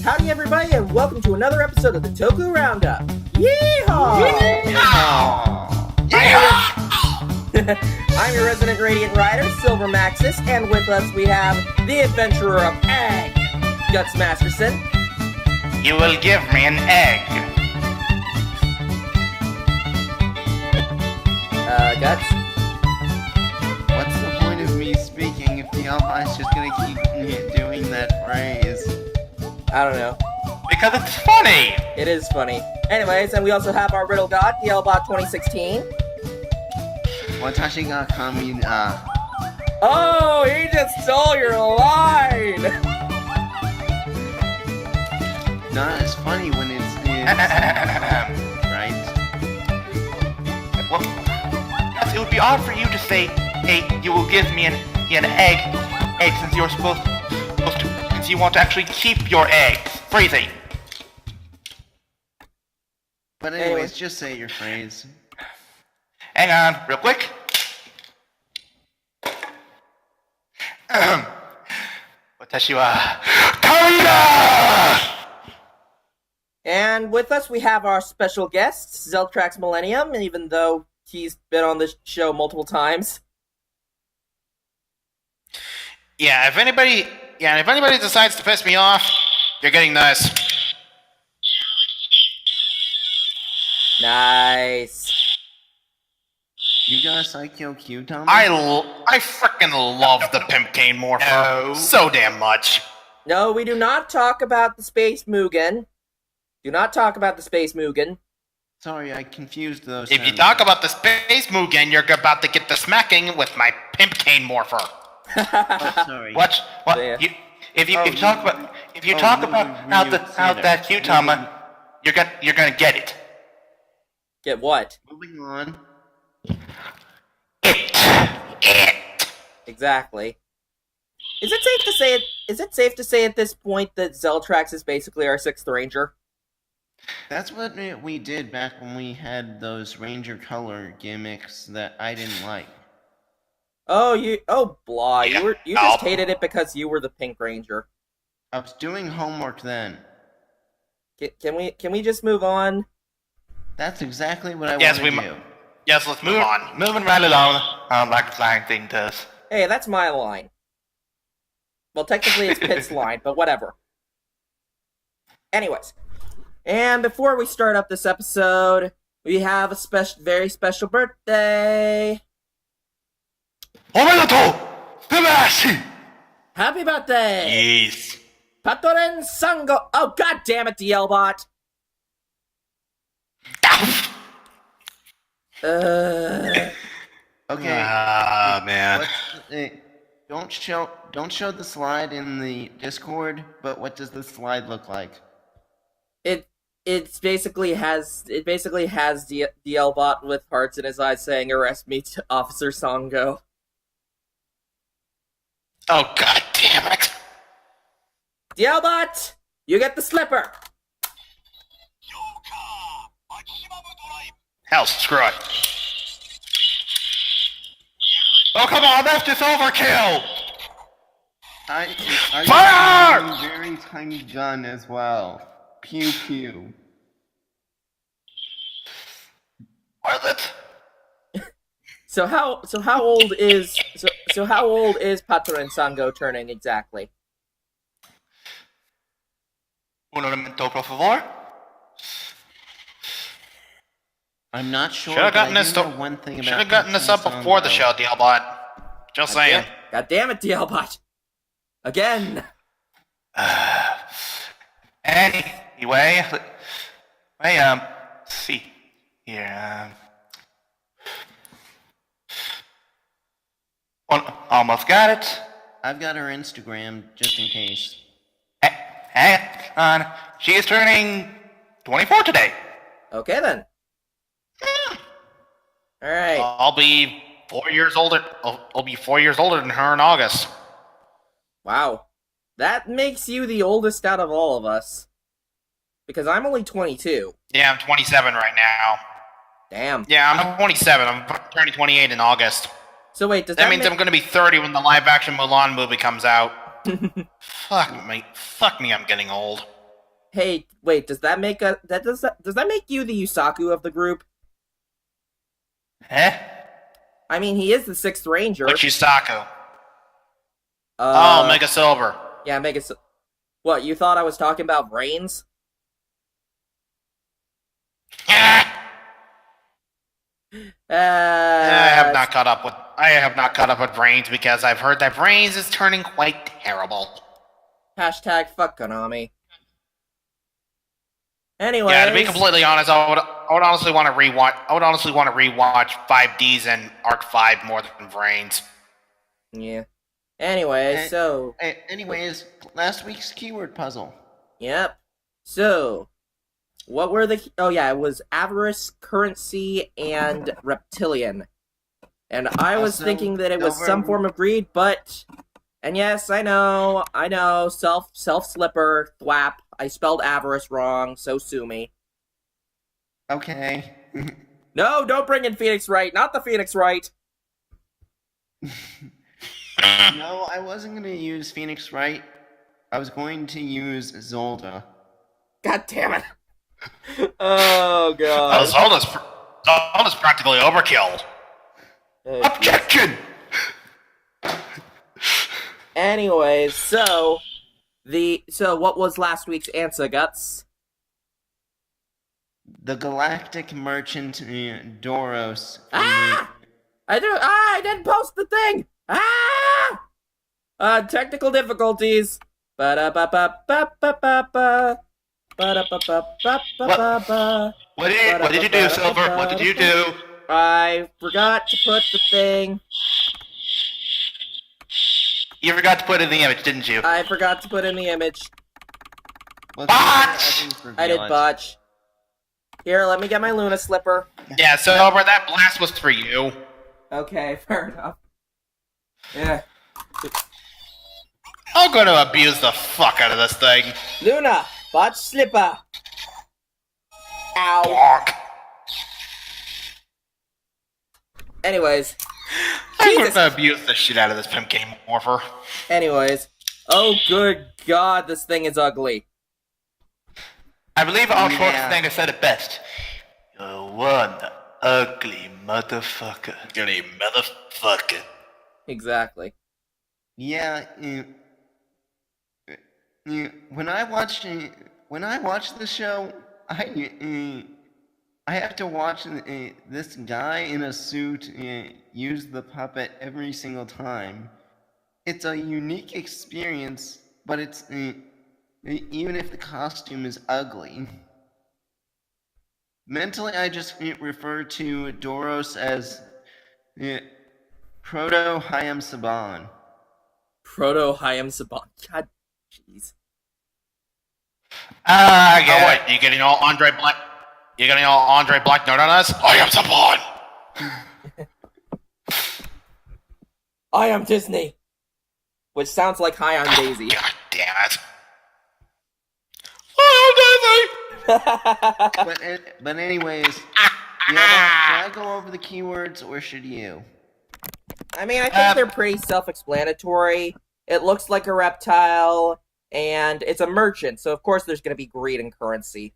Howdy everybody, and welcome to another episode of the Toku Roundup. Yeehaw! Yeehaw! I'm your resident Radiant Rider, Silver Maxis, and with us we have the Adventurer of Egg, Guts Masterson. You will give me an egg. Guts? What's the point of me speaking if the Alpine's just gonna keep doing that phrase? I don't know. Because it's funny! It is funny. Anyways, and we also have our Riddle God, the Elbot 2016. Watashi ga kami Oh, he just stole your line! Not as funny when it's right? Well, yes, it would be odd for you to say, hey, you will give me an egg, since you're supposed to, since you want to actually keep your eggs. Phrasing. But anyways, just say your phrase. Hang on, real quick. Watashi wa Karina! And with us we have our special guest, Zeltrax Millennium, even though he's been on this show multiple times. Yeah, if anybody decides to piss me off, you're getting this. Nice. You got a Psycho Q, Tom? I frickin' love the Pimp Cane Morpher so damn much. No, we do not talk about the Space Mugen. Do not talk about the Space Mugen. Sorry, I confused those. If you talk about the Space Mugen, you're about to get the smacking with my Pimp Cane Morpher. Oh, sorry. What? Yeah. If you talk about how that Q-Tama, you're gonna get it. Get what? Moving on. It. Exactly. Is it safe to say at this point that Zeltrax is basically our sixth ranger? That's what we did back when we had those ranger color gimmicks that I didn't like. Oh, blah. Yeah. You just hated it because you were the Pink Ranger. I was doing homework then. Can we just move on? That's exactly what I Yes, want to do. Yes, let's move on. Moving right along, like the flying thing does. Hey, that's my line. Well, technically it's Pitt's line, but whatever. Anyways, and before we start up this episode, we have a very special birthday. Omedetou! Subashi! Happy birthday! Yes. Patoren Sango. Oh, god damn it, DLBot. Okay. Man. Don't show the slide in the Discord, but what does the slide look like? It basically has DLBot with hearts in his eyes saying, "Arrest me, Officer Sango." Oh, god damn it. DLBot, you get the slipper. Hell, screw it. Oh, come on, that's just overkill! I Fire! got a very tiny gun as well. Pew pew. Worth it. So how old is Patoren Sango turning exactly? Un momento, por favor. I'm not sure. Should have gotten this up before the show, DLBot. Just saying. God damn it, DLBot. Again. Anyway, let's see here. Almost got it. I've got her Instagram just in case. Hang on. She is turning 24 today. Okay then. All right. I'll be 4 years older. I'll be 4 years older than her in August. Wow. That makes you the oldest out of all of us. Because I'm only 22. Yeah, I'm 27 right now. Damn. Yeah, I'm 27. I'm turning 28 in August. So wait, does That means I'm going to be 30 when the live-action Mulan movie comes out. Fuck me, I'm getting old. Hey, wait, does that make does that make you the Yusaku of the group? Eh? I mean, he is the sixth ranger. Which Yusaku? Oh, Mega Silver. Yeah, What, you thought I was talking about brains? I have not caught up with Brains because I've heard that Brains is turning quite terrible. Hashtag fuck Konami. Anyways, Yeah, to be completely honest, I would honestly want to rewatch. I would honestly want to rewatch 5Ds and Arc 5 more than Brains. Yeah. Anyways, Anyways, last week's keyword puzzle. Yep. So, what were the... Oh, yeah, it was avarice, currency, and reptilian. And I was thinking that it was some form of greed, but... And yes, I know, self-slipper, thwap. I spelled avarice wrong, so sue me. Okay. No, don't bring in Phoenix Wright, not the Phoenix Wright! No, I wasn't going to use Phoenix Wright. I was going to use Zolda. God damn it! Oh, God. Zelda's practically overkill. Objection! Anyways, so what was last week's answer, Guts? The Galactic Merchant Doros. I didn't post the thing! Technical difficulties. Ba-da-ba-ba-ba-ba-ba. Ba-da-ba-ba-ba-ba-ba. What did you do, Silver? What did you do? I forgot to put the thing. You forgot to put in the image, didn't you? I forgot to put in the image. Botch! I did botch. Here, let me get my Luna slipper. Yeah, Silver, that blast was for you. Okay, fair enough. Yeah. I'm gonna abuse the fuck out of this thing. Luna, botch slipper. Ow. Bonk. Anyways. I'm Jesus. gonna abuse the shit out of this Pimp Game Morpher. Anyways. Oh, good God, this thing is ugly. I believe our Schwarzenegger said it best. You're one ugly motherfucker. Ugly motherfucker. Exactly. Yeah, when I watch the show, I have to watch this guy in a suit use the puppet every single time. It's a unique experience, but it's even if the costume is ugly. Mentally, I just refer to Doros as Proto Hayam Saban. Proto Hayam Saban. God, jeez. Oh, wait, you getting all Andre Black? You getting all Andre Black nerd on us? I am Saban! I am Disney. Which sounds like High on Daisy. God damn it. I am Daisy! But anyways, should I go over the keywords or should you? I mean, I think they're pretty self-explanatory. It looks like a reptile, and it's a merchant, so of course there's going to be greed and currency.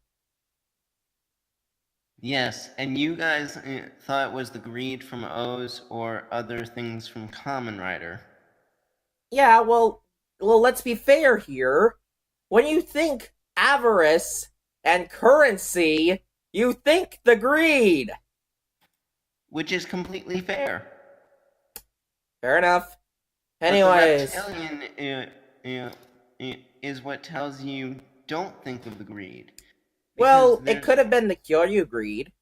Yes, and you guys thought it was the greed from O's or other things from Kamen Rider. Yeah, well, let's be fair here. When you think avarice and currency, you think the greed. Which is completely fair. Fair enough. Anyways. But the reptilian is what tells you don't think of the greed. Well, it could have been the Kyoryu greed.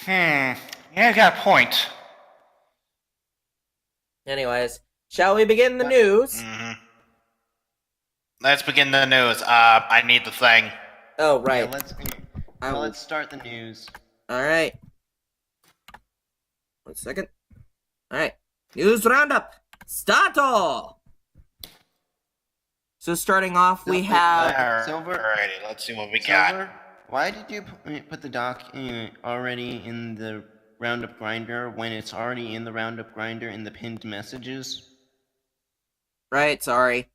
Yeah, you got a point. Anyways, shall we begin the news? Mm-hmm. Let's begin the news. I need the thing. Oh, right. Yeah, let's start the news. Alright. 1 second. Alright. News Roundup. Stato! So starting off, we have... Silver. Alrighty, let's see what we Silver, got. why did you put the doc already in the Roundup grinder when it's already in the Roundup grinder in the pinned messages? Right, sorry.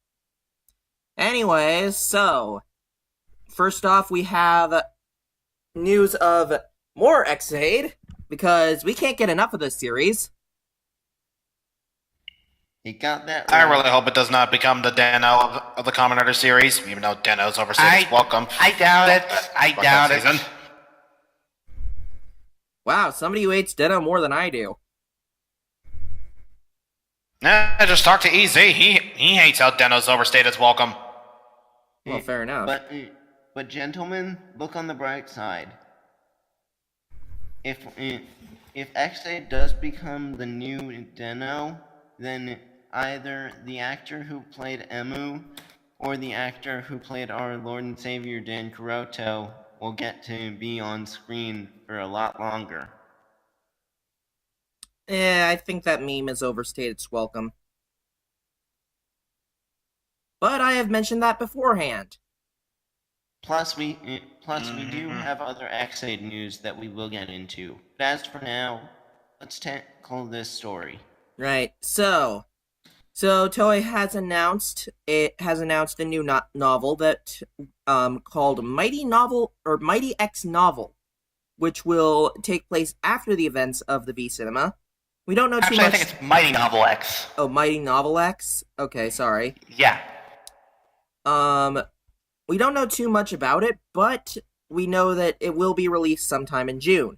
Anyways, so first off, we have news of more X-Aid because we can't get enough of this series. You got that I right. really hope it does not become the Dano of the Kamen Rider series, even though Dano's overstayed its welcome. I doubt it. I doubt it. Season. Wow, somebody who hates Deno more than I do. Nah, just talk to EZ. He hates how Dano's overstayed its welcome. Well, fair enough. But gentlemen, look on the bright side. If X8 does become the new Deno, then either the actor who played Emu or the actor who played our Lord and Savior Dan Kuroto will get to be on screen for a lot longer. I think that meme has overstayed its welcome. But I have mentioned that beforehand. Plus, we do have other X8 news that we will get into. But as for now, let's tackle this story. Right. So Toei has announced a new novel that called Mighty X Novel, which will take place after the events of the V Cinema. We don't know too much. Actually, I think it's Mighty Novel X. Oh, Mighty Novel X? Okay, sorry. Yeah. We don't know too much about it, but we know that it will be released sometime in June.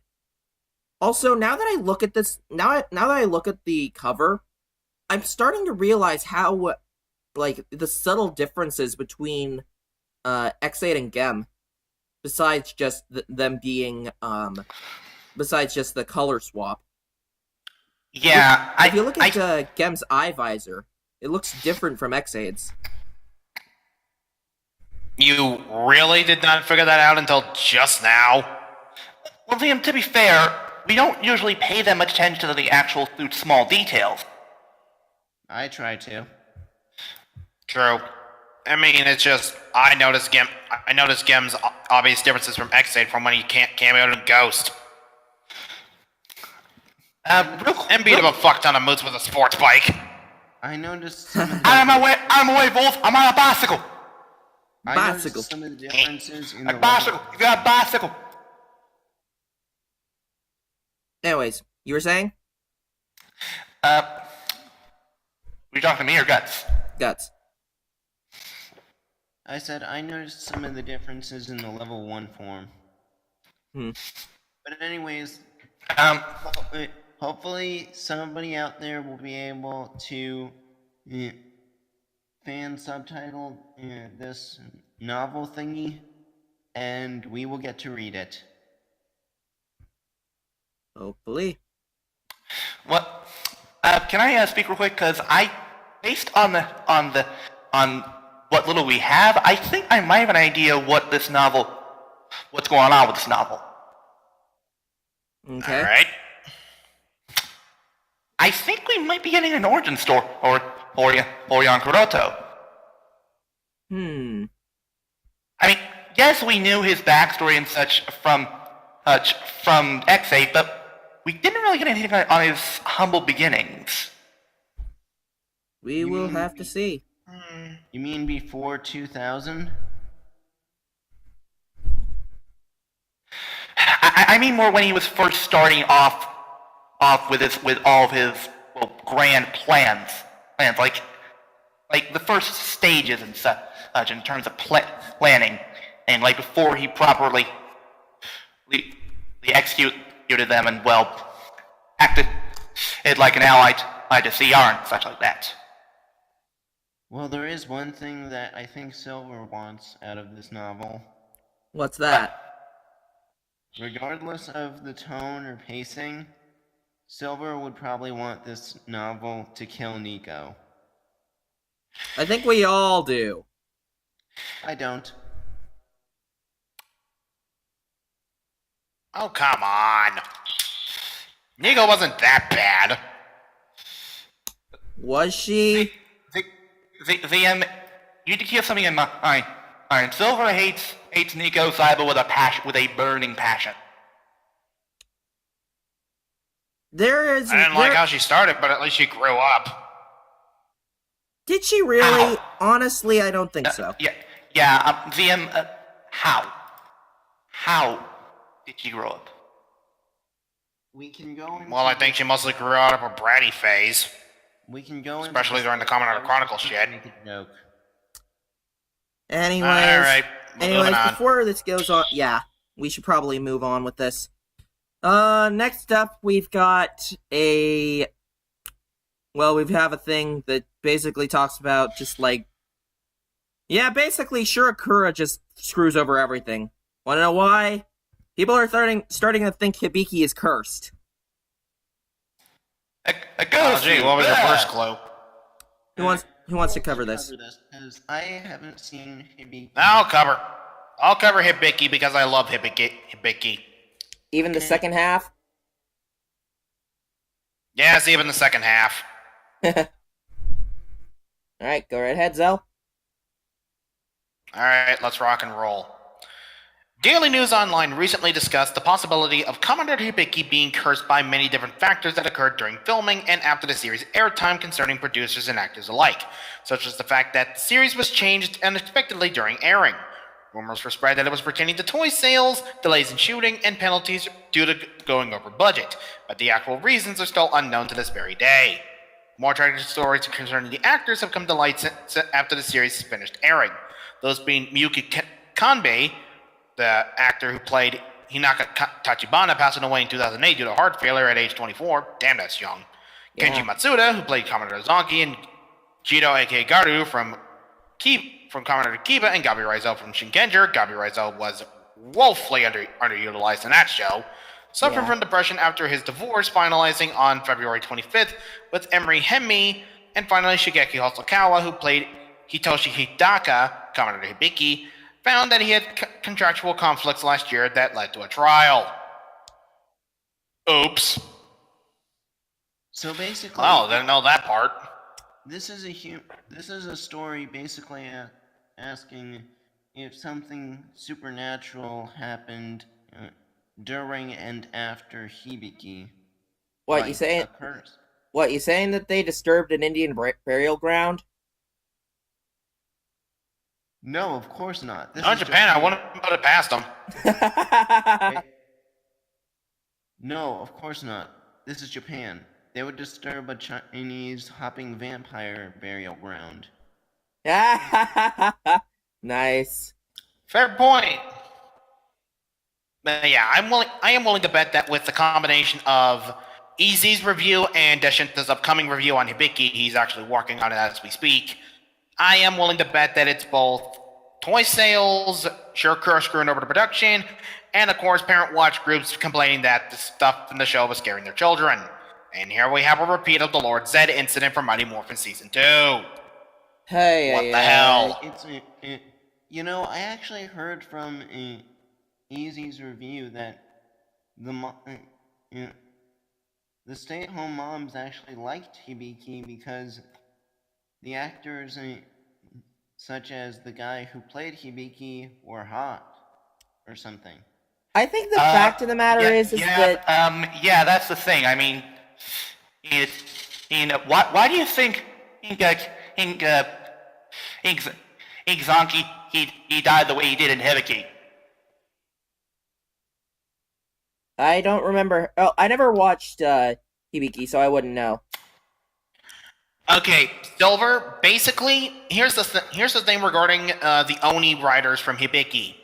Also, now that I look at this, now that I look at the cover, I'm starting to realize how, like, the subtle differences between X8 and Gem, besides just them being, besides just the color swap. Yeah, If you look at Gem's eye visor, it looks different from X8's. You really did not figure that out until just now? Well, Liam, to be fair, we don't usually pay that much attention to the actual small details. I try to. True. I mean, it's just I noticed Gem's obvious differences from X8 from when he cameoed in Ghost. And beat him a fuck ton of moods with a sports bike. I noticed some of the, I'm away, Wolf. I'm on a bicycle. I Bicycle. noticed some of the differences in the A bicycle. You got a bicycle. Anyways, you were saying? You talking to me or Guts? Guts. I said I noticed some of the differences in the level 1 form. But anyways, hopefully somebody out there will be able to fan subtitle this novel thingy, and we will get to read it. Hopefully. What? Can I speak real quick? Because based on what little we have, I think I might have an idea what's going on with this novel. Okay. Alright. I think we might be getting an origin story or Orion Kuroto. I mean, yes, we knew his backstory and such from X8, but we didn't really get anything on his humble beginnings. We will have to see. You mean before 2000? I mean more when he was first starting off with all of his grand plans like the first stages and such in terms of planning, and like before he properly executed them and acted it like an ally to CR and such like that. Well, there is one thing that I think Silver wants out of this novel. What's that? Regardless of the tone or pacing, Silver would probably want this novel to kill Nico. I think we all do. I don't. Oh, come on. Nico wasn't that bad. Was she? You need to keep something in mind. Silver hates Nico Saiba with a burning passion. There is. I didn't like how she started, but at least she grew up. Did she really? Ow. Honestly, I don't think so. How? How did she grow up? We can go into Well, I think she mostly grew out of her bratty phase. We can go into Especially during the Kamen Rider Chronicles shit. Make a joke. Anyways, Alright, moving on. before this goes on, yeah, we should probably move on with this. Next up, we've got we have a thing that basically talks about just like, yeah, basically Shirakura just screws over everything. Wanna know why? People are starting to think Hibiki is cursed. A Oh, ghost. gee, what was your first clue? Who wants to cover this? Because I haven't seen Hibiki. I'll cover Hibiki because I love Hibiki. Even the second half? Yes, even the second half. Alright, go right ahead, Zell. Alright, let's rock and roll. Daily News Online recently discussed the possibility of Commander Hibiki being cursed by many different factors that occurred during filming and after the series' airtime concerning producers and actors alike, such as the fact that the series was changed unexpectedly during airing. Rumors were spread that it was pertaining to toy sales, delays in shooting, and penalties due to going over budget, but the actual reasons are still unknown to this very day. More tragic stories concerning the actors have come to light after the series finished airing, those being Miyuki Kanbei, the actor who played Hinaka Tachibana, passing away in 2008 due to heart failure at age 24. Damn, that's young. Yeah. Kenji Matsuda, who played Commodore Zonki, and Jiro aka Garu from Commodore Kiba, and Gabi Raizel from Shinkenger. Gabi Raizel was woefully underutilized in that show. Suffering from depression after his divorce, finalizing on February 25th with Emery Hemi, and finally Shigeki Hosokawa, who played Hitoshi Hidaka, Commodore Hibiki, found that he had contractual conflicts last year that led to a trial. Oops. So basically, Oh, didn't know that part. this is a story basically asking if something supernatural happened during and after Hibiki. What, like you saying? a curse. What, you saying that they disturbed an Indian burial ground? No, of course not. This No, is Japan, I Japan. wouldn't put it past them. Wait. No, of course not. This is Japan. They would disturb a Chinese hopping vampire burial ground. Nice. Fair point. But yeah, I am willing to bet that with the combination of EZ's review and Deshinta's upcoming review on Hibiki, he's actually working on it as we speak. I am willing to bet that it's both toy sales, Shirakura screwing over the production, and of course parent watch groups complaining that the stuff in the show was scaring their children. And here we have a repeat of the Lord Zed incident from Mighty Morphin Season 2. Hey, What the hell? I actually heard from Easy's review that the stay-at-home moms actually liked Hibiki because the actors, such as the guy who played Hibiki, were hot or something. I think the fact of the matter is that... that's the thing. I mean, why do you think Zonki he died the way he did in Hibiki? I don't remember... Oh, I never watched Hibiki, so I wouldn't know. Okay, Silver, basically, here's the thing regarding the Oni riders from Hibiki.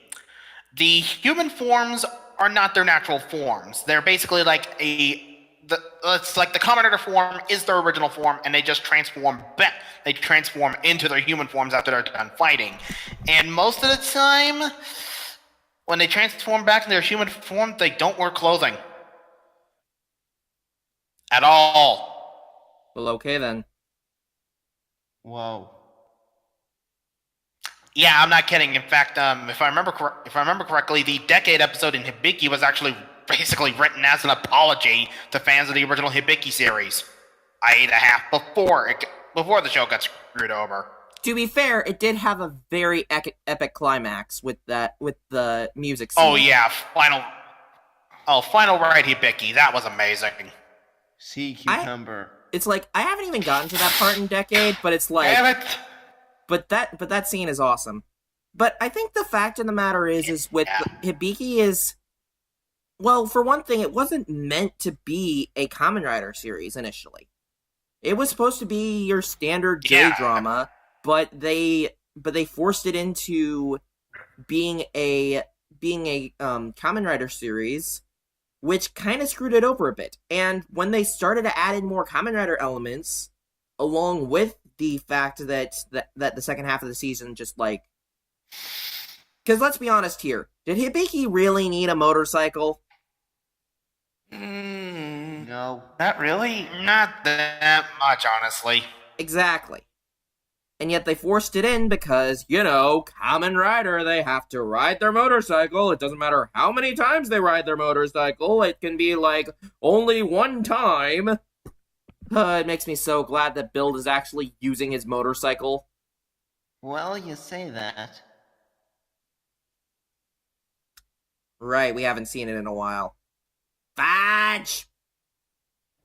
The human forms are not their natural forms. They're basically like it's like the Commodore form is their original form, and they just transform back. They transform into their human forms after they're done fighting. And most of the time, when they transform back into their human form, they don't wear clothing. At all. Well, okay then. Whoa. Yeah, I'm not kidding. In fact, if I remember correctly, the Decade episode in Hibiki was actually basically written as an apology to fans of the original Hibiki series. A half before the show got screwed over. To be fair, it did have a very epic climax with the music scene. Oh yeah, final ride Hibiki. That was amazing. Sea cucumber. It's like, I haven't even gotten to that part in Decade, but it's like... Damn it! But that scene is awesome. But I think the fact of the matter is with Hibiki is... Well, for one thing, it wasn't meant to be a Kamen Rider series initially. It was supposed to be your standard J-drama, but they forced it into being a Kamen Rider series, which kind of screwed it over a bit. And when they started to add in more Kamen Rider elements, along with the fact that the second half of the season just like... Because let's be honest here, did Hibiki really need a motorcycle? No. Not really. Not that much, honestly. Exactly. And yet they forced it in because, Kamen Rider, they have to ride their motorcycle. It doesn't matter how many times they ride their motorcycle. It can be like only one time. It makes me so glad that Build is actually using his motorcycle. Well, you say that. Right, we haven't seen it in a while. Fudge!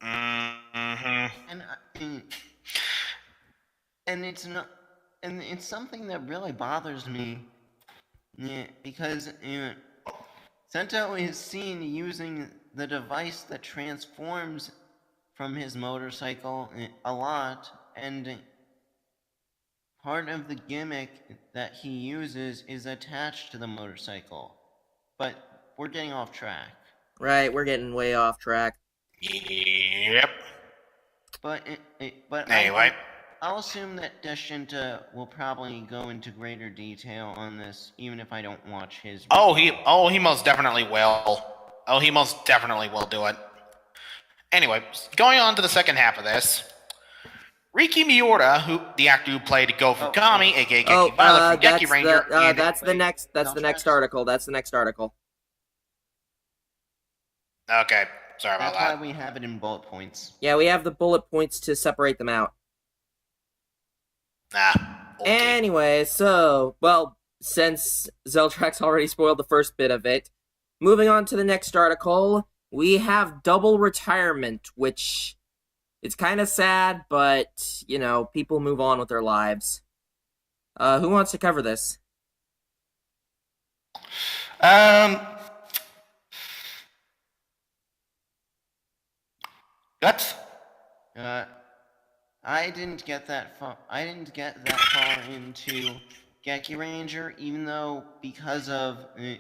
Mm-hmm. And it's not, and it's something that really bothers me, because Sento is seen using the device that transforms from his motorcycle a lot, and part of the gimmick that he uses is attached to the motorcycle. But we're getting off track. Right, we're getting way off track. Yep. But Anyway. I'll assume that Deshinta will probably go into greater detail on this, even if I don't watch his. He most definitely will. He most definitely will do it. Anyway, going on to the second half of this. Riki Miura, the actor who played Go Fukami, aka Geki Violet from Geki Ranger. That's the next article. That's the next article. Okay, sorry about that. That's why we have it in bullet points. Yeah, we have the bullet points to separate them out. Okay. Anyway, since Zeltrax already spoiled the first bit of it, moving on to the next article, we have double retirement, which it's kind of sad, but, people move on with their lives. Who wants to cover this? Guts? I didn't get that far into Geki Ranger, even though because of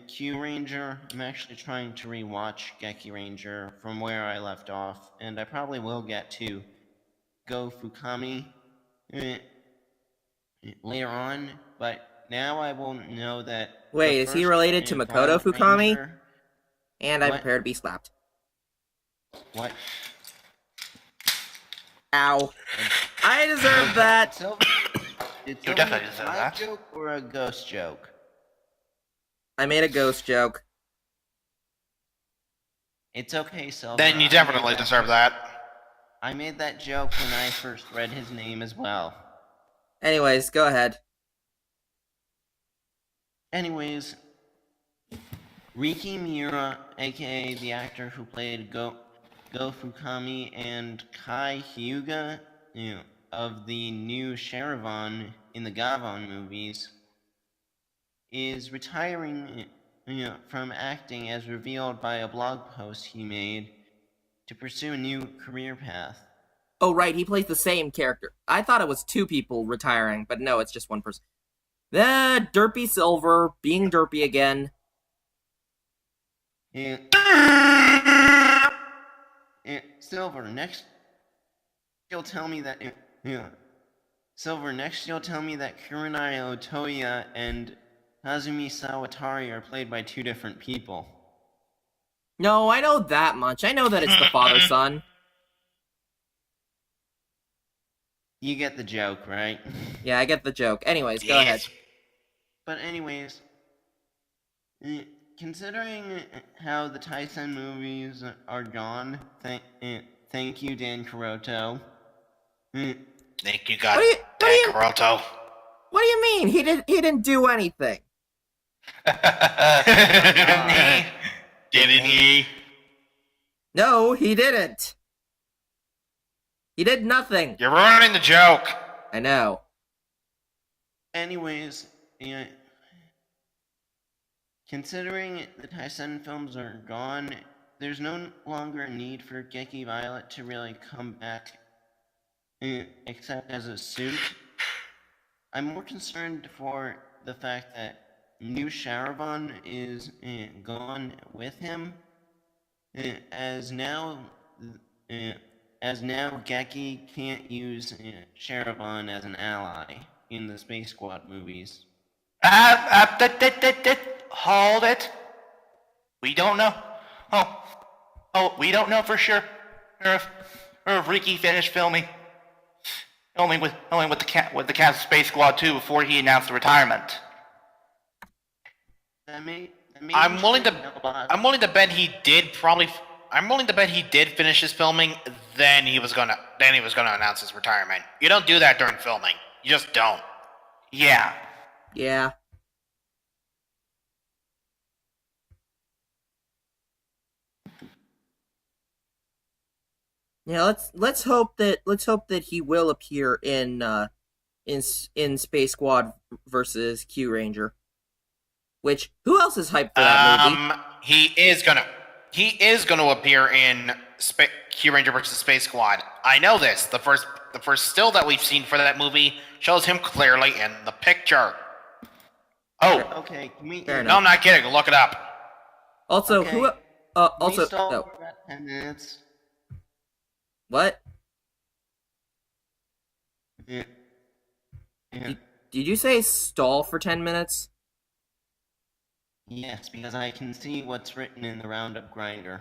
Q Ranger, I'm actually trying to rewatch Geki Ranger from where I left off, and I probably will get to Go Fukami later on, but now I will know that... Wait, is he related to Makoto Fukami? And I'm prepared to be slapped. What? Ow. I deserve that! Did You definitely deserve that. A joke or a ghost joke? I made a ghost joke. It's okay, Silver. Then you definitely deserve that. I made that joke when I first read his name as well. Anyways, go ahead. Anyways, Riki Miura, aka the actor who played Go Fukami, and Kai Hyuga, of the new Sherivan in the Gavon movies, is retiring from acting as revealed by a blog post he made to pursue a new career path. Oh, right, he plays the same character. I thought it was two people retiring, but no, it's just one person. Derpy Silver, being derpy again. Silver, next you'll tell me that... Silver, next you'll tell me that Kurenai Otoya and Hazumi Sawatari are played by two different people. No, I know that much. I know that it's the father-son. You get the joke, right? Yeah, I get the joke. Anyways, go ahead. But anyways, considering how the Tyson movies are gone, thank you, Dan Kuroto. Thank you, God. What Kuroto. What do you mean? He didn't do anything. Didn't he? No, he didn't. He did nothing. You're ruining the joke. I know. Anyways, yeah, considering the Tyson films are gone, there's no longer a need for Geki Violet to really come back, except as a suit. I'm more concerned for the fact that New Sharavan is gone with him, as now Geki can't use Sharavan as an ally in the Space Squad movies. Hold it. We don't know. We don't know for sure if Ricky finished filming with the cast of Space Squad 2 before he announced the retirement. I'm willing to bet he did I'm willing to bet he did finish his filming, then he was gonna announce his retirement. You don't do that during filming. You just don't. Yeah. Yeah. Yeah, let's hope that he will appear in Space Squad versus Q Ranger. Which, who else is hyped for that movie? He is gonna appear in Q Ranger vs. Space Squad. I know this. The first still that we've seen for that movie shows him clearly in the picture. Oh, okay. No, I'm not kidding. Look it up. Also, okay. who? Also, stall no. for about 10 minutes. What? Yeah. Did you say stall for 10 minutes? Yes, because I can see what's written in the Roundup grinder.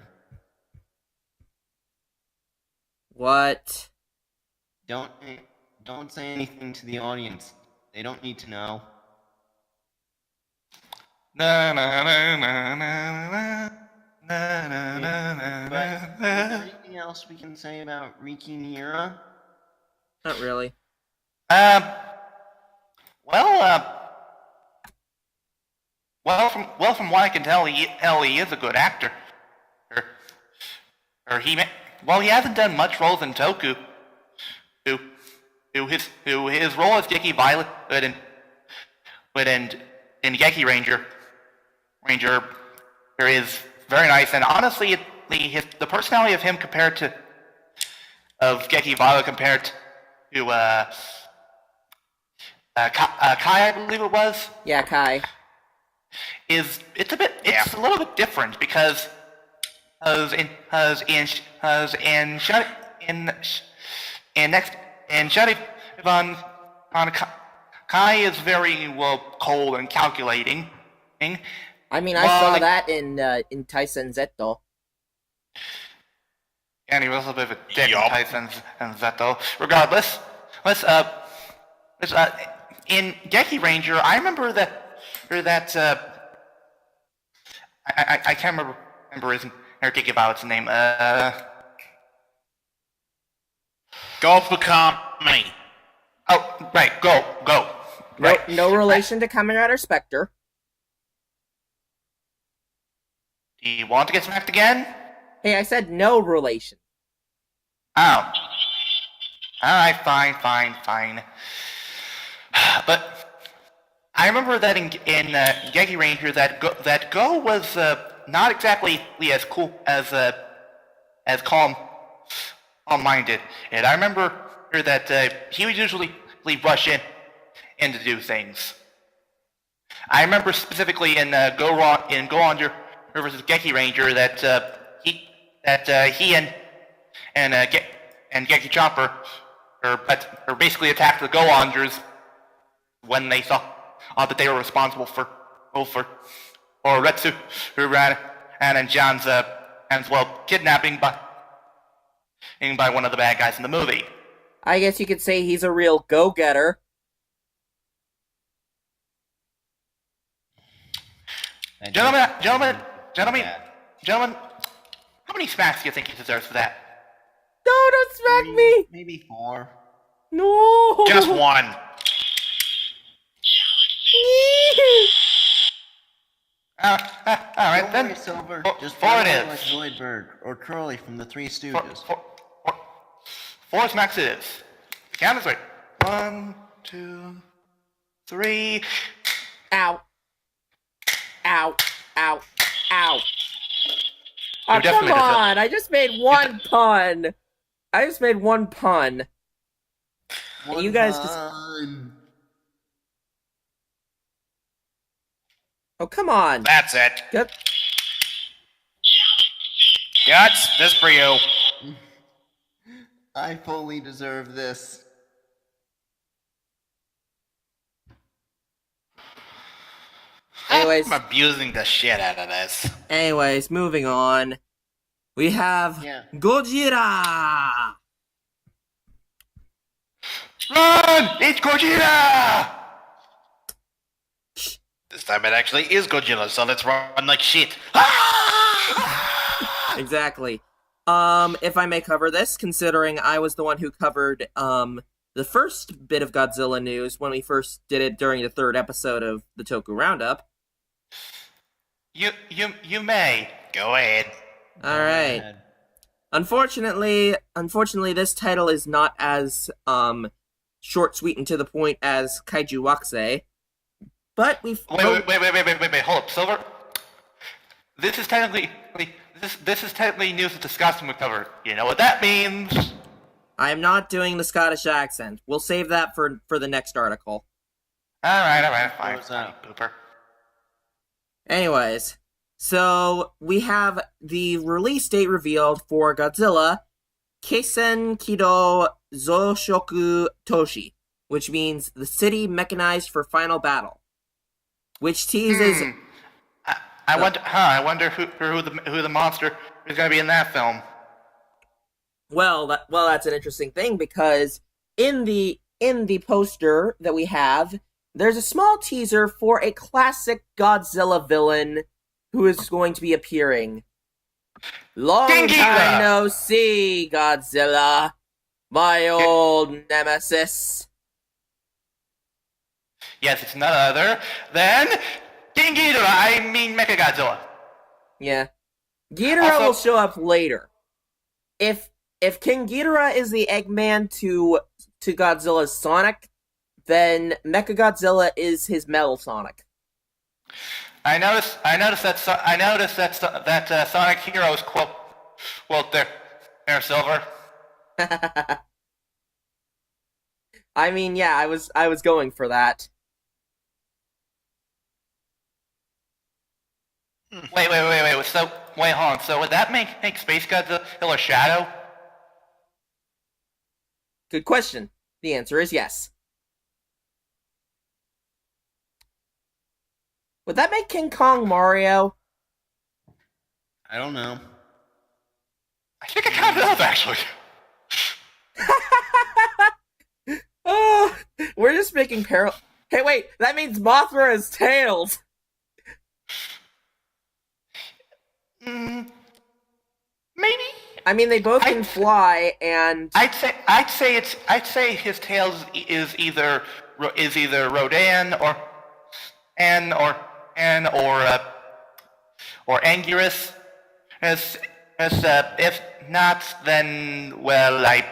What? Don't say anything to the audience. They don't need to know. Na na na na na na. But is there anything else we can say about Riki Nira? Not really. Well, from what I can tell, he is a good actor. He hasn't done much roles in Toku. His role as Geki Violet in Geki Ranger is very nice, and honestly, the personality of him of Geki Violet compared to Kai, I believe it was. Yeah, Kai. It's a little bit different because in Shadi Van Kai is very cold and calculating. I mean, I saw that in Tyson Zetto. And he was a bit of a dick in Tyson and Zetto. Regardless, in Geki Ranger, I remember that I can't remember his Geki Violet's name. Go become me. Oh, right, go. Right. No relation to Kamen Rider Spectre. Do you want to get smacked again? Hey, I said no relation. Oh. Alright, fine. But I remember that in Geki Ranger that Go was not exactly as cool as calm-minded. And I remember that he would usually rush in to do things. I remember specifically in Go On versus Geki Ranger that he and Geki Chopper or basically attacked the Go-Oners when they saw that they were responsible for Retsu and John's kidnapping by one of the bad guys in the movie. I guess you could say he's a real go-getter. Gentlemen, how many smacks do you think he deserves for that? No, don't smack me! Maybe 4. No! Just one. Alright then. Silver. Just 4 it like is. Zoidberg or Curly from the Three Stooges. Force Max it is. Count us right. 1, 2, 3. Ow. Ow. Ow. Ow. Oh, You definitely come deserve- on! I just made one pun! I just made one pun. One You guys just... pun. Oh, come on! That's it. Good. Guts, this for you. I fully deserve this. Anyways. I'm abusing the shit out of this. Anyways, moving on. We have Yeah. Gojira! Run! It's Gojira! This time it actually is Godzilla, so let's run like shit. Exactly. If I may cover this, considering I was the one who covered, the first bit of Godzilla news when we first did it during the 3rd episode of the Toku Roundup. You may. Go ahead. Alright. Bad. Unfortunately, this title is not as, short, sweet, and to the point as Kaiju Wakase. But we've... Wait, hold up, Silver. This is technically news that Tsukasa would cover. You know what that means? I am not doing the Scottish accent. We'll save that for the next article. Alright, fine, What's up? pooper. Anyways, so we have the release date revealed for Godzilla Keisen Kido Zoshoku Toshi, which means the city mechanized for final battle, which teases... I wonder who the monster is going to be in that film. Well, that's an interesting thing, because in the poster that we have, there's a small teaser for a classic Godzilla villain who is going to be appearing. Long King time Ghidorah! no see, Godzilla, my old nemesis. Yes, it's none other than King Ghidorah. I mean Mechagodzilla. Yeah, Ghidorah Also- will show up later. If King Ghidorah is the Eggman to Godzilla's Sonic, then Mechagodzilla is his Metal Sonic. I noticed that Sonic Heroes quote there, Silver. I mean, yeah, I was going for that. Wait. So hold on. So would that make Space Godzilla Shadow? Good question. The answer is yes. Would that make King Kong Mario? I don't know. I think I counted up actually. Oh, we're just making parallel. Hey, wait, that means Mothra is Tails. Maybe. I mean, they both can fly, and I'd say his tail is either Rodan or Anguirus. As if not, then well, I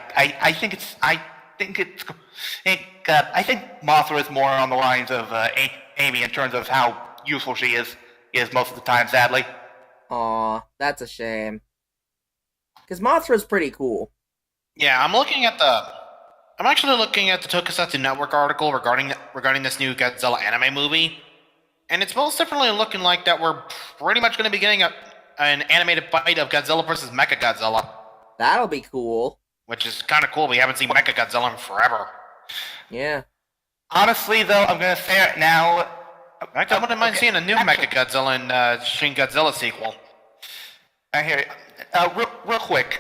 think Mothra is more on the lines of Amy in terms of how useful she is most of the time. Sadly. aw, that's a shame. Because Mothra's pretty cool. Yeah, I'm actually looking at the Tokusatsu Network article regarding this new Godzilla anime movie, and it's most definitely looking like that we're pretty much going to be getting an animated fight of Godzilla versus Mechagodzilla, That'll be cool. which is kind of cool. We haven't seen Mechagodzilla in forever. Yeah. Honestly, though, I'm gonna say it now. In fact, I wouldn't mind seeing a new Mechagodzilla in Shin Godzilla sequel. I hear you. Real quick,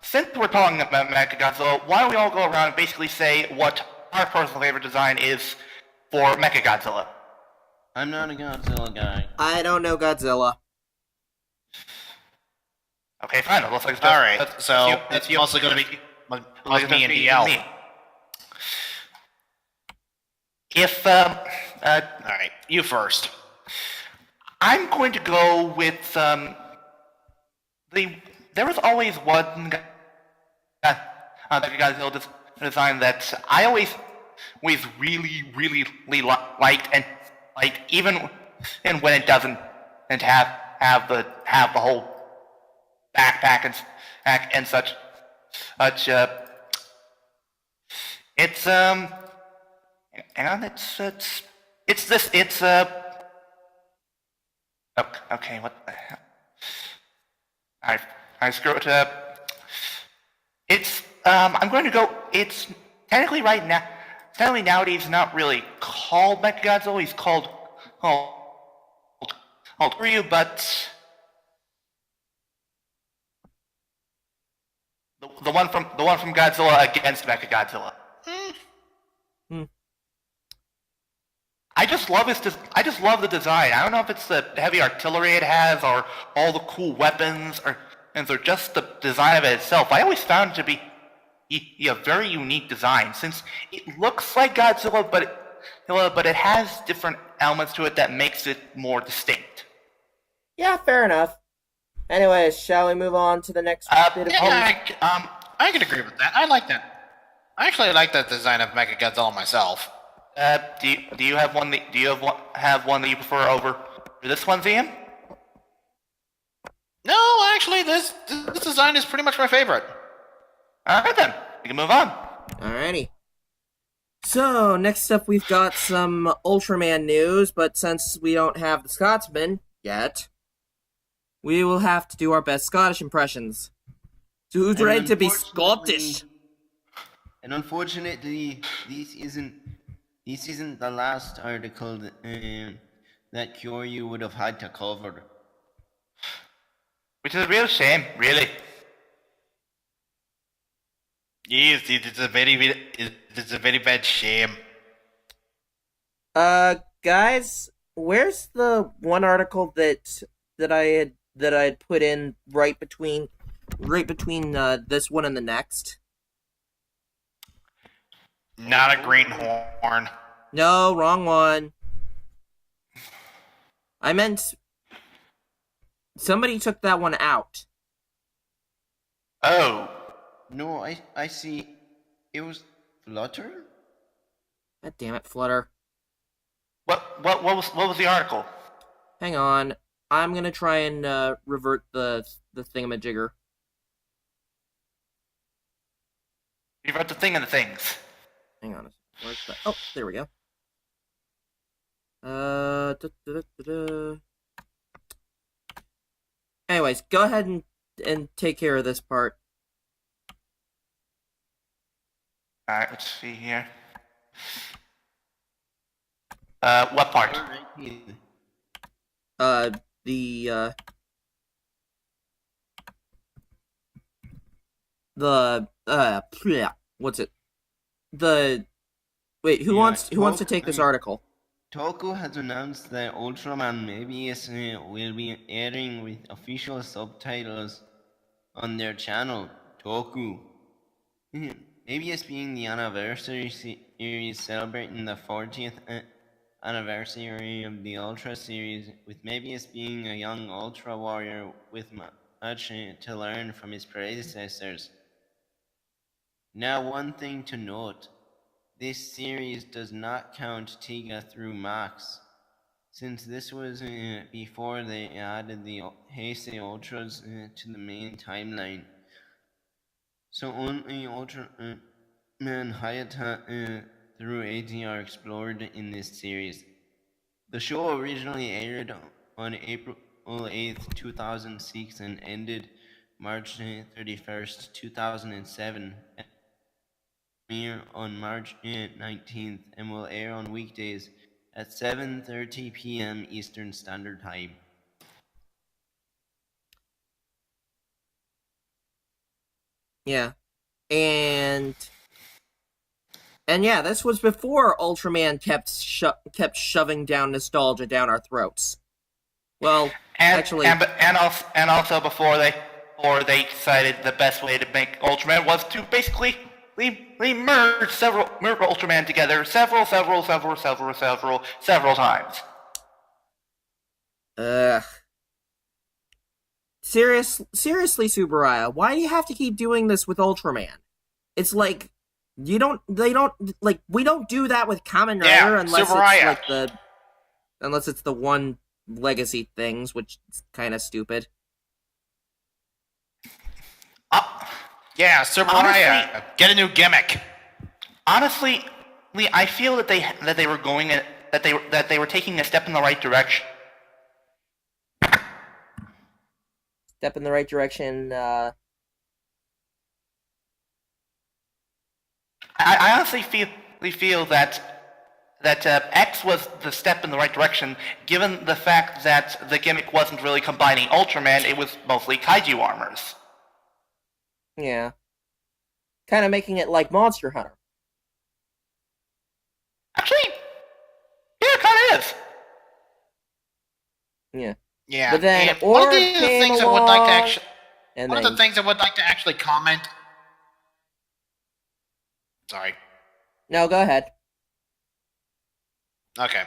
since we're talking about Mechagodzilla, why don't we all go around and basically say what our personal favorite design is for Mechagodzilla? I'm not a Godzilla guy. I don't know Godzilla. Okay, fine. It looks like it's All right, that's so you- it's you- mostly going to be like me and me. DL. If All right, you first. I'm going to go with there was always one guy. Mechagodzilla design that I always really liked, and even and when it doesn't and have the whole backpack and such. It's hang on, it's this okay, what the hell? I screwed it up. It's I'm going to go. It's technically right now. Technically nowadays, not really called Mechagodzilla. He's called Ryu, but the one from Godzilla against Mechagodzilla. I just love I just love the design. I don't know if it's the heavy artillery it has, or all the cool weapons, or just the design of it itself. I always found it to be a very unique design, since it looks like Godzilla, but it has different elements to it that makes it more distinct. Yeah, fair enough. Anyways, shall we move on to the next bit of I can agree with that. I like that. I actually like that design of Mechagodzilla myself. Do you have one that you prefer over this one, Zian? No, actually, this design is pretty much my favorite. Alright then, we can move on. Alrighty. So, next up we've got some Ultraman news, but since we don't have the Scotsman yet, we will have to do our best Scottish impressions. So who's ready to be Scottish? And unfortunately, this isn't the last article that Kyoryu would have had to cover. Which is a real shame, really. Yes, it's a very bad shame. Guys, where's the one article that I had put in right between this one and the next? Not a greenhorn. No, wrong one. I meant somebody took that one out. Oh. No, I see. It was Flutter? God damn it, Flutter. What was the article? Hang on. I'm gonna try and revert the thingamajigger. You wrote the thing and the things. Hang on. Where's that? Oh, there we go. Anyways, go ahead and take care of this part. Alright, let's see here. What part? What's it? Wait, who wants to take this article? Toku has announced that Ultraman Mebius will be airing with official subtitles on their channel, Toku. Mebius being the anniversary series celebrating the 40th anniversary of the Ultra series, with Mebius being a young Ultra warrior with much to learn from his predecessors. Now, one thing to note. This series does not count Tiga through Max, since this was before they added the Heisei Ultras to the main timeline. So only Ultraman Hayata through AT are explored in this series. The show originally aired on April 8th, 2006 and ended March 31st, 2007. On March 19th and will air on weekdays at 7:30 p.m. Eastern Standard Time. Yeah. And yeah, this was before Ultraman kept shoving down nostalgia down our throats. Well, actually, and also before they decided the best way to make Ultraman was to basically we merged several Ultraman together several times. Seriously, Subaraya, why do you have to keep doing this with Ultraman? it's like we don't do that with Kamen Rider Yeah, unless Tsuburaya. unless it's the one legacy things, which is kind of stupid. Yeah, Tsuburaya. Get a new gimmick. Honestly, Lee, I feel that they were taking a step in the right direction. Step in the right direction. I honestly feel that X was the step in the right direction, given the fact that the gimmick wasn't really combining Ultraman; it was mostly kaiju armors. Yeah. Kind of making it like Monster Hunter. Actually, yeah, it kind of is. Yeah. Yeah, But then and one of Orb the came things I would like to along, actually, and one of then the things I would like to actually comment. Sorry. no, go ahead. Okay.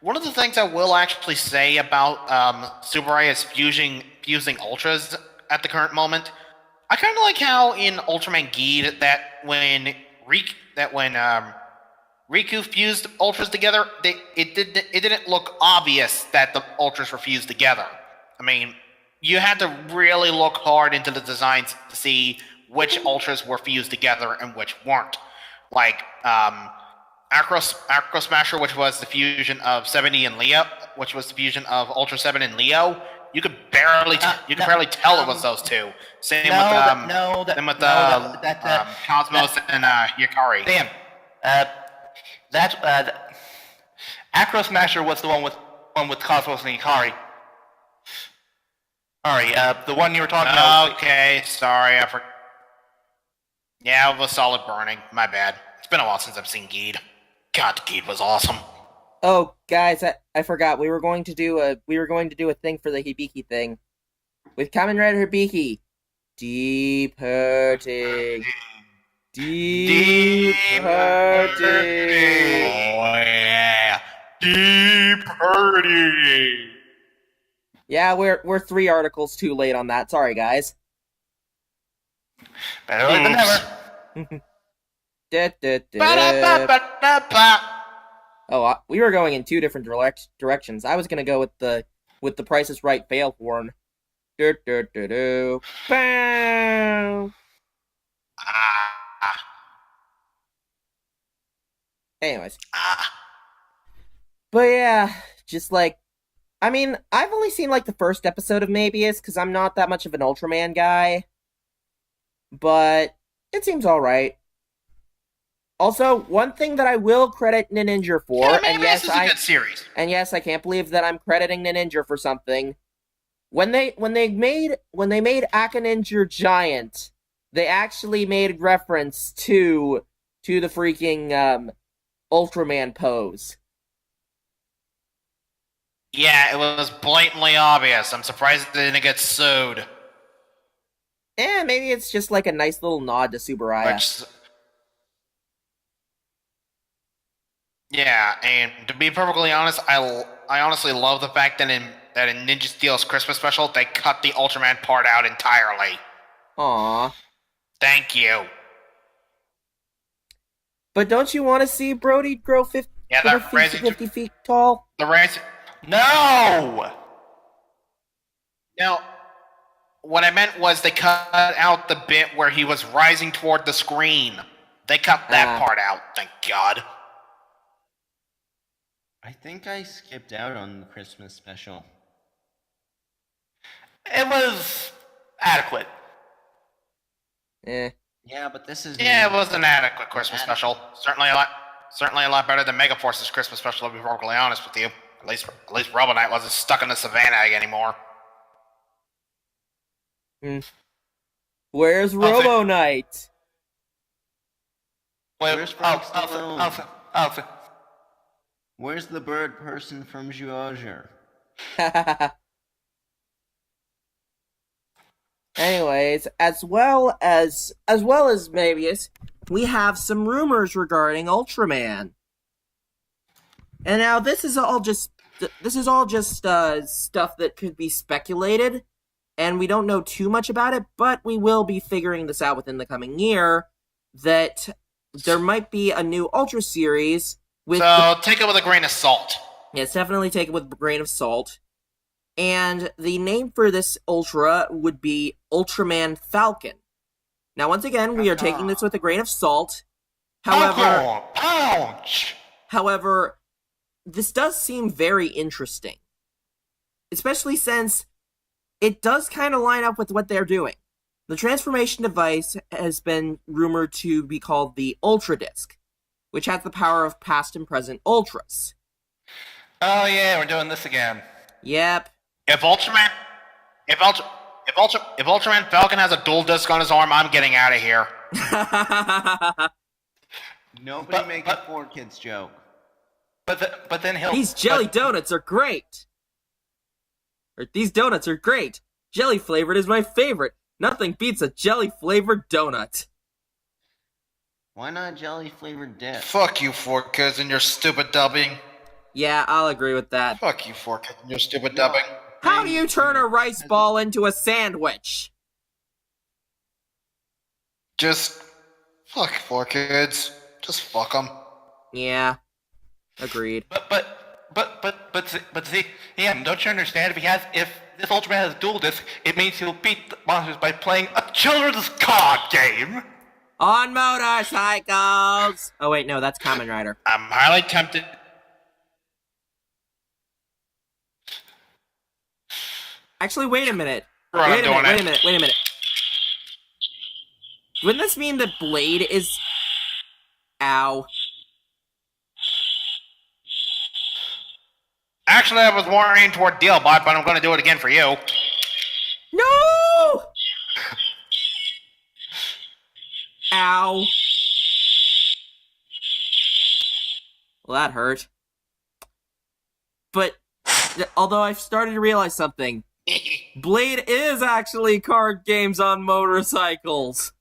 One of the things I will actually say about Tsuburaya's fusing ultras at the current moment, I kind of like how in Ultraman Geed that when Riku fused ultras together, it didn't look obvious that the ultras were fused together. I mean, you had to really look hard into the designs to see which ultras were fused together and which weren't. Like Acro Smasher, which was the fusion of 70 and Leo, which was the fusion of Ultra 7 and Leo. You could barely tell it was those two. Same with Cosmos and Yakari. Damn. Acro Smasher was the one with Cosmos and Ikari. Sorry, the one you were talking about. Okay, sorry, I forgot. Yeah, it was Solid Burning. My bad. It's been a while since I've seen Geed. God, Geed was awesome. Oh, guys, I forgot. We were going to do a thing for the Hibiki thing. With Kamen Rider Hibiki. Deep hurting. Deep hurting. Oh yeah. Deep hurting. Yeah, we're 3 articles too late on that. Sorry, guys. Better late than never. Ba-da-ba-ba-da-ba. Oh, we were going in 2 different directions. I was gonna go with the Price is Right fail horn. Bow. Anyways. But yeah, just like, I mean, I've only seen like the first episode of Mabius because I'm not that much of an Ultraman guy. But it seems alright. Also, one thing that I will credit Ninja for, Yeah, and this is a good series. And yes, I can't believe that I'm crediting Ninja for something. When they made Aka Ninja Giant, they actually made reference to the freaking Ultraman pose. Yeah, it was blatantly obvious. I'm surprised it didn't get sued. Maybe it's just like a nice little nod to Tsuburaya. Yeah, and to be perfectly honest, I honestly love the fact that in Ninja Steel's Christmas special, they cut the Ultraman part out entirely. Aww. Thank you. But don't you want to see Brody grow 50 feet tall? No! No. What I meant was they cut out the bit where he was rising toward the screen. They cut that part out, thank God. I think I skipped out on the Christmas special. It was adequate. Yeah, but this is... Yeah, it was an adequate Christmas special. Certainly a lot better than Megaforce's Christmas special, to be perfectly honest with you. At least Robo Knight wasn't stuck in the Savannah egg anymore. Where's Robo Knight? Where's Where's the bird person from Zhuozher? Anyways, as well as Mabius, we have some rumors regarding Ultraman. And now this is all just stuff that could be speculated, and we don't know too much about it, but we will be figuring this out within the coming year. that there might be a new Ultra series with... So take it with a grain of salt. Yes, definitely take it with a grain of salt. And the name for this Ultra would be Ultraman Falcon. Now, once again, we are taking this with a grain of salt. However, this does seem very interesting. Especially since it does kind of line up with what they're doing. The transformation device has been rumored to be called the Ultra Disc, which has the power of past and present Ultras. Oh yeah, we're doing this again. Yep. If Ultraman Falcon has a dual disc on his arm, I'm getting out of here. Nobody make a 4Kids joke. But then he'll... These jelly donuts are great! These donuts are great! Jelly flavored is my favorite! Nothing beats a jelly flavored donut! Why not jelly flavored dip? Fuck you, 4Kids, and your stupid dubbing. Yeah, I'll agree with that. Fuck you, 4Kids, and your stupid dubbing. How do you turn a rice ball into a sandwich? Just fuck 4Kids. Just fuck them. Yeah, agreed. But see, Ian, don't you understand? If this Ultraman has dual disc, it means he'll beat the monsters by playing a children's card game. On motorcycles! Oh wait, no, that's Kamen Rider. I'm highly tempted. Actually, wait a minute. Wait a minute. Wouldn't this mean that Blade is... Ow. Actually, I was more aimed toward Dealbot, but I'm gonna do it again for you. No! Ow. Well, that hurt. But, although I've started to realize something, Blade is actually card games on motorcycles.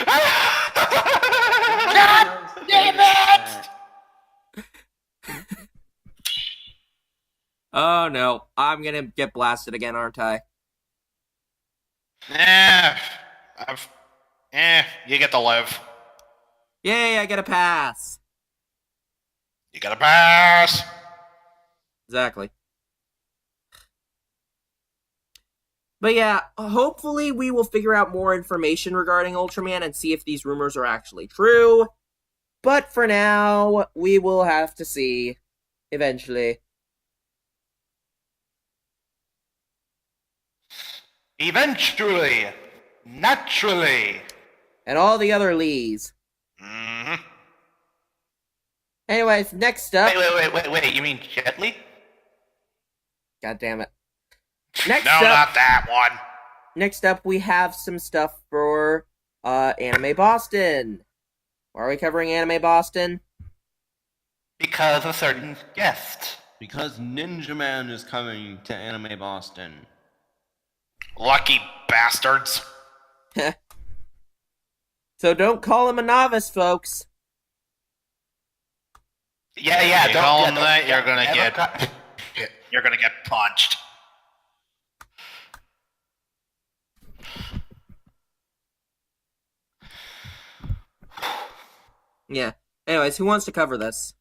God damn it! Oh no, I'm gonna get blasted again, aren't I? You get to live. Yay, I get a pass. You got a pass. Exactly. But yeah, hopefully we will figure out more information regarding Ultraman and see if these rumors are actually true. But for now, we will have to see eventually. Eventually. Naturally. And all the other Lees. Mm-hmm. Anyways, next up... Wait, you mean Jet Li? God damn it. Not that one. Next up, we have some stuff for Anime Boston. Why are we covering Anime Boston? Because a certain guest. Because Ninja Man is coming to Anime Boston. Lucky bastards. So don't call him a novice, folks. Yeah, you call him that, you're gonna get punched. Yeah. Anyways, who wants to cover this?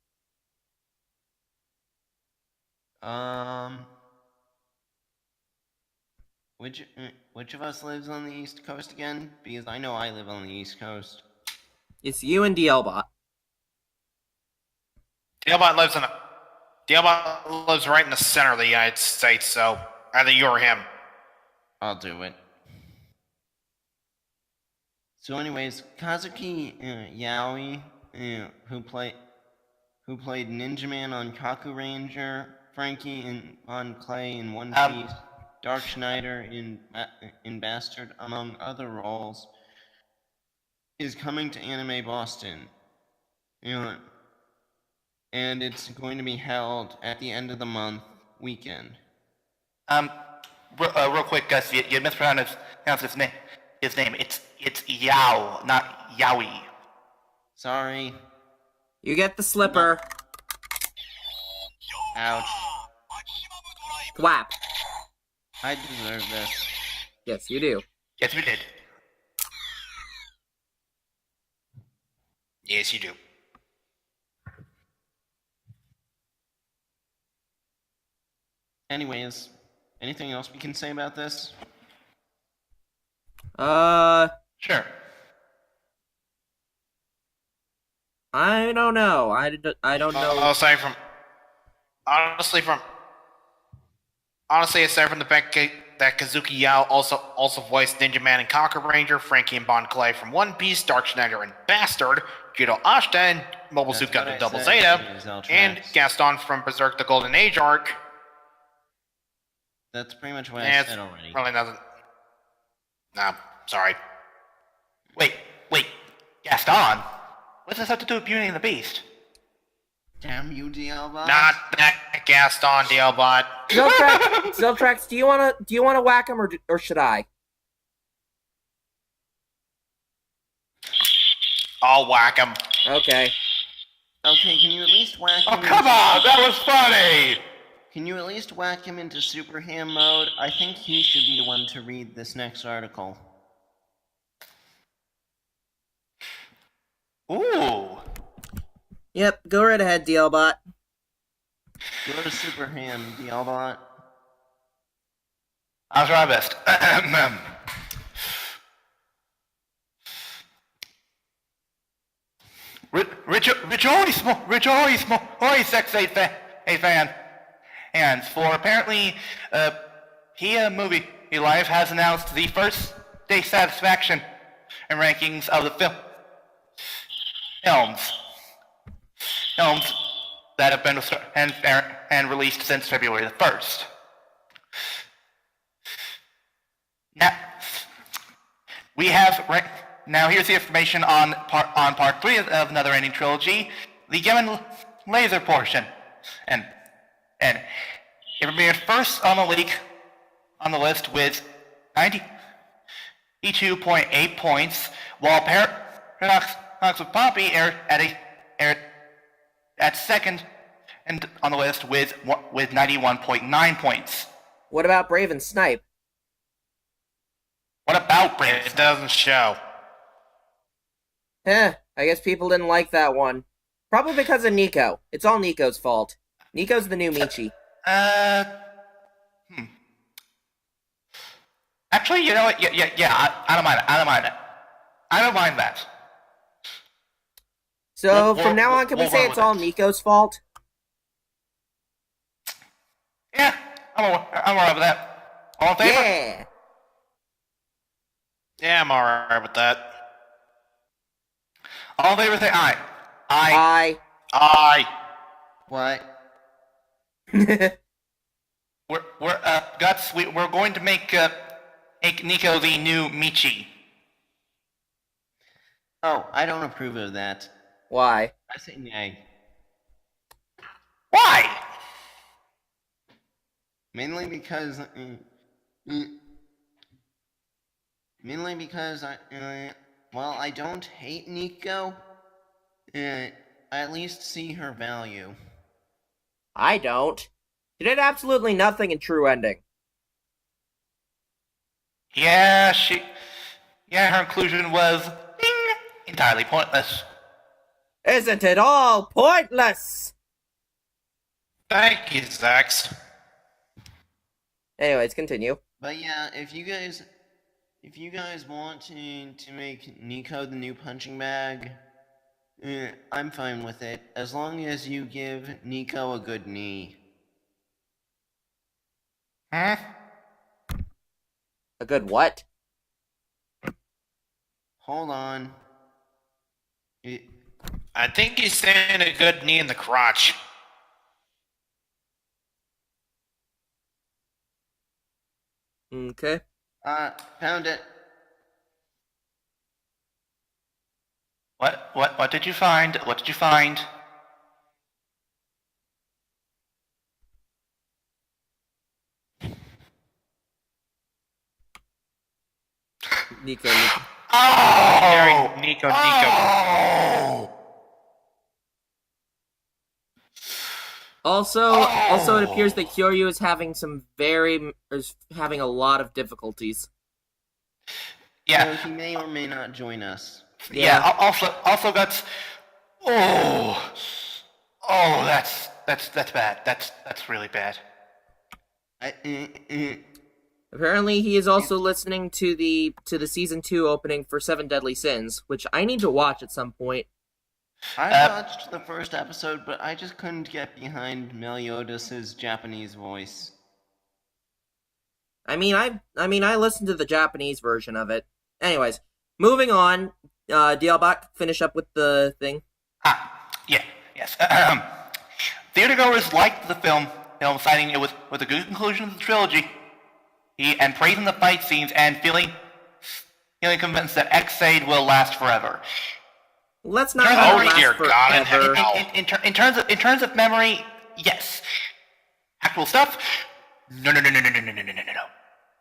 Which of us lives on the East Coast again? Because I know I live on the East Coast. It's you and DLBot. Dealbot lives right in the center of the United States, so either you or him. I'll do it. So anyways, Kazuki Yaoi, who played Ninja Man on Kaku Ranger, Frankie on Clay in One Piece, Dark Schneider in Bastard, among other roles, is coming to Anime Boston. And it's going to be held at the end of the month weekend. Real quick, Gus, you mispronounced his name. It's Yao, not Yowie. Sorry. You get the slipper. Ouch. Thwap. I deserve this. Yes, you do. Yes, we did. Yes, you do. Anyways, anything else we can say about this? Sure. I don't know. I don't know. Honestly, aside from the fact that Kazuki Yao also voiced Ninja Man and Conquer Ranger, Frankie and Bon Clay from One Piece, Dark Schneider and Bastard, Jiro Ashita and Mobile Suit That's what Gundam I Double said, Zeta, Zeltrax. and Gaston from Berserk the Golden Age arc. That's pretty much what I said already. Really nothing. Nah, sorry. Wait. Gaston? What does this have to do with Beauty and the Beast? Damn you, DLBot. Not that Gaston, DLBot. Zeltrax, do you wanna whack him or should I? I'll whack him. Okay. Okay, can you at least whack him? Oh, come on! That was funny! Can you at least whack him into Super Ham mode? I think he should be the one to read this next article. Ooh. Yep, go right ahead, DLBot. Go to Super Ham, DLBot. I'll try my best. Rejoice, sex a fan. And for apparently, movie life has announced the first day satisfaction and rankings of the films that have been and released since February the 1st. Now, we have now here's the information on part 3 of Another Ending Trilogy, the Gemin Laser portion, and it premiered first on the list with 92.8 points, while Paradox of Poppy aired at second and on the list with 91.9 points. What about Brave and Snipe? What about Brave? It doesn't show. I guess people didn't like that one. Probably because of Nico. It's all Nico's fault. Nico's the new Michi. Actually, you know what? Yeah, I don't mind it. I don't mind that. So, from now on, can we say it's all Nico's fault? Yeah, I'm alright with that. All in favor? Yeah! Yeah, I'm alright with that. All in favor, say aye. Aye. What? We're going to make Nico the new Michi. Oh, I don't approve of that. Why? I say nay. Why? Mainly because I don't hate Nico. I at least see her value. I don't. She did absolutely nothing in True Ending. Yeah, her inclusion was entirely pointless. Isn't it all pointless? Thank you, Zax. Anyways, continue. But yeah, if you guys want to make Nico the new punching bag, I'm fine with it, as long as you give Nico a good knee. Huh? A good what? Hold on. I think he's saying a good knee in the crotch. Okay. Found it. What did you find? What did you find? Nico. Oh! Nico. Oh! Also, it appears that Kyoryu is having a lot of difficulties. Yeah. So he may or may not join us. Yeah. Also, Guts, Oh, oh, that's bad. That's really bad. Apparently, he is also listening to the season 2 opening for Seven Deadly Sins, which I need to watch at some point. I watched the first episode, but I just couldn't get behind Meliodas' Japanese voice. I mean, I listened to the Japanese version of it. Anyways, moving on. Dialbach, finish up with the thing. Yes. Theatergoers liked the film, citing it with a good conclusion of the trilogy, and praising the fight scenes and feeling convinced that X-Aid will last forever. Let's not Oh last dear God! forever. In terms of memory, yes. Actual stuff, no.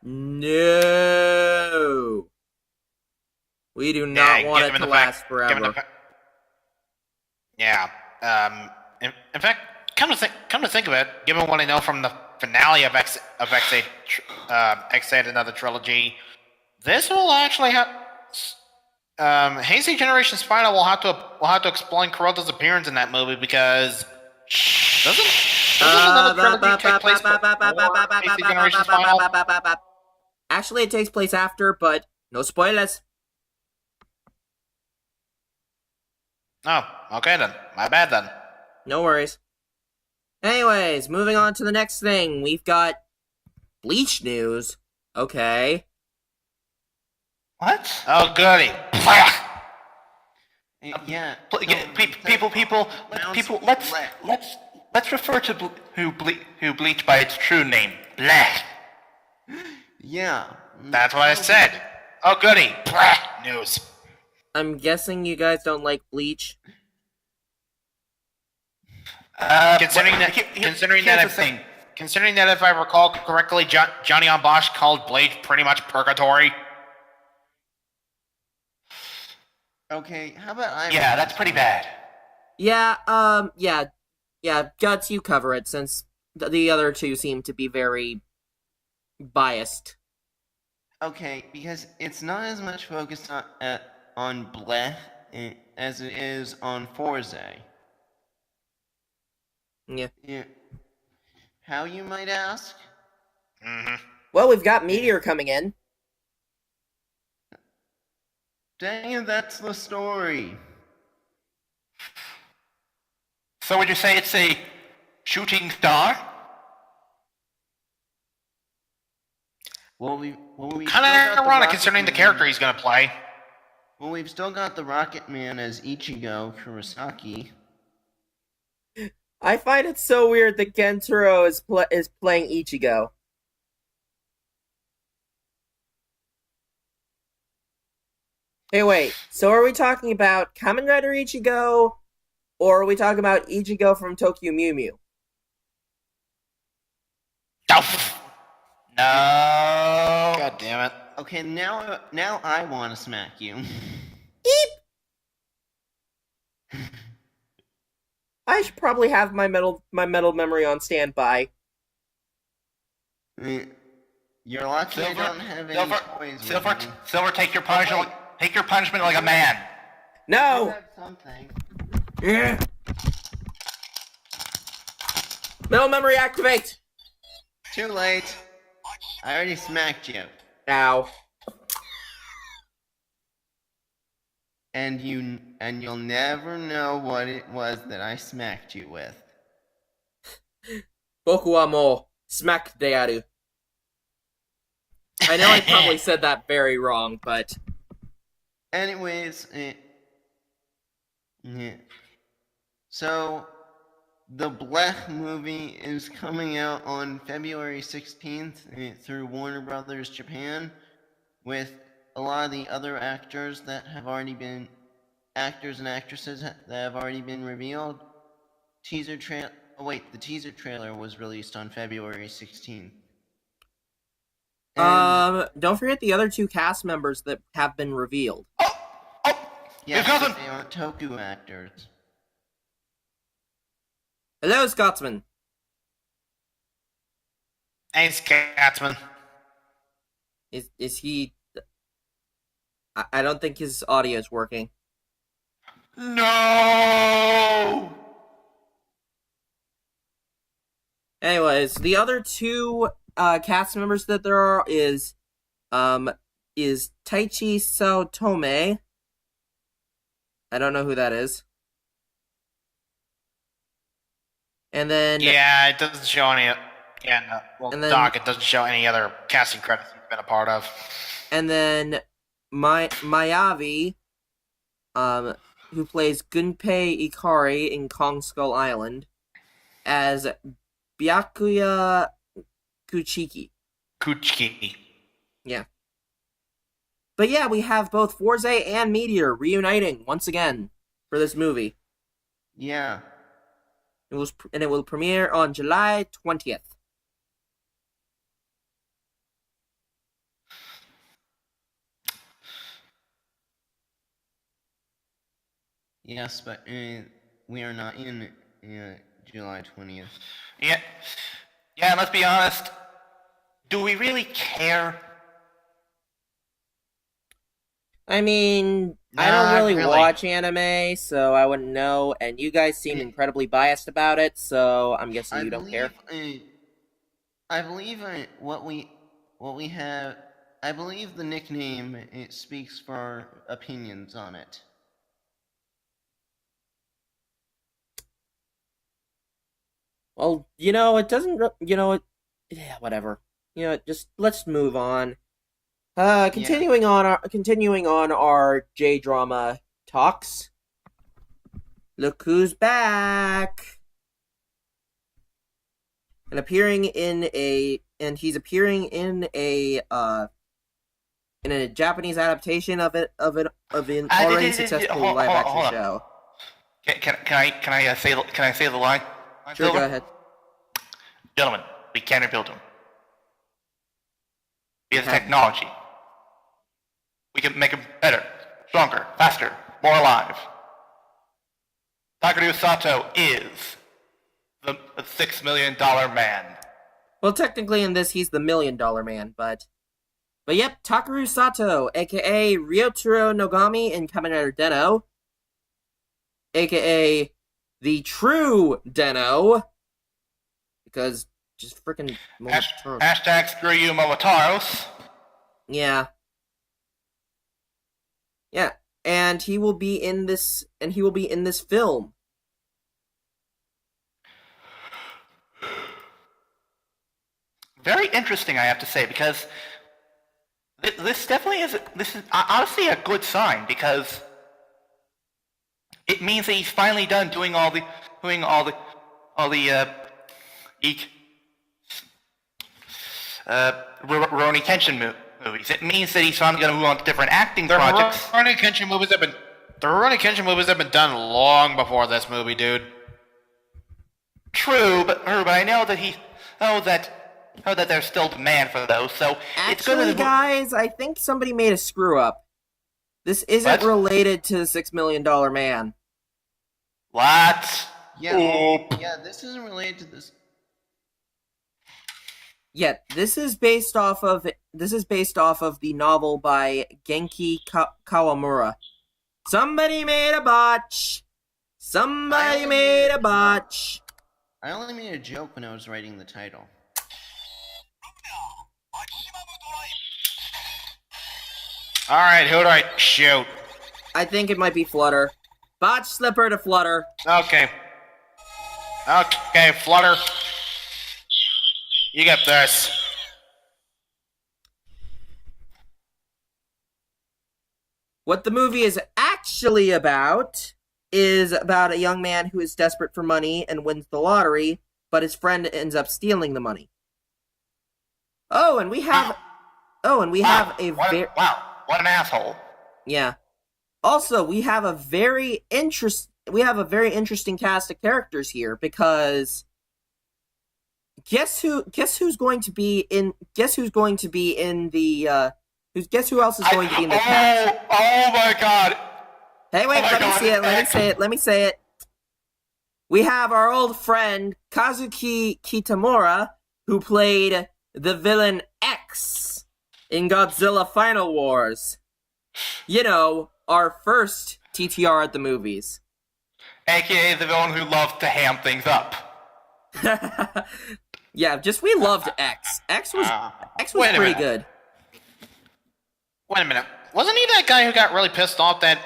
No. We do not want it to last forever. Yeah. In fact, come to think of it, given what I know from the finale of X8 Another Trilogy, this will actually have. Heisei Generations Final will have to explain Kurota's appearance in that movie because doesn't Another Trilogy take place before Heisei Generations Final? Actually, it takes place after, but no spoilers. Oh, okay then. My bad then. No worries. Anyways, moving on to the next thing. We've got Bleach news. Okay. What? Oh, goody. Yeah. Let's refer to who Bleach by its true name, Black. Yeah. That's what I said. Oh, goody. News. I'm guessing you guys don't like Bleach. Considering that if I recall correctly, Johnny on Bosch called Bleach pretty much purgatory. Okay, how about I... Yeah, that's pretty bad. Yeah, Guts, you cover it, since the other two seem to be very biased. Okay, because it's not as much focused on Bleh as it is on Forze. Yeah. How, you might ask? Mm-hmm. Well, we've got Meteor coming in. Dang it, that's the story. So would you say it's a shooting star? Well, we Kind of ironic considering the character he's going to play. Well, we've still got the Rocket Man as Ichigo Kurosaki. I find it so weird that Gentaro is playing Ichigo. Hey, wait. So are we talking about Kamen Rider Ichigo, or are we talking about Ichigo from Tokyo Mew Mew? No. God damn it. Okay, now I want to smack you. I should probably have my metal memory on standby. You're lucky I don't have any toys with me. Silver, take your punishment. Take your punishment like a man. I No! have something. Yeah. Metal memory activate! Too late. I already smacked you. Ow. And you'll never know what it was that I smacked you with. Boku wa mo smack de aru. I know I probably said that very wrong, but... Anyways, yeah. So, the Blech movie is coming out on February 16th through Warner Brothers Japan, with a lot of the other actors that have already been... actors and actresses that have already been revealed. The teaser trailer was released on February 16th. Don't forget the other two cast members that have been revealed. Yes, Your cousin! they are Toku actors. Hello, Scotsman. Hey, Scatsman. Is he... I don't think his audio is working. No! Anyways, the other two cast members that there are is Taichi Saotome. I don't know who that is. And then Yeah, it doesn't show any. Yeah, no. Well, And then- Doc, it doesn't show any other casting credits he's been a part of. and then Mayavi, who plays Gunpei Ikari in Kong Skull Island, as Byakuya Kuchiki. Kuchiki. Yeah. But yeah, we have both Forze and Meteor reuniting once again for this movie. Yeah. It will premiere on July 20th. Yes, but we are not in July 20th. Yeah. Yeah, let's be honest. Do we really care? I mean, I Not don't really really. watch anime, so I wouldn't know, and you guys seem incredibly biased about it, so I'm guessing you don't care. I believe what we have. I believe the nickname it speaks for our opinions on it. Well, it doesn't, yeah, whatever. Just let's move on. Continuing on our J-drama talks. Look who's back! And he's appearing in a Japanese adaptation of an already successful live action show. Can I say the line? Sure, go ahead. Gentlemen, we can rebuild him. We have the technology. We can make him better, stronger, faster, more alive. Takaru Sato is the $6 million man. Well, technically in this, he's the $1 million man, but yep, Takaru Sato, aka Ryotaro Nogami in Kamen Rider Den-O, aka the true Den-O, because just freaking Hashtag screw you, Momotaros. Yeah. Yeah, and he will be in this film. Very interesting, I have to say, because this definitely is honestly a good sign, because it means that he's finally done doing all the Rurouni Kenshin movies. It means that he's finally going to move on to different acting projects. The Rurouni Kenshin movies have been done long before this movie, dude. True, but I know that there's still demand for those. So it's Actually, going to guys, I think somebody made a screw up. This isn't What? related to the $6 million man. What? Yeah, this isn't related to this. Yeah, this is based off of the novel by Genki Kawamura. Somebody made a botch. Somebody made a botch. I only made a joke when I was writing the title. Alright, who do I shoot? I think it might be Flutter. Botch Slipper to Flutter. Okay. Okay, Flutter. You got this. What the movie is actually about is about a young man who is desperate for money and wins the lottery, but his friend ends up stealing the money. Oh, and we have Wow, what an asshole. Yeah. Also, we have a very interesting cast of characters here, because guess who else is going to be in the cast? Oh my god. Hey, wait, Oh my let me God, see it. Nick. Let me say it. We have our old friend Kazuki Kitamura, who played the villain X in Godzilla Final Wars. Our first TTR at the movies. AKA the villain who loves to ham things up. Yeah, we loved X. X was Wait a pretty minute. good. Wait a minute. Wasn't he that guy who got really pissed off that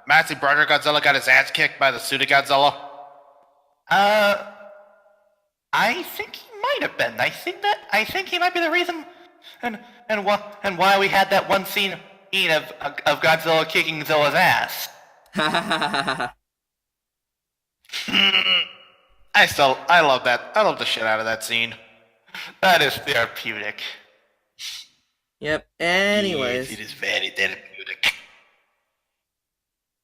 Maxi Brother Godzilla got his ass kicked by the Suda Godzilla? I think he might have been. I think he might be the reason, and why we had that one scene of Godzilla kicking Zilla's ass. I love that. I love the shit out of that scene. That is therapeutic. Yep. Anyways. Yes, it is very therapeutic.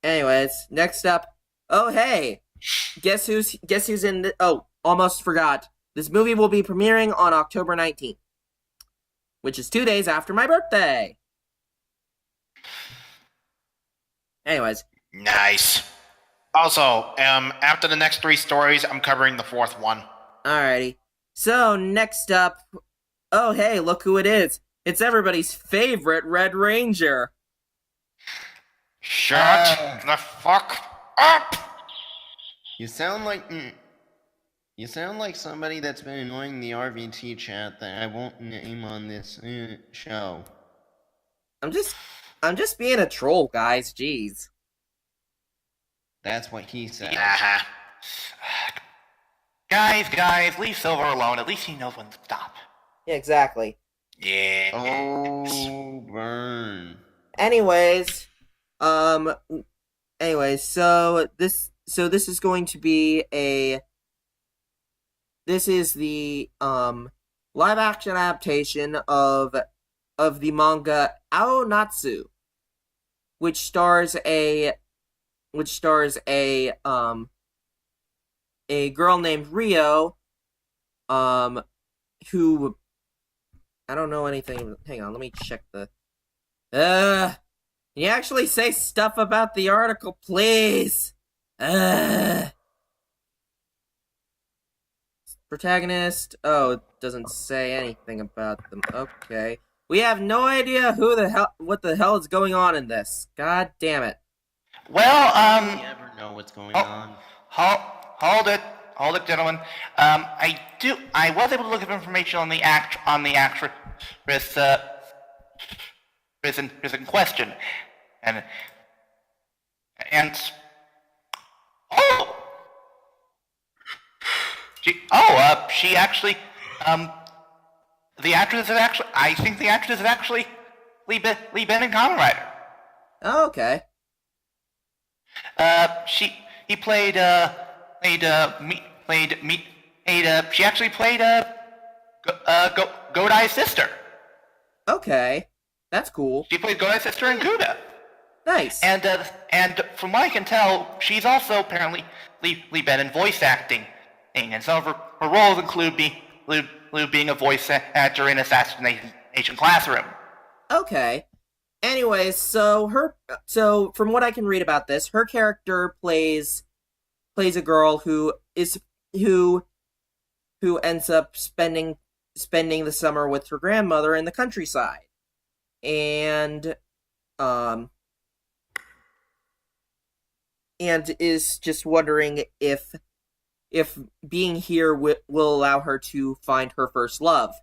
Anyways, next up. Oh hey, guess who's in the? Oh, almost forgot. This movie will be premiering on October 19th, which is 2 days after my birthday. Anyways. Nice. Also, after the next 3 stories, I'm covering the 4th one. Alrighty. So next up. Oh hey, look who it is. It's everybody's favorite Red Ranger. Shut the fuck up! You sound like somebody that's been annoying the RVT chat that I won't name on this show. I'm just being a troll, guys. Jeez. That's what he said. Uh-huh. Guys, leave Silver alone. At least he knows when to stop. Yeah, exactly. Yeah. Oh, burn. Anyways, so this is going to be this is the live action adaptation of the manga Aonatsu, which stars a girl named Rio, who I don't know anything. Hang on, let me check the. Can you actually say stuff about the article, please? Protagonist. Oh, it doesn't say anything about them. Okay, we have no idea what the hell is going on in this. God damn it. Well, You never know what's going on. Hold it, gentlemen. I was able to look up information on the actress in question, and she actually, the actress is actually, I think the actress is actually Lee Bennett Kamen Rider. Oh, okay. She actually played Godai's sister. Okay, that's cool. She played Godai's sister in Gouda. Nice. And from what I can tell, she's also apparently been in voice acting, and some of her roles include being a voice actor in Assassination Classroom. Okay. Anyways, so from what I can read about this, her character plays a girl who ends up spending the summer with her grandmother in the countryside, and is just wondering if being here will allow her to find her first love.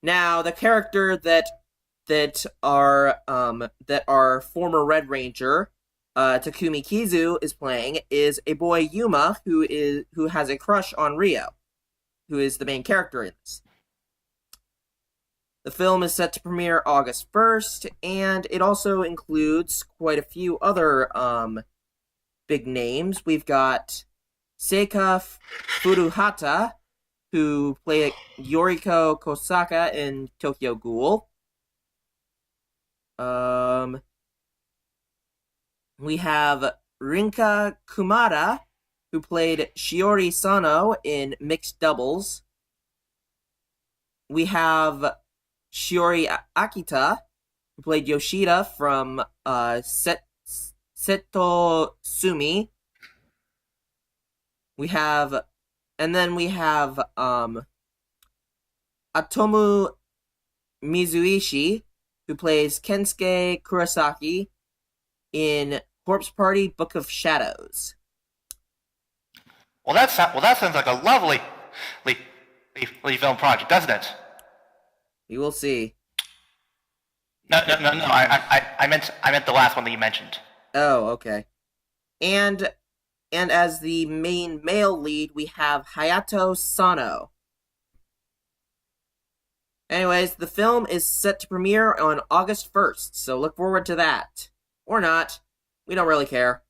Now, the character that our former Red Ranger, Takumi Kizu, is playing is a boy Yuma who has a crush on Rio, who is the main character in this. The film is set to premiere August 1st, and it also includes quite a few other big names. We've got Seika Furuhata, who played Yoriko Kosaka in Tokyo Ghoul. We have Rinka Kumada, who played Shiori Sano in Mixed Doubles. We have Shiori Akita, who played Yoshida from Seto Sumi. We have Atomu Mizuishi, who plays Kensuke Kurosaki in Corpse Party Book of Shadows. Well, that sounds like a lovely film project, doesn't it? We will see. No. I meant the last one that you mentioned. Oh, okay. And as the main male lead, we have Hayato Sano. Anyways, the film is set to premiere on August 1st, so look forward to that. Or not. We don't really care.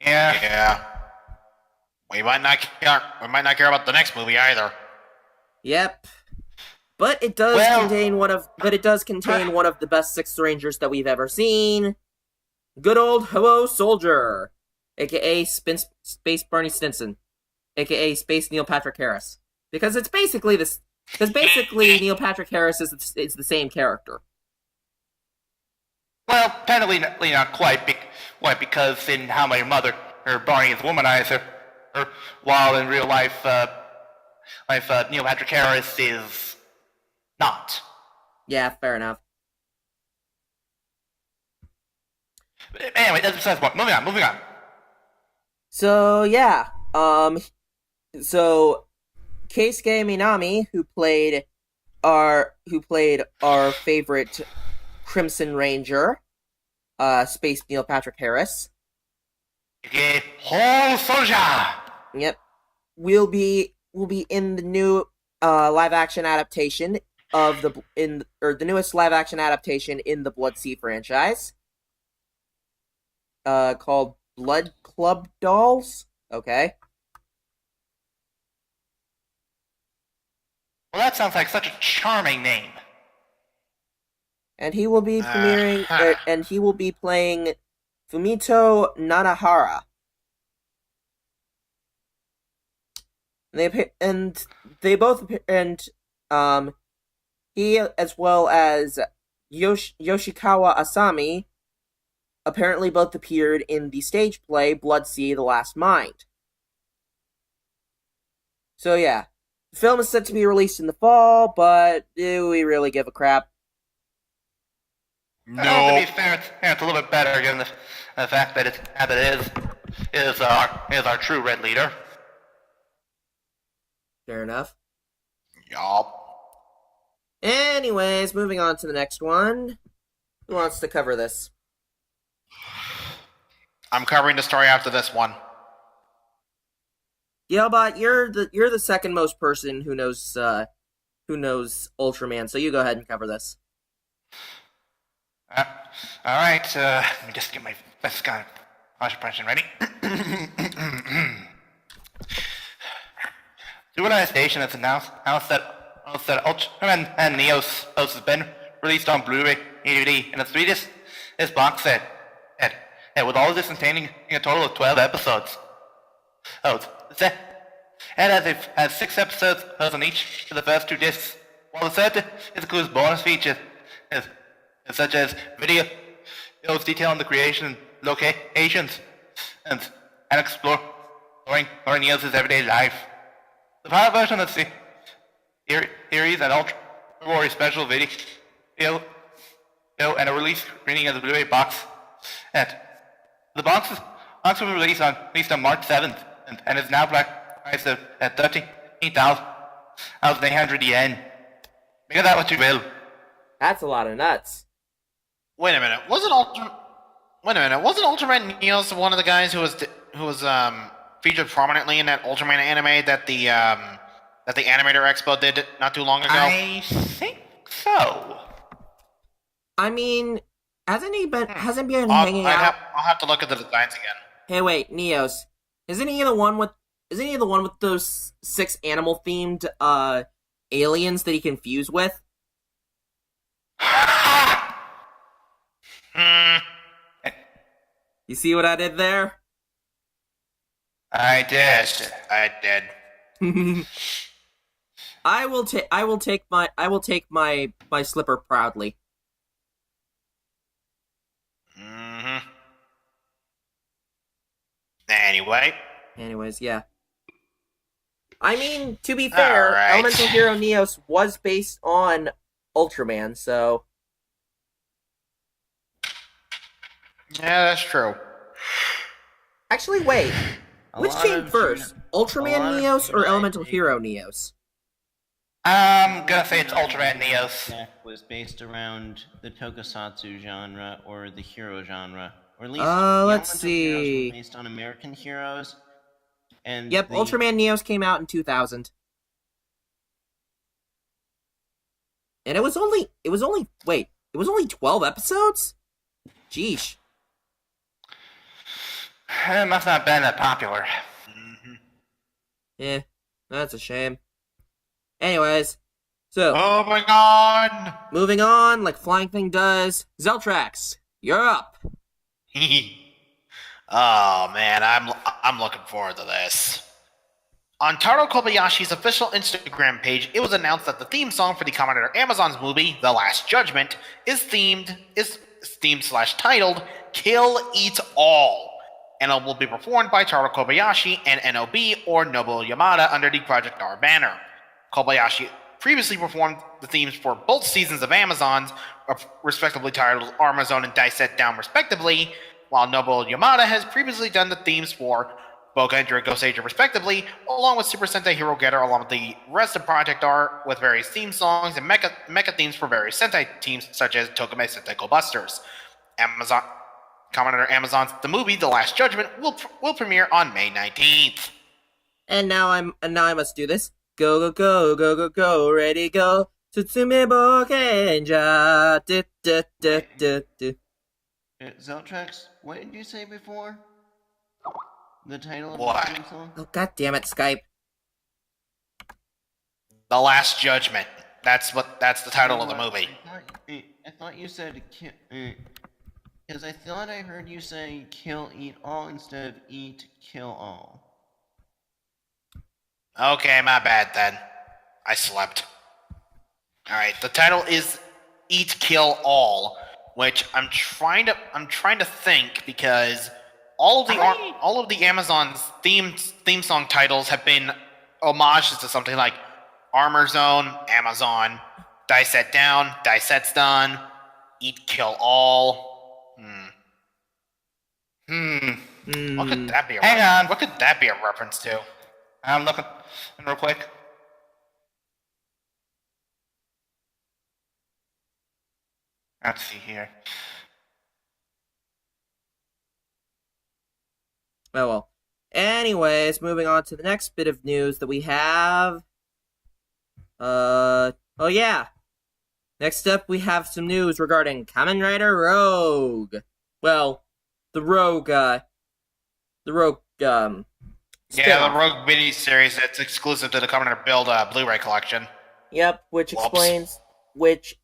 Yeah. We might not care. We might not care about the next movie either. Yep. But it does contain one of the best Sixth Rangers that we've ever seen. Good old Ho-Oh Soldier, aka Space Barney Stinson, aka Space Neil Patrick Harris. Because it's basically this. Because basically Neil Patrick Harris is the same character. Well, technically not quite, because in How I Met Your Mother, Barney is a womanizer, while in real life, Neil Patrick Harris is not. Yeah, fair enough. But anyway, that's besides the point. Moving on. So yeah, so Keisuke Minami, who played our favorite Crimson Ranger, Space Neil Patrick Harris. Okay, Ho Soldier. Yep, will be in the new live action adaptation of the newest live action adaptation in the Blood Sea franchise, called Blood Club Dolls. Okay. Well, that sounds like such a charming name. And he will be premiering, and he will be playing Fumito Nanahara. He, as well as Yoshikawa Asami, apparently both appeared in the stage play Blood Sea: The Last Mind. So yeah, the film is set to be released in the fall, but do we really give a crap? No. To be fair, it's a little bit better given the fact that it is our true red leader. Fair enough. Yup. Anyways, moving on to the next one. Who wants to cover this? I'm covering the story after this one. Yelbot, you're the second most person who knows Ultraman, so you go ahead and cover this. All right, let me just get my best kind of impression ready. Tsukasa Station has announced that Ultraman and Neos has been released on Blu-ray, DVD, and the sweetest is box set, with all of this containing a total of 12 episodes. And it has 6 episodes on each of the first 2 discs, while the third includes bonus features, such as videos detailing the creation locations and exploring Neos' everyday life. The pilot version of the series and Ultra Warrior special video and a release screening of the Blu-ray box. And the box will be released on March 7th and is now priced at 13,800 yen. Make of that what you will. That's a lot of nuts. Wait a minute. Wasn't Ultraman Neos one of the guys who was featured prominently in that Ultraman anime that the Animator Expo did not too long ago? I think so. I mean, hasn't he been hanging out? I'll have to look at the designs again. Hey, wait, Neos, isn't he the one with those 6 animal themed aliens that he can fuse with? You see what I did there? I did. I will take my slipper proudly. Mm-hmm. Anyways, yeah. I mean, to be fair, Alright. Elemental Hero Neos was based on Ultraman, so Yeah, that's true. Actually, wait. A Which lot came of first? Ultraman lot of Neos or Jedi Elemental Jake- Hero Neos? I'm gonna say it's Ultraman Neos. Deck was based around the tokusatsu genre or the hero genre, or at least Let's the Elemental Heroes see. were based on American heroes, and Yep, the Ultraman Neos came out in 2000. And it was only 12 episodes? Jeesh. It must not have been that popular. Eh, that's a shame. Anyways, so, Oh my god! moving on, like Flying Thing does, Zeltrax, you're up. Oh man, I'm looking forward to this. On Taro Kobayashi's official Instagram page, it was announced that the theme song for the Commodore Amazon's movie, The Last Judgment, is themed/titled Kill Eat All, and it will be performed by Taro Kobayashi and NOB or Nobuo Yamada under the Project R banner. Kobayashi previously performed the themes for both seasons of Amazons, respectively titled Armazone and Dice Set Down respectively, while Nobuo Yamada has previously done the themes for Boga and Ghost Ager respectively, along with Super Sentai Hero Getter, along with the rest of Project R, with various theme songs and mecha themes for various Sentai teams, such as Tokime Sentai Go Busters. Commodore Amazon's The Movie, The Last Judgment, will premiere on May 19th. And now I must do this. Go, go, go, go, go, go, ready, go. Tsutsume Bokenja. Zeltrax, what did you say before? The title of What? the theme song? Oh, god damn it, Skype. The Last Judgment. That's the title of the movie. I thought you said because I thought I heard you say kill, eat all instead of eat, kill all. Okay, my bad then. I slept. Alright, the title is Eat Kill All, which I'm trying to think because all of the Amazon's theme song titles have been homages to something like Armor Zone, Amazon, Dice Set Down, Dice Set's Done, Eat Kill All. What could that be? Hang on. What could that be a reference to? I'm looking real quick. Let's see here. Oh well. Anyways, moving on to the next bit of news that we have. Oh yeah. Next up, we have some news regarding Kamen Rider Rogue. Well, the Rogue, Yeah, spin-off. the Rogue mini series that's exclusive to the Commander Build Blu-ray collection. Yep, which explains which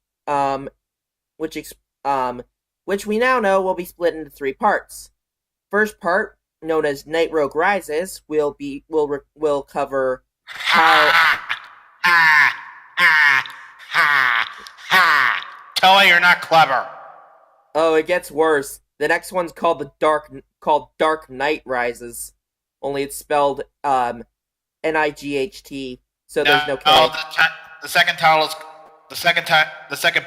we now know will be split into 3 parts. First part, known as Night Rogue Rises, will cover how Toei, you're not clever. Oh, it gets worse. The next one's called Dark Knight Rises. Only it's spelled Night, so there's no K. The second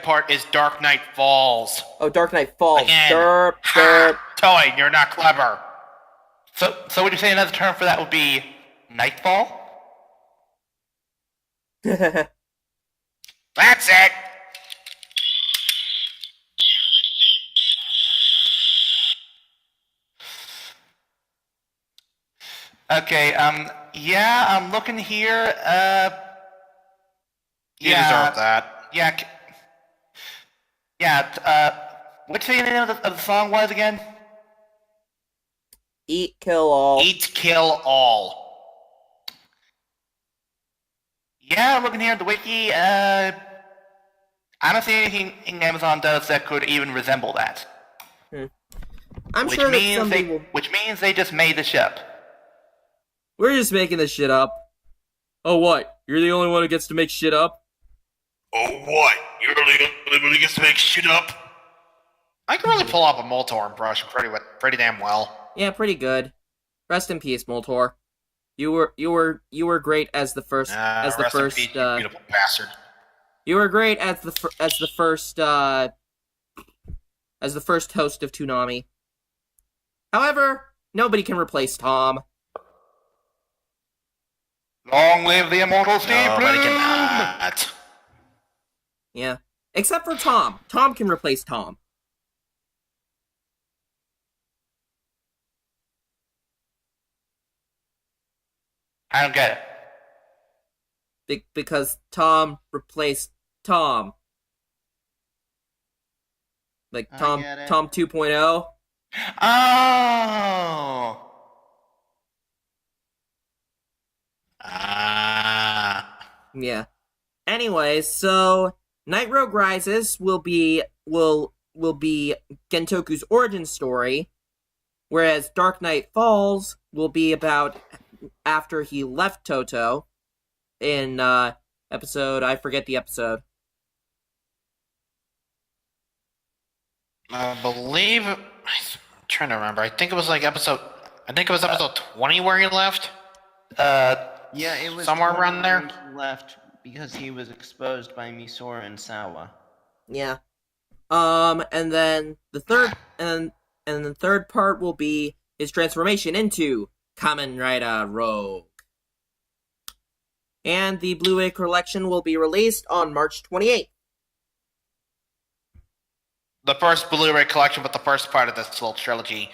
part is Dark Knight Falls. Oh, Dark Knight Falls. Again. Derp. Toei, you're not clever. So would you say another term for that would be Nightfall? That's it. Okay, yeah, I'm looking here, You deserve that. What's the name of the song was again? Eat, kill all. Eat, kill all. Yeah, I'm looking here at the wiki, I don't see anything Amazon does that could even resemble that. I'm sure that somebody will... Which means they just made this up. We're just making this shit up. Oh, what? You're the only one who gets to make shit up? Oh, what? You're the only one who gets to make shit up? I can really pull off a Moltor impression pretty damn well. Yeah, pretty good. Rest in peace, Moltor. You were great as the first Rest in peace, you beautiful bastard. You were great as the first host of Toonami. However, nobody can replace Tom. Long live the immortal Steve Nobody Bloom! cannot. Yeah. Except for Tom. Tom can replace Tom. I don't get it. Because Tom replaced Tom. Like I Tom get it. Tom 2.0. Oh! Yeah. Anyways, so Night Rogue Rises will be Gentoku's origin story, whereas Dark Knight Falls will be about after he left Toto in episode, I forget the episode. I believe. I'm trying to remember. I think it was episode 20 where he left. Yeah, it was Somewhere around 20 there? when he left because he was exposed by Misora and Sawa. Yeah. And then the third and the third part will be his transformation into Kamen Rider Rogue. And the Blu-ray collection will be released on March 28th. The first Blu-ray collection with the first part of this little trilogy.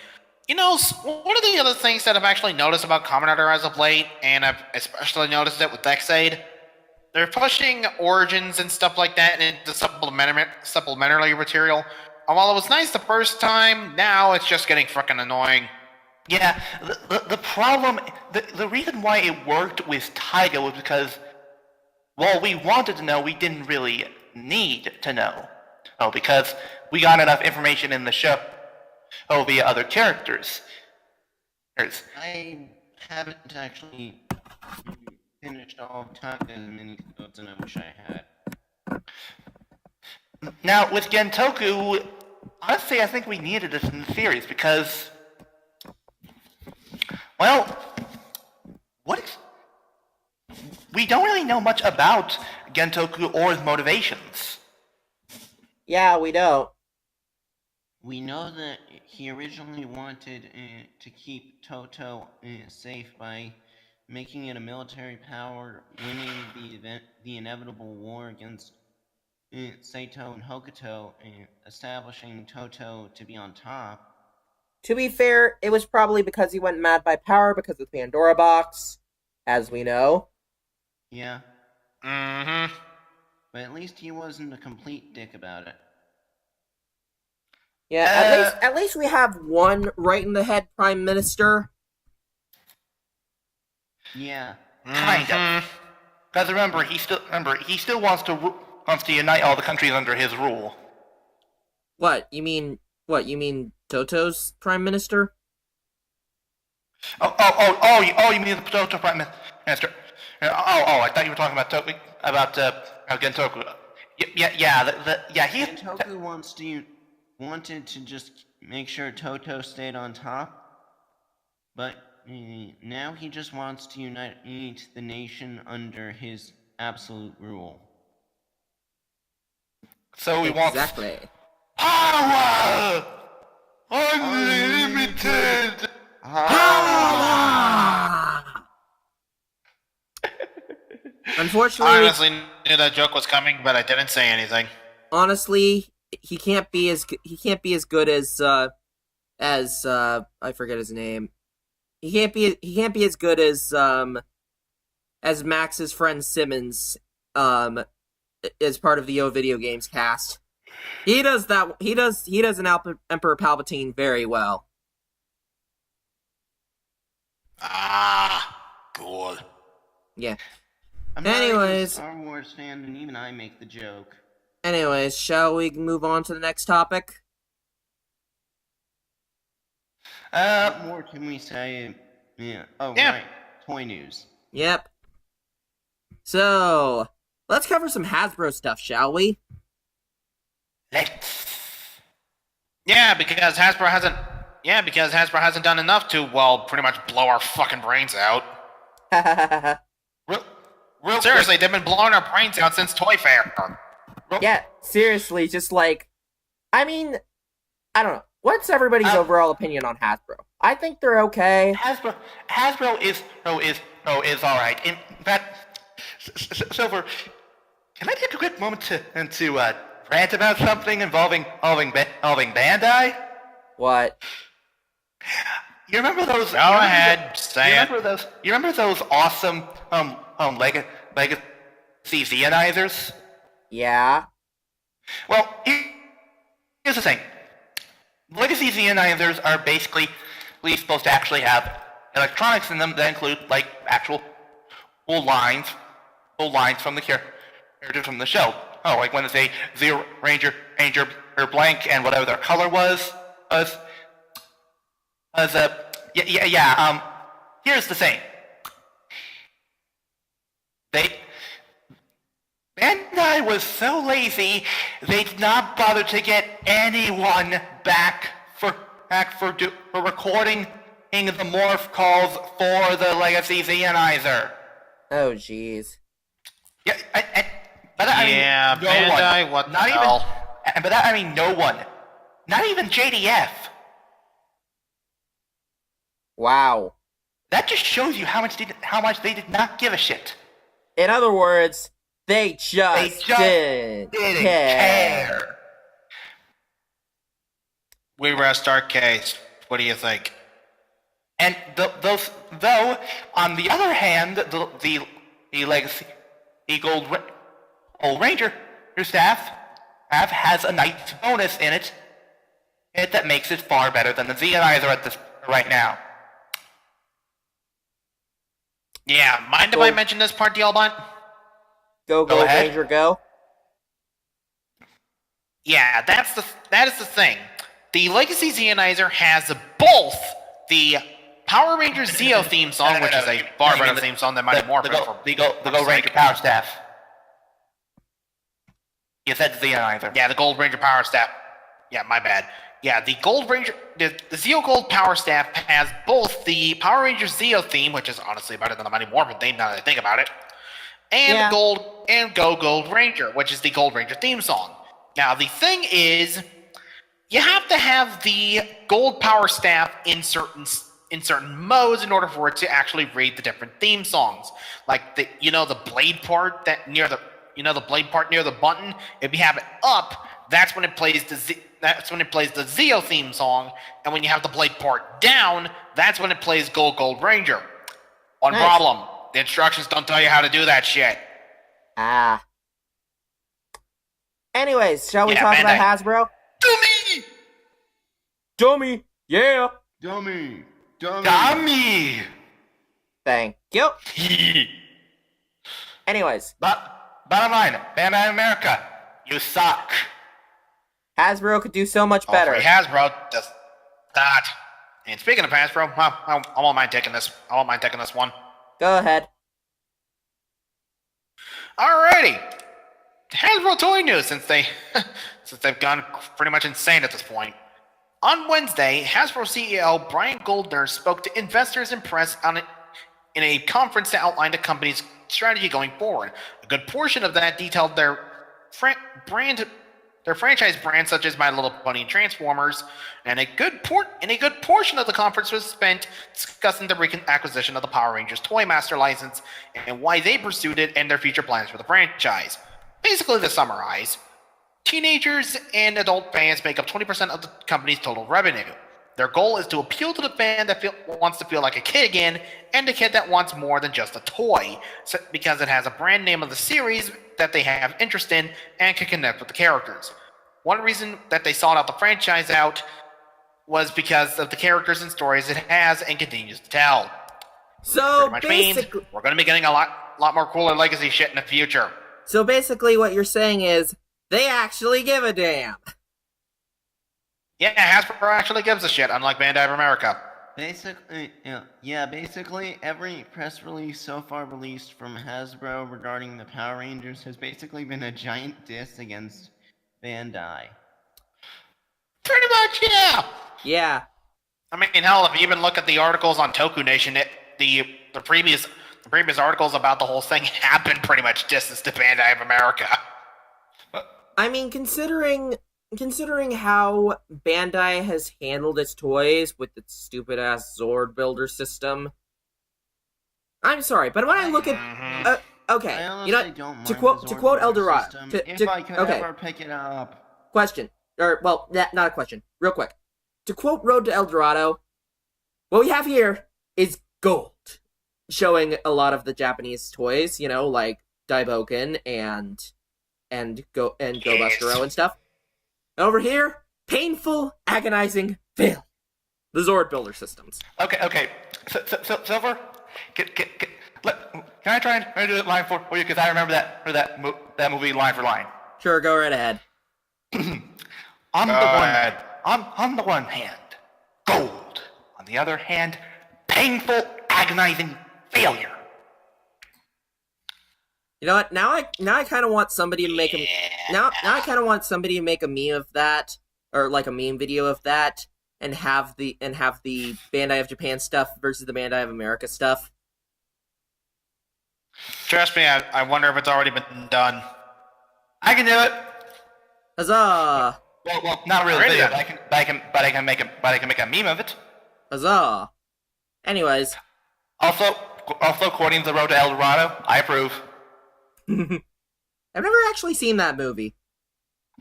You know, one of the other things that I've actually noticed about Kamen Rider as of late, and I've especially noticed it with X-Aid, they're pushing Origins and stuff like that into supplementary material. And while it was nice the first time, now it's just getting frickin' annoying. Yeah, the problem, the reason why it worked with Taiga was because, while we wanted to know, we didn't really need to know. Oh, because we got enough information in the show, via other characters. I haven't actually finished all of Taka's minisodes, and I wish I had. Now, with Gentoku, honestly, I think we needed this in the series because, well, we don't really know much about Gentoku or his motivations. Yeah, we don't. We know that he originally wanted to keep Toto safe by making it a military power, winning the inevitable war against Saito and Hokuto, and establishing Toto to be on top. To be fair, it was probably because he went mad by power because of the Pandora box, as we know. Yeah, Mm-hmm. but at least he wasn't a complete dick about it. Yeah, at least we have one right in the head prime minister. Yeah. Kind of. Because remember, he still wants to unite all the countries under his rule. What, you mean Toto's prime minister? You mean the Toto Prime Minister? I thought you were talking about Gentoku. Gentoku wanted to just make sure Toto stayed on top, but now he just wants to unite the nation under his absolute rule. So he wants Exactly. power! Unlimited! Unfortunately, I honestly knew that joke was coming, but I didn't say anything. honestly, he can't be as good as I forget his name. He can't be as good as Max's friend Simmons as part of the O Video Games cast. He does an Emperor Palpatine very well. Cool. Yeah. I'm not even a Anyways. Star Wars fan, and even I make the joke. Anyways, shall we move on to the next topic? What more can we say? Yeah. Oh, Yeah. right. Toy news. Yep. So, let's cover some Hasbro stuff, shall we? Yeah, because Hasbro hasn't done enough to, well, pretty much blow our fucking brains out. Real Seriously, they've been blowing our brains out since Toy Fair. Yeah, seriously, just like, I mean, I don't know. What's everybody's overall opinion on Hasbro? I think they're okay. Hasbro is all right. In fact, Silver, can I take a quick moment to rant about something involving Bandai? What? You remember those? Go ahead, say it. You remember those awesome Legacy Zeonizers? Yeah. Well, here's the thing. Legacy Zeonizers are basically supposed to actually have electronics in them that include like actual full lines from the characters from the show. Oh, like when it's a Zero Ranger, or blank, and whatever their color was. Here's the thing. Bandai was so lazy, they did not bother to get anyone back for recording the morph calls for the Legacy Zeonizer. Oh, jeez. Yeah, no Bandai, one. what the Not hell? Even, but that, I mean, no one. Not even JDF. Wow. That just shows you how much they did not give a shit. In other words, they just didn't care. We rest our case. What do you think? And though, on the other hand, the Legacy Gold Ranger, your staff has a nice bonus in it that makes it far better than the Zeonizer at this right now. Yeah, mind if I mention this part, Dialbot? Go ahead. Ranger, go. Yeah, that is the thing. The Legacy Zeonizer has both the Power Rangers Zeo theme song, which is a far better theme song than Mighty Morphin. The Gold Ranger Power Staff. You said Zeonizer. Yeah, the Gold Ranger Power Staff. Yeah, my bad. Yeah, the Gold Ranger, the Zeo Gold Power Staff has both the Power Rangers Zeo theme, which is honestly better than the Mighty Morphin theme now that I think about it, and Go Gold Ranger, which is the Gold Ranger theme song. Now, the thing is, you have to have the Gold Power Staff in certain modes in order for it to actually read the different theme songs. Like the blade part the blade part near the button. If you have it up, that's when it plays the Zeo theme song, and when you have the blade part down, that's when it plays Gold Ranger. One problem: the instructions don't tell you how to do that shit. Ah. Anyways, shall we talk about Hasbro? Dummy! Yeah! Dummy! Thank you. Anyways. Bottom line, Bandai America, you suck. Hasbro could do so much better. Hasbro does that. And speaking of Hasbro, I won't mind taking this. I won't mind taking this one. Go ahead. Alrighty. Hasbro toy news, since they've gone pretty much insane at this point. On Wednesday, Hasbro CEO Brian Goldner spoke to investors and press in a conference to outline the company's strategy going forward. A good portion of that detailed their franchise brands such as My Little Pony and Transformers, and a good portion of the conference was spent discussing the recent acquisition of the Power Rangers Toy Master license and why they pursued it and their future plans for the franchise. Basically, to summarize, teenagers and adult fans make up 20% of the company's total revenue. Their goal is to appeal to the fan that wants to feel like a kid again, and the kid that wants more than just a toy, because it has a brand name of the series that they have interest in and can connect with the characters. One reason that they sought out the franchise out was because of the characters and stories it has and continues to tell. So pretty much means we're going to be getting a lot more cooler legacy shit in the future. So basically what you're saying is, they actually give a damn. Yeah, Hasbro actually gives a shit, unlike Bandai of America. Basically, every press release so far released from Hasbro regarding the Power Rangers has basically been a giant diss against Bandai. Pretty much, yeah. Yeah. I mean, hell, if you even look at the articles on Toku Nation, the previous articles about the whole thing have been pretty much disses to Bandai of America. I mean, considering considering how Bandai has handled its toys with its stupid ass Zord builder system, I'm sorry, but when I look at okay, I you know, honestly don't mind to the quote Zord El builder Dorado, system, to if I could okay, ever pick it up. question, or well, not a question, real quick. To quote Road to El Dorado, what we have here is gold, showing a lot of the Japanese toys, like Daiboken and Go Bustero and stuff. Over here, painful, agonizing fail. The Zord builder systems. Okay. Silver, can I try and do it line for you? Because I remember that movie line for line. Sure, go right ahead. On the one hand, gold. On the other hand, painful, agonizing failure. You know what? Now I kind of want somebody to make a now I kind of want somebody to make a meme of that, or like a meme video of that, and have the Bandai of Japan stuff versus the Bandai of America stuff. Trust me, I wonder if it's already been done. I can do it. Huzzah! Well, not really Already video, done. but I can make a meme of it. Huzzah! Anyways, Also, according to the Road to El Dorado, I approve. I've never actually seen that movie.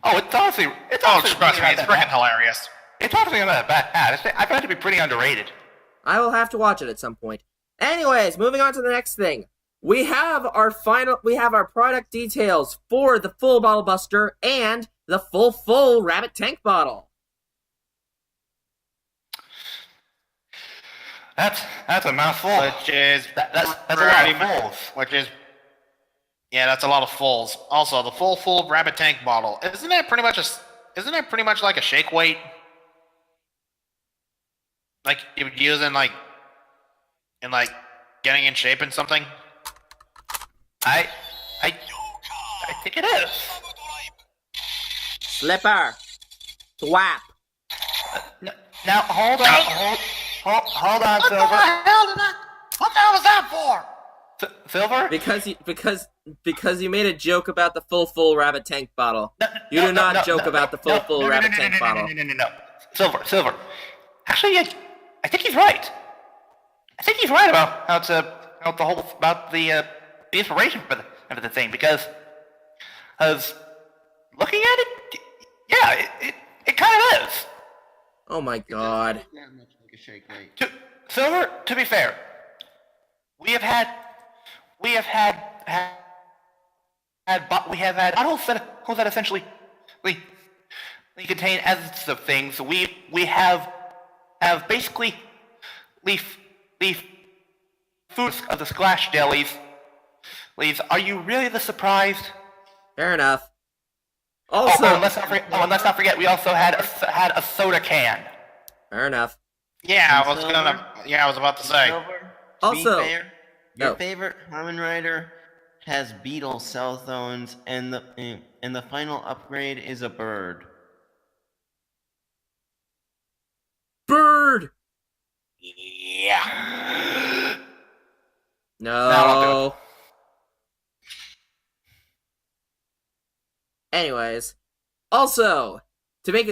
Oh, it's honestly Oh, really trust me, not it's that freaking bad. hilarious. It's honestly not that bad. I find it to be pretty underrated. I will have to watch it at some point. Anyways, moving on to the next thing. We have our product details for the full bottle buster and the full rabbit tank bottle. That's a mouthful. Which is That's a lot of fulls. Which is, yeah, that's a lot of fulls. Also, the full rabbit tank bottle. Isn't that pretty much like a shake weight? Like you would use in getting in shape in something. I think it is. Slipper. Swap. Now hold on, Silver. What the hell was that for? Silver? Because you made a joke about the full rabbit tank bottle. You do not joke about the full rabbit tank bottle. No. Silver. Actually, I think he's right. I think he's right about the inspiration for the thing, because looking at it, yeah, it kind of is. Oh my god. That much like a shake weight. Silver, to be fair, we have had bottles that essentially contain essence of things. We have basically leaf foods of the splash jellies. Are you really surprised? Fair enough. Also, and let's not forget, we also had a soda can. fair enough. Yeah, And I was about to say. Silver, to Also- be fair, your No. favorite Kamen Rider has beetle cell phones, and the final upgrade is a bird. Bird! Yeah. No. Anyways, also to make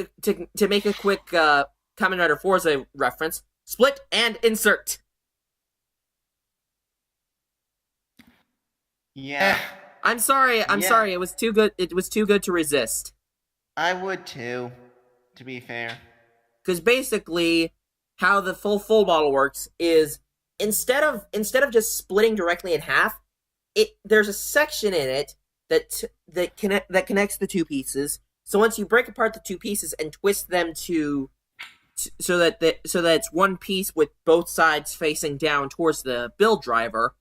a quick Kamen Rider Forza reference, split and insert. Yeah, I'm sorry. Yeah. It was too good. It was too good to resist. I would too, to be fair. Because basically, how the full bottle works is instead of just splitting directly in half, there's a section in it that connects the two pieces. So once you break apart the two pieces and twist them so that it's one piece with both sides facing down towards the build driver.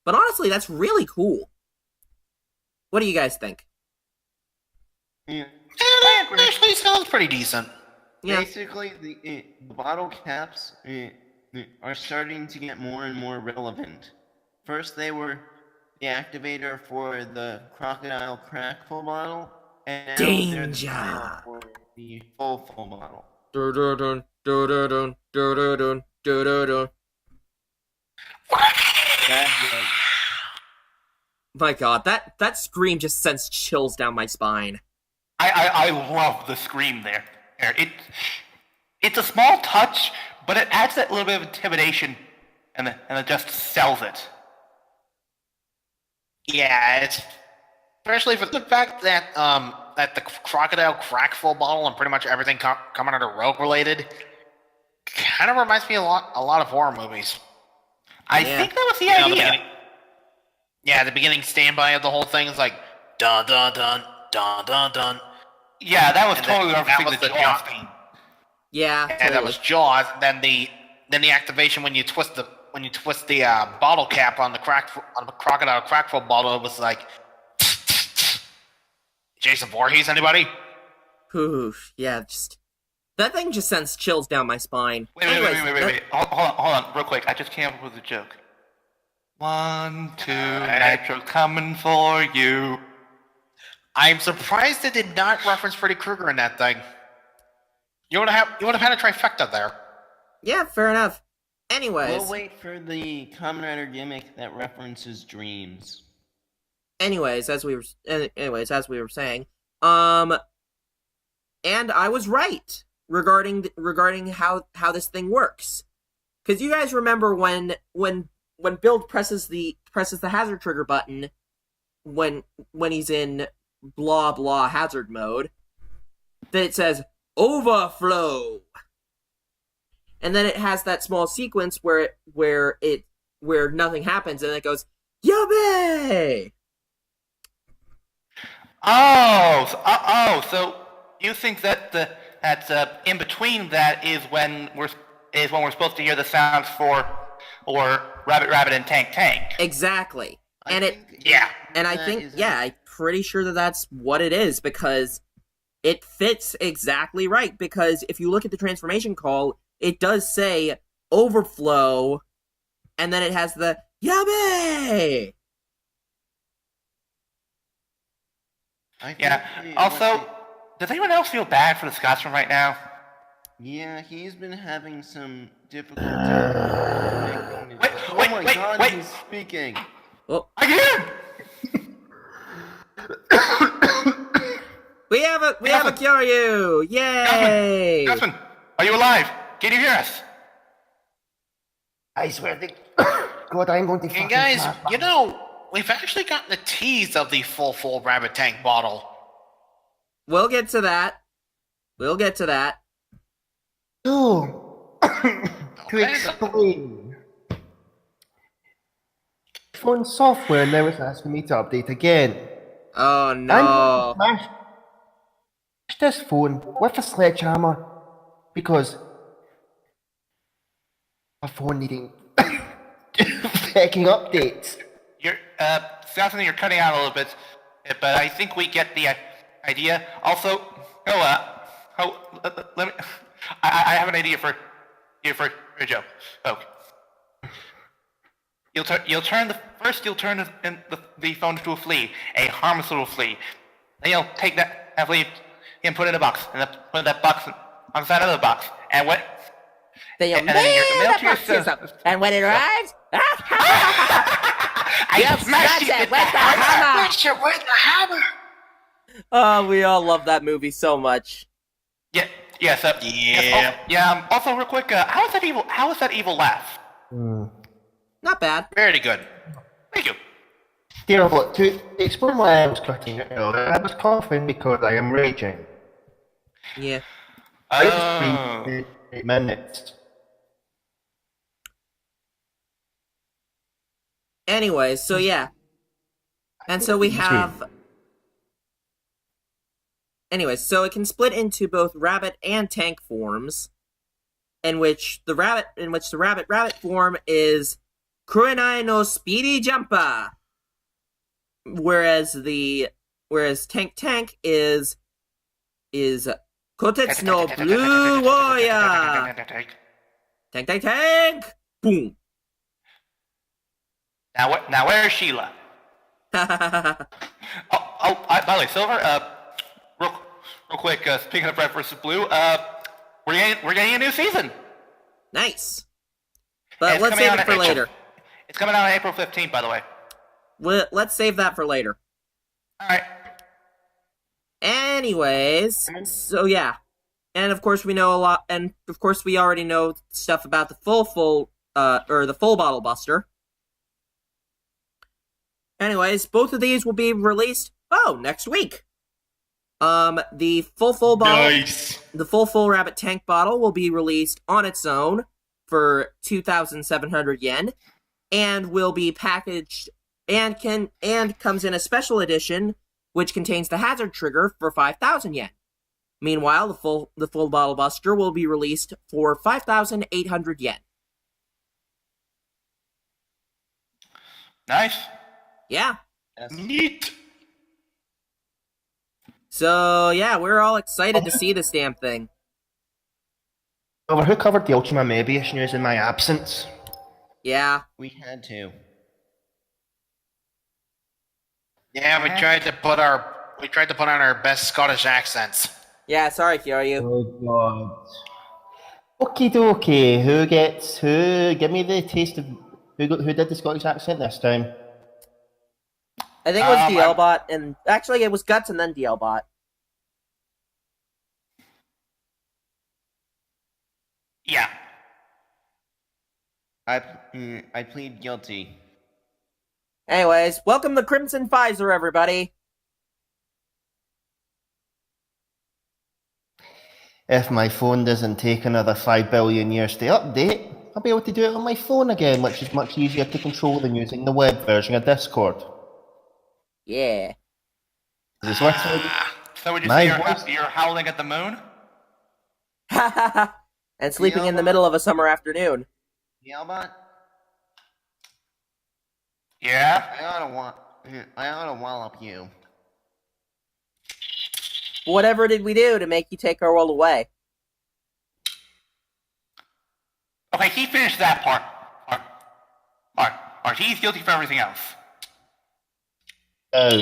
But honestly, that's really cool. What do you guys think? Yeah. That actually sounds pretty decent. Yeah. Basically, the bottle caps are starting to get more and more relevant. First, they were the activator for the crocodile crack full bottle, and now they're the Danger. bottle for the full bottle. Dun, dun, dun, dun, dun, dun, dun, dun, dun, dun. That's it. My god, that scream just sends chills down my spine. I love the scream there. It's a small touch, but it adds that little bit of intimidation, and it just sells it. Yeah, it's especially for the fact that that the crocodile crack full bottle and pretty much everything coming out of Rogue related kind of reminds me a lot of horror movies. I think that was the idea. The beginning standby of the whole thing is like dun dun dun dun dun dun. Yeah, that was And totally that referencing was the the Jaws Jaws. theme. Yeah, And that was Jaws. Then the activation when you twist the bottle cap on the crocodile crack full bottle, it was like Jason Voorhees. Anybody? Oof, yeah, just that thing just sends chills down my spine. Wait. Hold on, real quick. I just came up with a joke. 1, 2, Nitro coming for you. I'm surprised they did not reference Freddy Krueger in that thing. You would have had a trifecta there. Yeah, fair enough. Anyways, We'll wait for the Kamen Rider gimmick that references dreams. anyways, as we were saying, and I was right regarding how this thing works, because you guys remember when Build presses the hazard trigger button when he's in blah blah hazard mode, that it says overflow, and then it has that small sequence where nothing happens, and it goes Yabe! So you think that that's in between that is when we're supposed to hear the sounds for Rabbit and Tank. Exactly. I'm pretty sure that's what it is, because it fits exactly right, because if you look at the transformation call, it does say overflow, and then it has the Yabe! Also, does anyone else feel bad for the Scotsman right now? Yeah, he's been having some difficulty. Wait, wait. He's speaking. Oh, Again! we have a Kyoryu! Yay! Scotsman, are you alive? Can you hear us? I swear to God, I'm going to And fucking guys, snap. you know, we've actually gotten a tease of the full rabbit tank bottle. We'll get to that. So, to Okay. explain, phone software now is asking me to update again. Oh I'm no. going to smash this phone with a sledgehammer because my phone needing checking updates. Scotsman, you're cutting out a little bit, but I think we get the idea. Also, let me. I have an idea for a joke. Okay. You'll turn the phone into a flea, a harmless little flea. Then you'll take that flea and put it in a box, and then put that box on the side of the box, and when Then you'll and then you're mail mail the to your box to yourself. And when it arrives, I smashed it with the hammer. Oh, we all love that movie so much. Yeah. Yes. Also, real quick, how is that evil? How is that evil laugh? Not bad. Very good. Thank you. Dear, look, to explain why I was cutting it earlier, I was coughing because I am raging. Yeah. I just breathed 8 minutes. Anyways, so yeah. And so we have... Anyways, so it can split into both rabbit and tank forms, in which the rabbit form is Kurenai no Speedy Jumper, whereas tank is Kotetsu no Blue Warrior. Tank. Boom. Now where's Sheila? By the way, Silver. Real quick. Speaking of Red versus Blue, we're getting a new season. Nice. But let's save it for later. It's coming out on April 15th, by the way. Let's save that for later. All right. Anyways, so yeah. And of course we know a lot, and of course we already know stuff about the full bottle buster. Anyways, both of these will be released, next week. The full bottle, Nice. the full rabbit tank bottle will be released on its own for 2,700 yen, and will be packaged and comes in a special edition which contains the hazard trigger for 5,000 yen. Meanwhile, the full bottle buster will be released for 5,800 yen. Nice. Yeah. Neat. So yeah, we're all excited to see this damn thing. Over who covered the Ultraman Mobius news in my absence? Yeah. We had to. Yeah, we tried to put on our best Scottish accents. Yeah, sorry, Kyoryu. Oh god. Okie dokie, who? Give me the taste of who did the Scottish accent this time? I think it was DLBot, and actually it was Guts and then DLBot. Yeah. I plead guilty. Anyways, welcome to Crimson Pfizer, everybody. If my phone doesn't take another 5 billion years to update, I'll be able to do it on my phone again, which is much easier to control than using the web version of Discord. Yeah. Is this what So would you My say voice- you're howling at the moon? And sleeping in the middle of a summer afternoon. Yelbot, Yeah. I ought to wallop you. Whatever did we do to make you take our world away? Okay, he finished that part. He's guilty for everything else. Oh.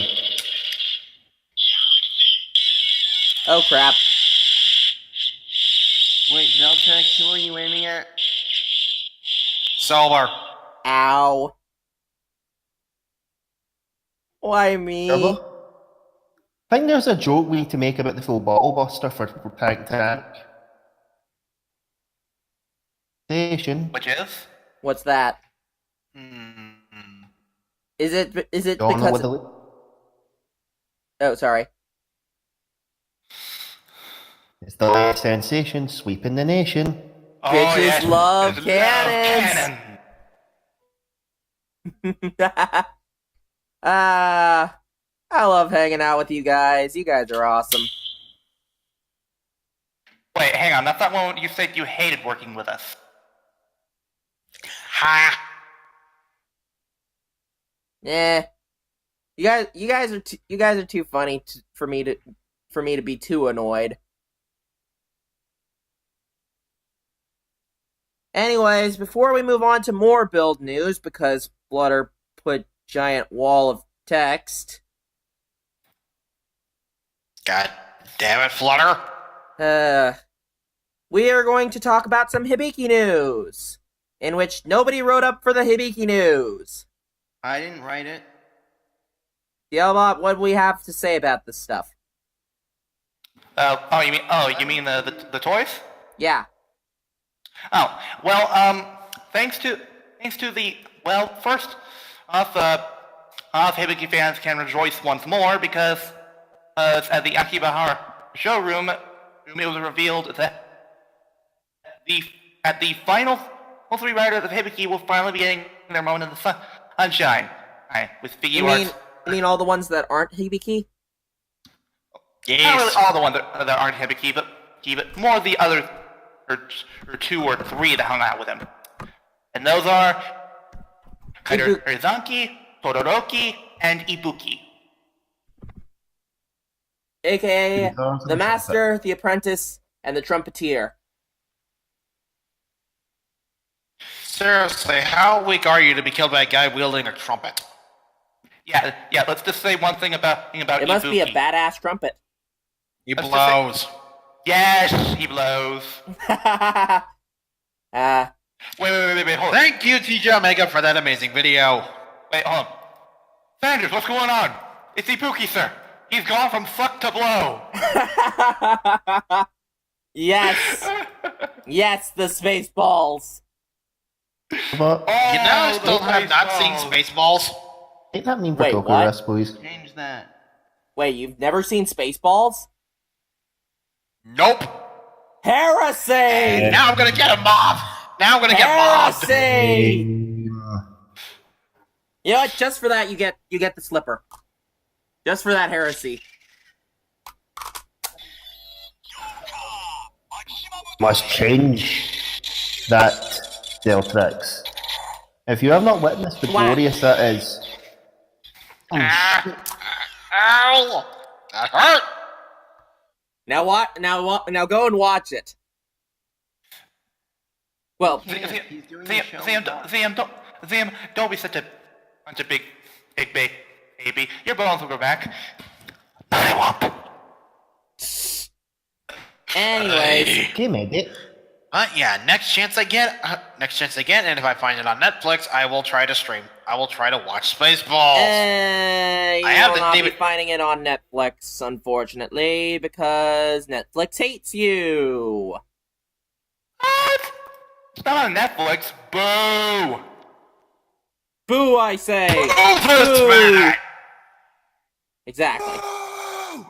Oh crap. Wait, Zeltrax, who are you aiming at? Solar. Ow. Why me? I think there's a joke we need to make about the full bottle buster for Tank Tank. Station. Which is? What's that? Hmm. Is it Don't know because... what Oh, sorry. It's the latest sensation sweeping the nation. Oh, Bitches yes. love It's cannons. cannon. I love hanging out with you guys. You guys are awesome. Wait, hang on. That's not one you said you hated working with us. Ha! Yeah. You guys are too funny for me to be too annoyed. Anyways, before we move on to more build news, because Flutter put giant wall of text. God damn it, Flutter. We are going to talk about some Hibiki news, in which nobody wrote up for the Hibiki news. I didn't write it. Yelbot, what do we have to say about this stuff? You mean the toys? Yeah. Oh, well, thanks to the, first off, Hibiki fans can rejoice once more because, at the Akibahara showroom, it was revealed that the final three riders of Hibiki will finally be getting their moment in the sunshine. With figure arts. You mean all the ones that aren't Hibiki? Yes. Not really all the ones that aren't Hibiki, but more of the other or two or three that hung out with him. And those are Rizanki, Todoroki, and Ibuki. AKA the Master, the Apprentice, and the Trumpeteer. Seriously, how weak are you to be killed by a guy wielding a trumpet? Yeah, let's just say one thing about It Ibuki. must be a badass trumpet. He Let's just blows. Yes, he blows. Wait, hold on. Thank you, TJ Omega, for that amazing video. Wait, hold on. Sanders, what's going on? It's Ibuki, sir. He's gone from suck to blow. Yes. Yes, the space balls. But You know, I Oh, still the have not seen Spaceballs. Spaceballs. take that mean for Wait, Toku what? Rest, please. Change that. Wait, you've never seen Spaceballs? Nope. Heresy! And now I'm gonna get him mobbed. Now I'm gonna get mobbed. Heresy! Um, You know what? Just for that, you get the slipper. Just for that heresy. must change that Zeltrax. If you have not witnessed the Whack. glorious that is, Ow! That hurt. Now what? Now go and watch it. Well, He's doing the show live. Zam, don't be such a big baby. Your bones will grow back. I won't. anyways, okay, made it. Yeah, next chance I get, and if I find it on Netflix, I will try to stream. I will try to watch Spaceballs. you I have will the not be David- finding it on Netflix, unfortunately, because Netflix hates you. What? It's not on Netflix. Boo! Boo, I say. Ultraman! Exactly.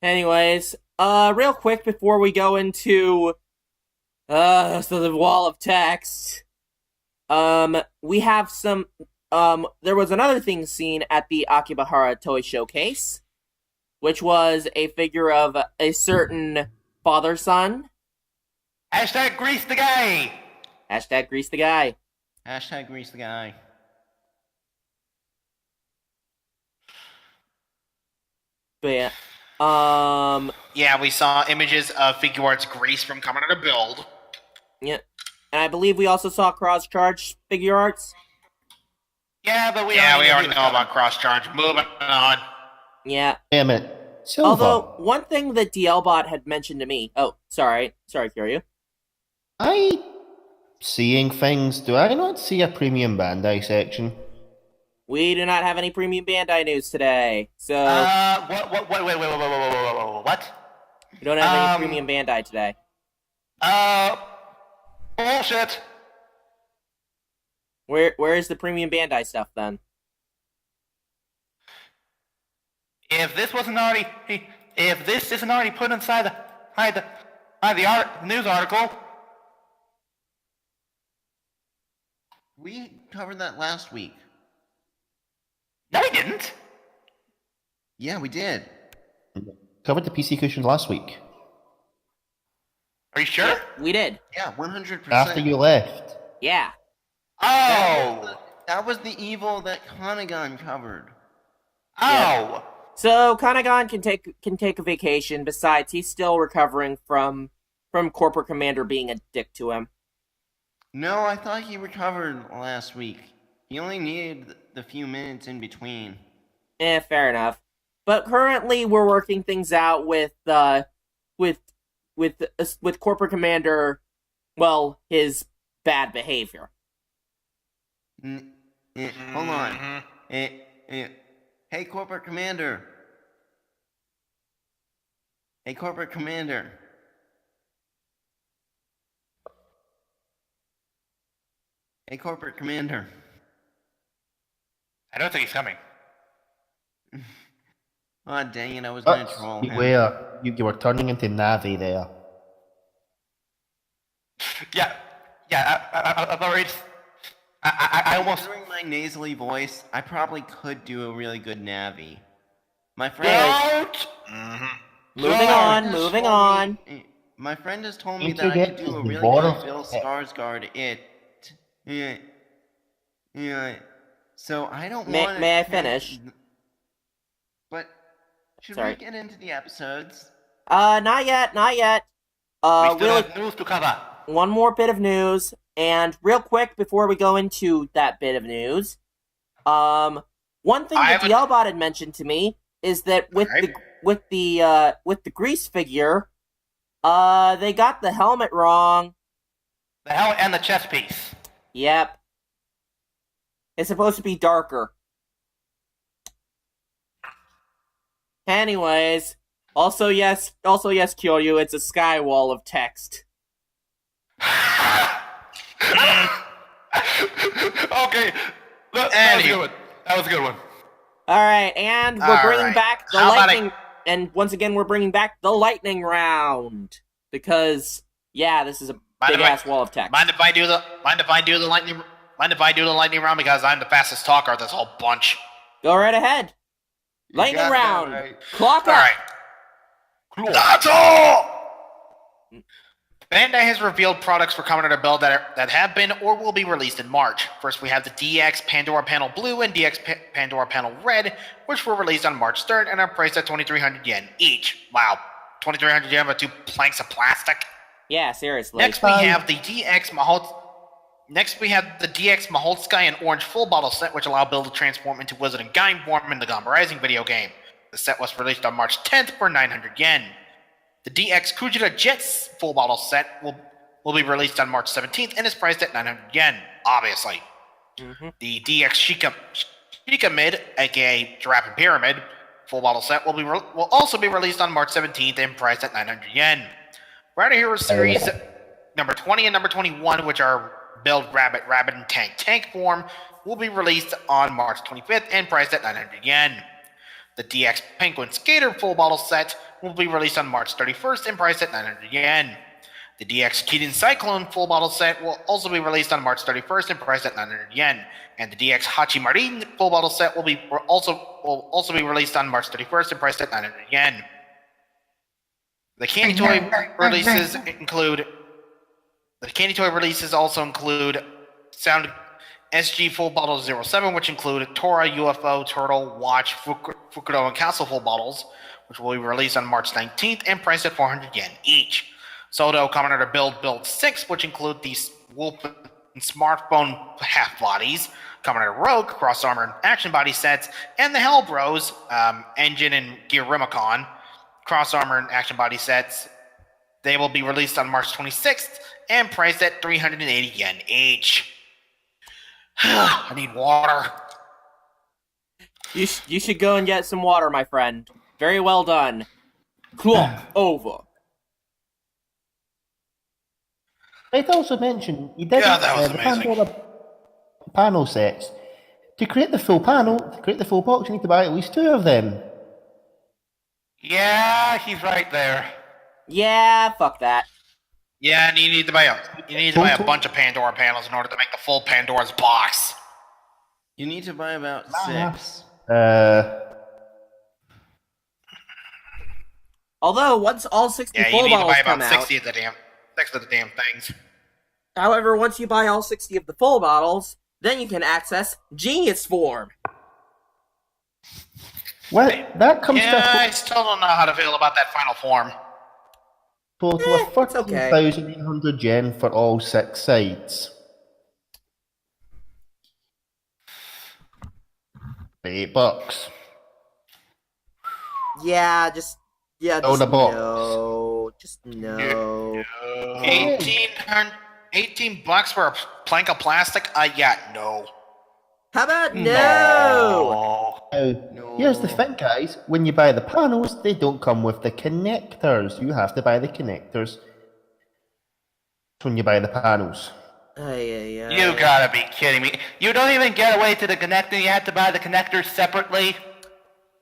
Anyways, real quick before we go into the wall of text, we have some, there was another thing seen at the Akibahara Toy Showcase, which was a figure of a certain father-son. Hashtag grease the guy. Hashtag grease the guy. Hashtag grease the guy. But yeah, Yeah, we saw images of figure arts Grease from Coming to Build. yeah. And I believe we also saw cross-charge figure arts. Yeah, but we already know about cross charge. Moving on. Yeah. Damn it. Silver. Although, one thing that DLBot had mentioned to me... Oh, sorry, Kyoryu. I seeing things. Do I not see a premium Bandai section? We do not have any premium Bandai news today, so What? we don't have any premium Bandai today. Bullshit. Where is the premium Bandai stuff then? If this isn't already put inside the news article, We covered that last week. no, we didn't. Yeah, we did. Covered the PC cushions last week. Are you sure? We did. Yeah, 100%. After you left. Yeah. Oh, That was the evil that Kanagan covered. oh. So Kanagan can take a vacation. Besides, he's still recovering from Corporate Commander being a dick to him. No, I thought he recovered last week. He only needed the few minutes in between. Fair enough. But currently, we're working things out with Corporate Commander. Well, his bad behavior. Hold on. Hey, Corporate Commander. Hey, Corporate Commander. Hey, Corporate Commander. I don't think he's coming. Oh, dang it, I was gonna troll him. You were turning into Navi there. Yeah, I've already. I almost. Considering my nasally voice, I probably could do a really good Navi. My friend. Don't. Moving on. My friend has told me Ain't that you I could get do a the really water? good Bill Skarsgård Yeah. So I don't want. May I finish? But should Sorry. we get into the episodes? Not yet. We still Really, have news to cover. one more bit of news, and real quick before we go into that bit of news, one thing that DLBot had mentioned to me is that with the Grease figure, they got the helmet wrong. The helmet and the chest piece. Yep. It's supposed to be darker. Anyways, also yes, Kyoryu, it's a sky wall of text. Okay, that was a good one. That was a good one. Alright, and we're All bringing right. back the How about lightning, and once again we're bringing back the lightning round. Because, yeah, this is a big-ass wall of text. Mind if I do the lightning round because I'm the fastest talker of this whole bunch. Go right ahead. You Lightning got that round. right. Clock All up. right. That's all. Bandai has revealed products for Commodore Build that have been or will be released in March. First, we have the DX Pandora Panel Blue and DX Pandora Panel Red, which were released on March 3rd and are priced at 2,300 yen each. Wow, 2,300 yen for 2 planks of plastic. Yeah, seriously. Next, we have the DX Maholsky and Orange Full Bottle set, which allow Bill to transform into Wizard and Gaim form in the Gamba Rising video game. The set was released on March 10th for 900 yen. The DX Kujira Jets Full Bottle set will be released on March 17th and is priced at 900 yen, obviously. Mm-hmm. The DX Shika Mid, aka Giraffe and Pyramid, Full Bottle set will also be released on March 17th and priced at 900 yen. Rider Hero Series number 20 and number 21, which are Build Rabbit, Rabbit, and Tank form, will be released on March 25th and priced at 900 yen. The DX Penguin Skater Full Bottle set will be released on March 31st and priced at 900 yen. The DX Keaton Cyclone Full Bottle set will also be released on March 31st and priced at 900 yen. And the DX Hachi Marin Full Bottle set will also be released on March 31st and priced at 900 yen. The Candy Toy releases also include Sound SG Full Bottle 07, which include Tora, UFO, Turtle, Watch, Fukudo, and Castle Full Bottles, which will be released on March 19th and priced at 400 yen each. Soto Commodore Build 6, which include the Wolf and Smartphone half bodies, Commodore Rogue, Cross Armor and Action Body sets, and the Hell Bros, Engine and Gear Rimicon, Cross Armor and Action Body sets. They will be released on March 26th and priced at 380 yen each. I need water. You should go and get some water, my friend. Very well done. Clock over. I'd also mention you did that was the amazing. Pandora panel sets. To create the full panel, to create the full box, you need to buy at least 2 of them. Yeah, he's right there. Yeah, fuck that. Yeah, and you need to buy a bunch of Pandora panels in order to make the full Pandora's box. You need to buy about 6. Although, once all 60 Yeah, you full need to bottles buy come about out, 60 of the damn things. however, once you buy all 60 of the full bottles, then you can access Genius Form. Well, that comes Yeah, I still don't know how to feel about that final form. to a total of it's okay. 14,800 yen for all 6 sides. $8. Yeah, just Oh, the box. no. Just no. 18 bucks for a plank of plastic? Yeah, no. How about no? Now, here's the thing, guys. When you buy the panels, they don't come with the connectors. You have to buy the connectors when you buy the panels. You gotta be kidding me. You don't even get away to the connector, you have to buy the connectors separately?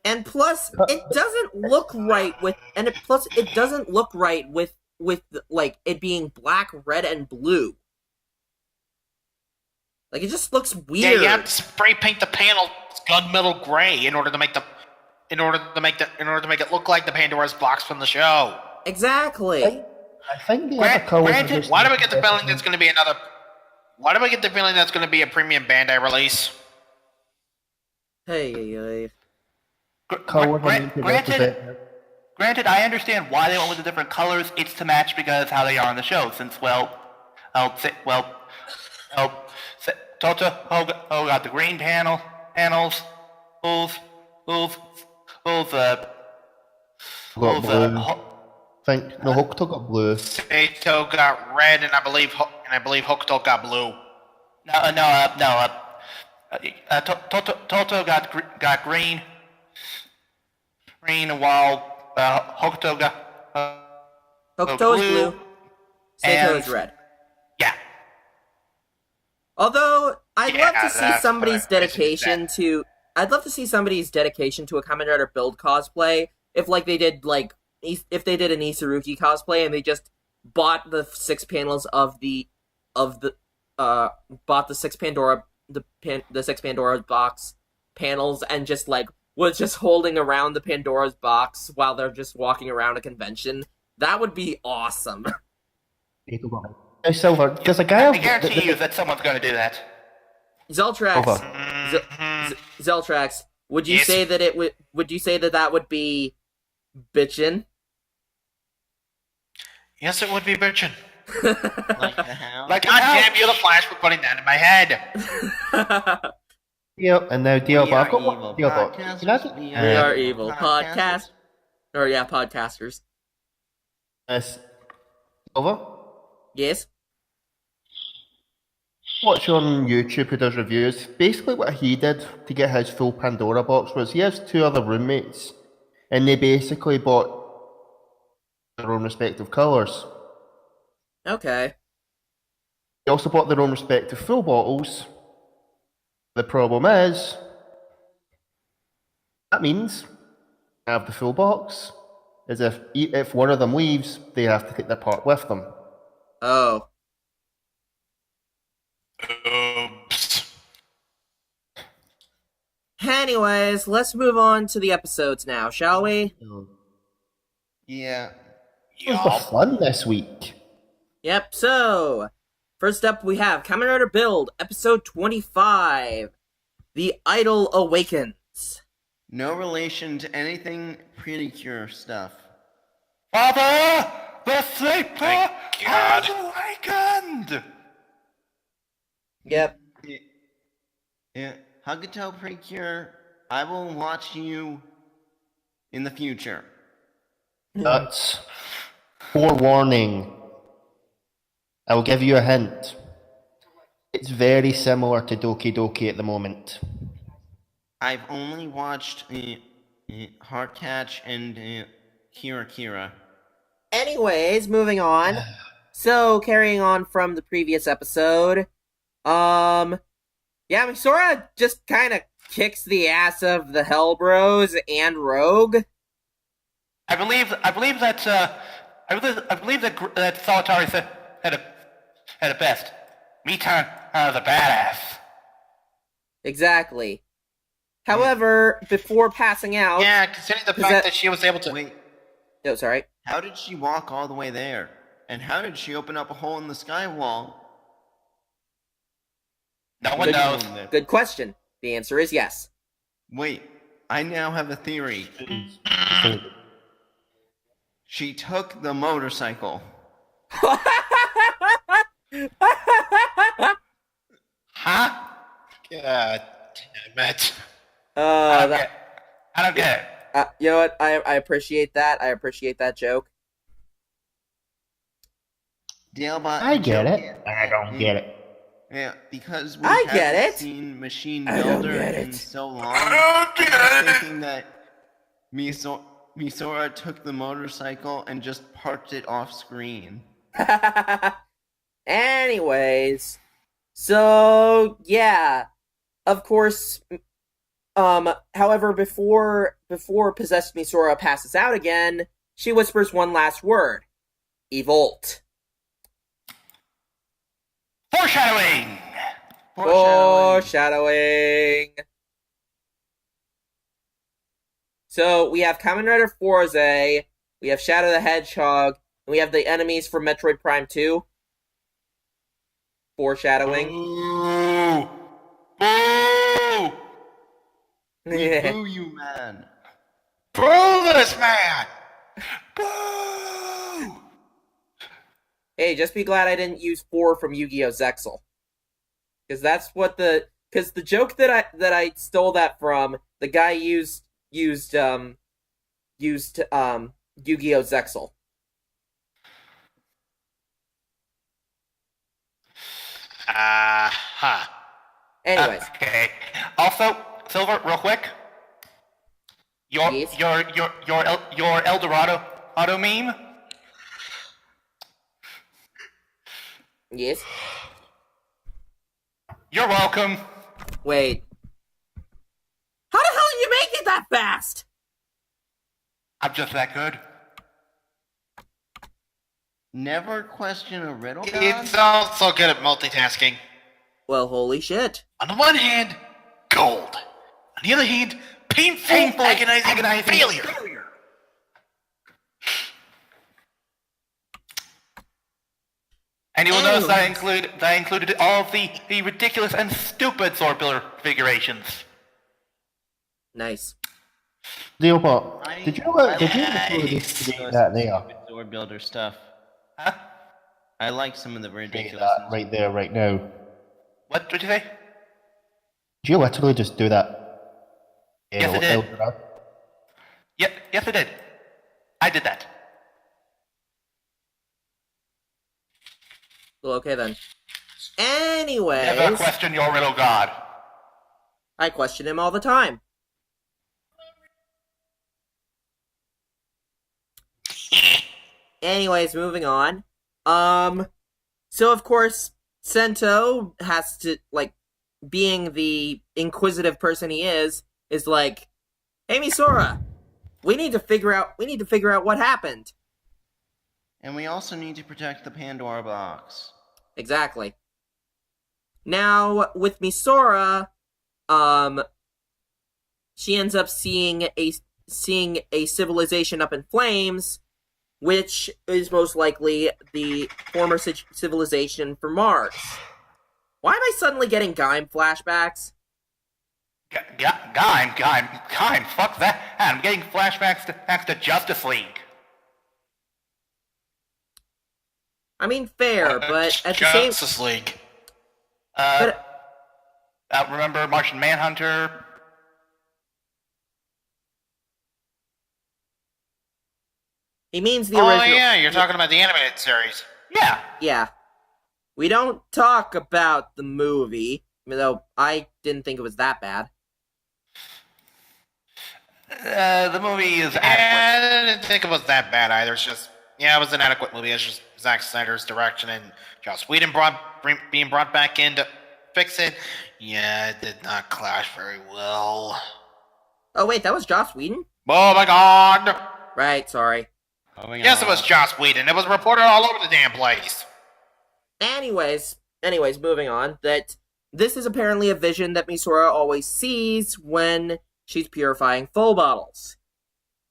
And plus, it doesn't look right with like it being black, red, and blue. Like it just looks weird. Yeah, you have to spray paint the panel gunmetal gray in order to make it look like the Pandora's box from the show. Exactly. I think the other colors are just... Why do we get the feeling that's going to be another? Why do we get the feeling that's going to be a premium Bandai release? Colors Granted, I understand why they went with the different colors. It's to match because how they are on the show. Since Toto got the green panels. Hokuto got blue. Sato got red, and I believe Hokuto got blue. Toto got green. green, while Hokuto got Hokuto is blue. Sato is and- red. Yeah. Although I'd love to see that's somebody's what I originally dedication said. to I'd love to see somebody's dedication to a Kamen Rider build cosplay if they did an Isuruki cosplay and they just bought the 6 panels of the bought the 6 Pandora the 6 Pandora box panels and just was just holding around the Pandora's box while they're just walking around a convention. That would be awesome. Now, Silver, there's a guy. I guarantee you that someone's going to do that. Zeltrax. Over. Zeltrax. Would you Yes. say that it would you say that would be bitchin? Yes, it would be bitchin'. Like the house. Like, God damn you, the Flash, for putting that in my head. Yep, and now Deal We I've are got evil one. Deal podcasters. Can I We We Uh, are evil podcast. Or yeah, podcasters. Yes. Silver? Yes. Watch on YouTube who does reviews. Basically, what he did to get his full Pandora box was he has 2 other roommates, and they basically bought their own respective colours. Okay. They also bought their own respective full bottles. The problem is, that means have the full box. As if one of them leaves, they have to take their part with them. Oh. Oops. Anyways, let's move on to the episodes now, shall we? Yeah. It was the fun this week. Yep. So, first up we have Kamen Rider Build, episode 25. The Idol Awakens. No relation to anything Pretty Cure stuff. Father, the sleeper Thank God. has awakened. Yep. Yeah. Hakuto Pretty Cure, I will watch you in the future. That's forewarning. I will give you a hint. It's very similar to Doki Doki at the moment. I've only watched Heartcatch and Kira Kira. Anyways, moving on. So, carrying on from the previous episode, yeah, Misora just kind of kicks the ass of the Hell Bros and Rogue. I believe that Solitary said it best. Return the badass. Exactly. However, before passing out... Yeah, considering the Is fact that- that she was able to. Wait, Oh, sorry. how did she walk all the way there? And how did she open up a hole in the sky wall? No one Good- knows. Good question. The answer is yes. Wait, I now have a theory. She took the motorcycle. Huh? God damn it. I don't get it. You know what? I appreciate that. I appreciate that joke. Dalebot. I get it. I don't get it. Yeah, because we I haven't get it. seen Machine I don't Builder get in it. so long. I don't get I was it. thinking that Misora took the motorcycle and just parked it off screen. Anyways, so yeah, of course. However, before possessed Misora passes out again, she whispers one last word: Evolt. Foreshadowing. Foreshadowing. So we have Kamen Rider Forze, we have Shadow the Hedgehog, and we have the enemies from Metroid Prime 2. Foreshadowing. Boo. Boo. We boo you, man. Boo this man. Boo. Hey, just be glad I didn't use 4 from Yu-Gi-Oh! Zexal. Because that's what because the joke that I stole that from, the guy used Yu-Gi-Oh! Zexal. Anyways. Okay. Also, Silver, real quick. Your Yes. your El Dorado auto meme. Yes. You're welcome. Wait. How the hell did you make it that fast? I'm just that good. Never question a riddle god? It's also good at multitasking. Well, holy shit. On the one hand, gold. On the other hand, painful, agonizing failure. And you will notice that Anyways. I included all of the ridiculous and stupid Zorpiller figurations. Nice. Dealbot, did you know that? Did you Nice. include that there? Sword builder stuff. Huh? I like some of the Right, ridiculous. that right there, right now. What did you say? Did you literally just do that? Yes, I did. Yes, I did. I did that. Well, okay then. Anyways, Never question your riddle god. I question him all the time. Anyways, moving on. So of course, Sento has to, like, being the inquisitive person he is like, hey Misora, we need to figure out what happened. And we also need to protect the Pandora box. Exactly. Now, with Misora, she ends up seeing a civilization up in flames, which is most likely the former civilization for Mars. Why am I suddenly getting Gaim flashbacks? Gaim, fuck that. I'm getting flashbacks to Justice League. I mean, fair, but at the same... Justice League. Remember Martian Manhunter? He means the original... Oh yeah, you're talking about the animated series. Yeah. Yeah. We don't talk about the movie, even though I didn't think it was that bad. The movie is adequate. Yeah, I didn't think it was that bad either. It's just, yeah, it was an adequate movie. It's just Zack Snyder's direction and Joss Whedon being brought back in to fix it. Yeah, it did not clash very well. Oh wait, that was Joss Whedon? Oh my god! Right, sorry. Yes, it was Joss Whedon. It was reported all over the damn place. Anyways, moving on, that this is apparently a vision that Misora always sees when she's purifying full bottles,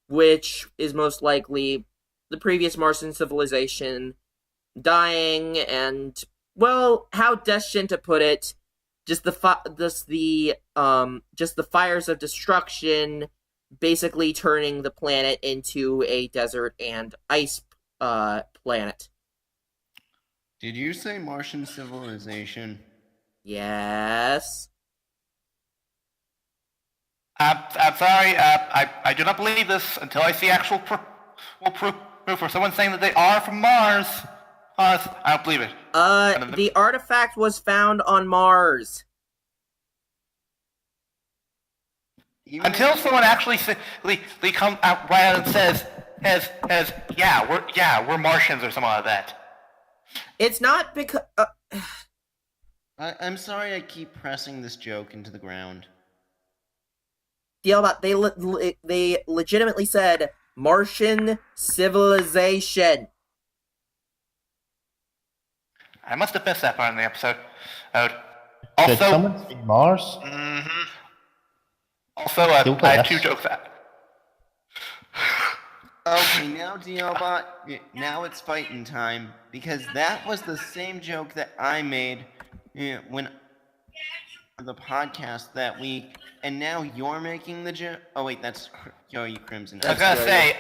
which is most likely the previous Martian civilization dying and, well, how destined to put it, just the fires of destruction basically turning the planet into a desert and ice planet. Did you say Martian civilization? Yes. I'm sorry. I do not believe this until I see actual proof or someone saying that they are from Mars. I don't believe it. The artifact was found on Mars. Until someone actually comes out right out and says, we're Martians or something like that. It's not because... I'm sorry I keep pressing this joke into the ground. They legitimately said Martian civilization. I must have missed that part in the episode. Did Also, someone say Mars? Mm-hmm. also, I had two jokes. Okay, now Diobot, now it's fighting time, because that was the same joke that I made when the podcast that week, and now you're making the joke. Oh wait, that's Yo-Yo Crimson. I was gonna say,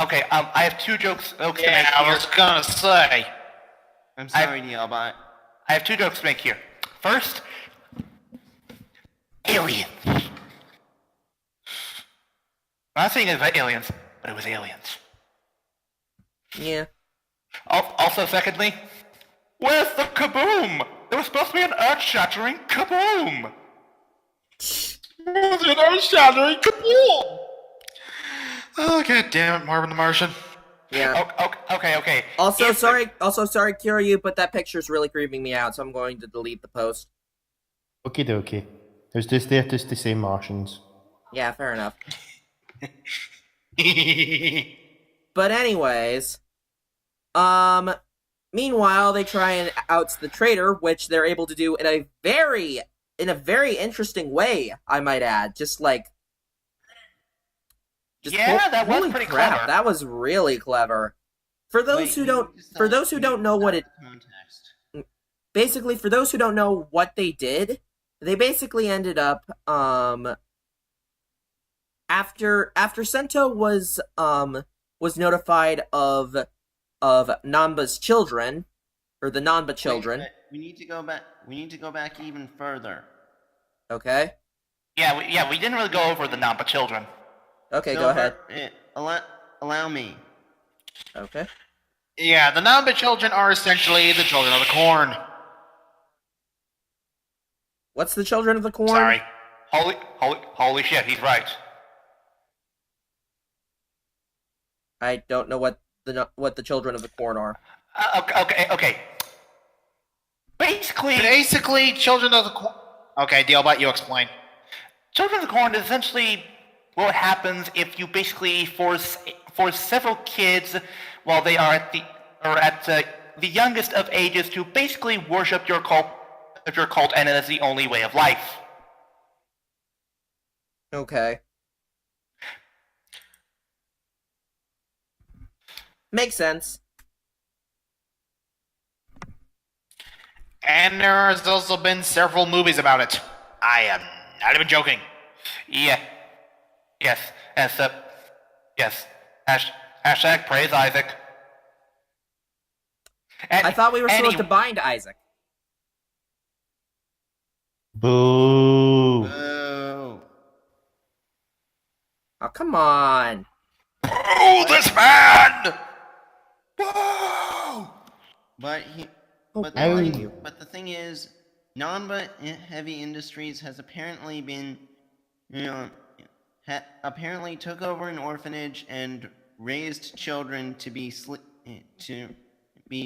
okay, I have two jokes to make Yeah, I here. was gonna say. I'm sorry, Diobot. I have two jokes to make here. First, aliens. I'm not saying it was aliens, but it was aliens. Yeah. Also, secondly, where's the kaboom? There was supposed to be an earth-shattering kaboom. Shattering kaboom! Oh, god damn it, Marvin the Martian. Yeah. Okay. Also, If- sorry, Kiryu, but that picture's really creeping me out, so I'm going to delete the post. Okie dokie. It was just there just to say Martians. Yeah, fair enough. But anyways, meanwhile, they try and oust the traitor, which they're able to do in a very interesting way, I might add. Yeah, that was holy pretty crap, clever. that was really clever. For those who don't know what it basically, for those who don't know what they did, they basically ended up after Sento was notified of Namba's children, or the Namba children. Wait, we need to go back. We need to go back even further. Okay. Yeah, we didn't really go over the Nampa children. Okay, go ahead. Allow me. Okay. Yeah, the Namba children are essentially the children of the corn. What's the children of the corn? Sorry. Holy shit, he's right. I don't know what the children of the corn are. Okay. Basically, children of the corn. Okay, Dealbot, you explain. Children of the Corn is essentially what happens if you basically force several kids while they are at the youngest of ages to basically worship your cult, and it is the only way of life. Okay. Makes sense. And there has also been several movies about it. I am not even joking. Yeah. Yes. Yes. Hashtag praise Isaac. I thought we were supposed to bind Isaac. Boo! Oh. Oh, come on. Oh, this man! Whoa! But Ow. but the thing is, Namba Heavy Industries has apparently been, apparently took over an orphanage and raised children to be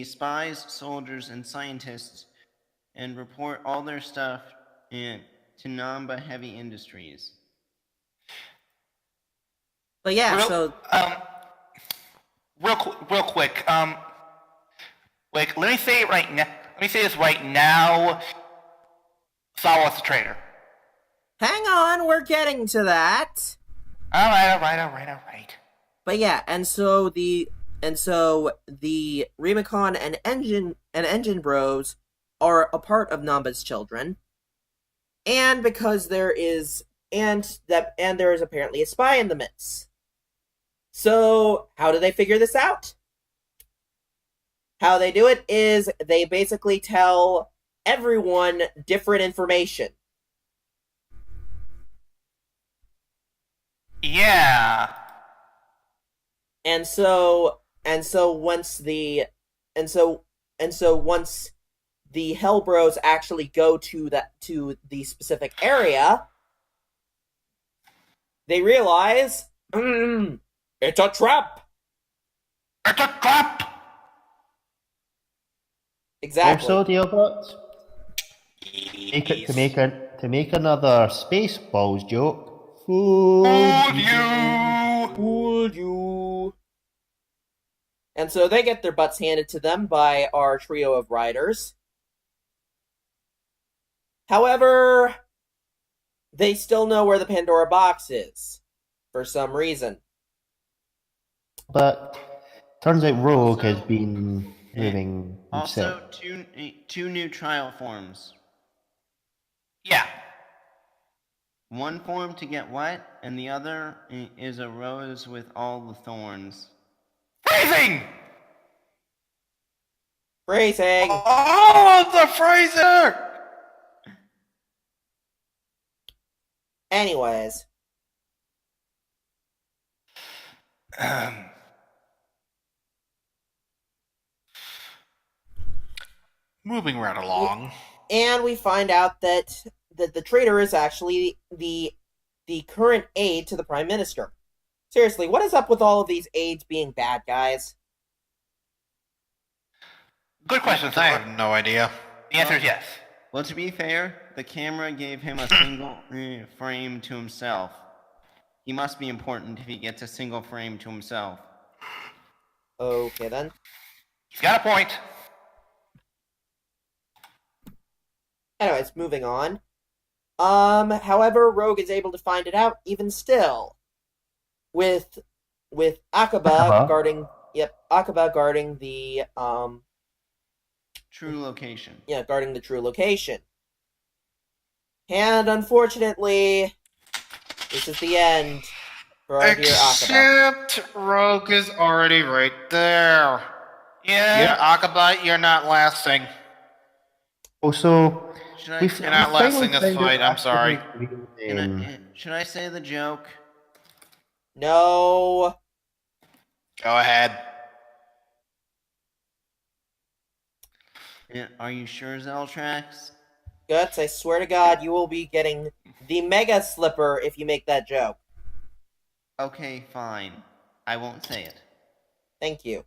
spies, soldiers, and scientists, and report all their stuff to Namba Heavy Industries. But yeah, real quick. Like, let me say it right now. Let me say this right now. Sawa's the traitor. hang on, we're getting to that. All right. But yeah, and so the Remicon and Engine Bros are a part of Namba's children, and because there is apparently a spy in the midst. So how do they figure this out? How they do it is they basically tell everyone different information. Yeah. And so once the Hell Bros actually go to the specific area, they realize it's a trap. It's a trap. Exactly. Also, Dealbot, to make another Spaceballs joke. Fooled you. And so they get their butts handed to them by our trio of riders. However, they still know where the Pandora box is, for some reason. But turns out Rogue has been moving Also, himself. two new trial forms. Yeah. One form to get wet, and the other is a rose with all the thorns. Phrasing. Phrasing. Oh, the Fraser! Anyways. Moving right along. And we find out that the traitor is actually the the current aide to the Prime Minister. Seriously, what is up with all of these aides being bad guys? Good question, I Thor. have no idea. The answer is yes. Well, to be fair, the camera gave him a single frame to himself. He must be important if he gets a single frame to himself. Okay, then. He's got a point. Anyways, moving on. However, Rogue is able to find it out even still. With Akaba guarding Akaba guarding the True location. guarding the true location. And unfortunately, this is the end for our dear Akaba. Except Rogue is already right there. Yeah. Akaba, you're not lasting. Also, Should I, You're not lasting this fight, I'm sorry. should I say the joke? No. Go ahead. Are you sure, Zeltrax? Guts, I swear to God, you will be getting the Mega Slipper if you make that joke. Okay, fine. I won't say it. Thank you.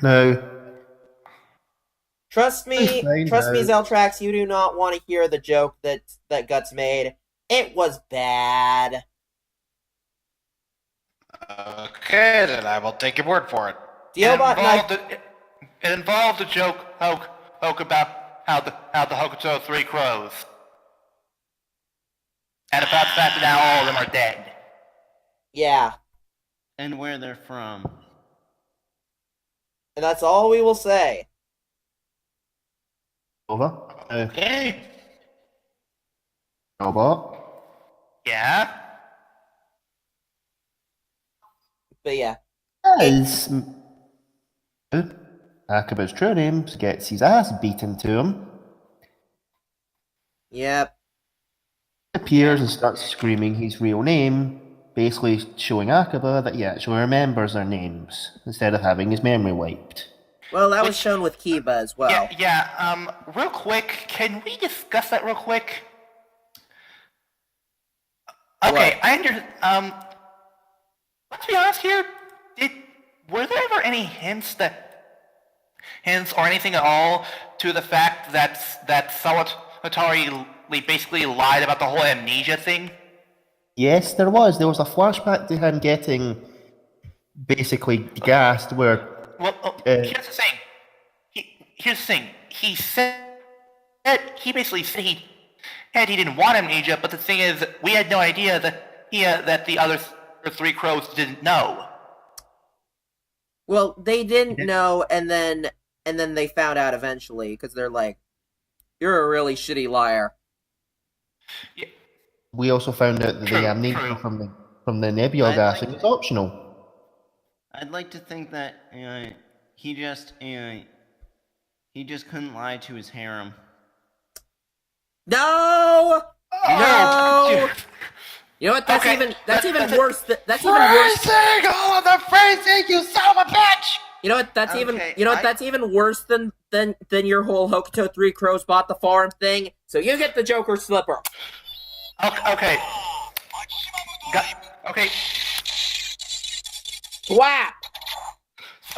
Now, Trust me, Fine, Zeltrax, you do not want to hear the joke that Guts made. It was bad. Okay, then I will take your word for it. Deobot and I... It involved a joke, Hoke about how the Hokuto three crows. And about the fact that now all of them are dead. Yeah, And where they're from. and that's all we will say. over. Okay. Robot. Yeah? But yeah. As Akaba's true name gets his ass beaten to him, Yep. appears and starts screaming his real name, basically showing Akaba that he actually remembers their names, instead of having his memory wiped. Well, that was shown with Kiba as well. Real quick, can we discuss that real quick? Okay, What? Let's be honest here. Were there ever any hints or anything at all to the fact that Sawatari basically lied about the whole amnesia thing? Yes, there was. There was a flashback to him getting basically gassed where... Well, here's the thing. He basically said he didn't want amnesia, but the thing is, we had no idea that the other three crows didn't know. Well, they didn't know, and then they found out eventually, because they're like, "You're a really shitty liar." Yeah. We also found out that True, the amnesia true. from the nebula I'd gassing like was optional. I'd like to think that he just couldn't lie to his harem. No! No! You know what? That's Okay, even that's worse. That's even worse. Phrasing! All of the phrasing, you son of a bitch! You know what? That's Okay, that's even worse than your whole Hokuto 3 Crows bought the farm thing. So you get the Joker slipper. Okay. Okay. Whap!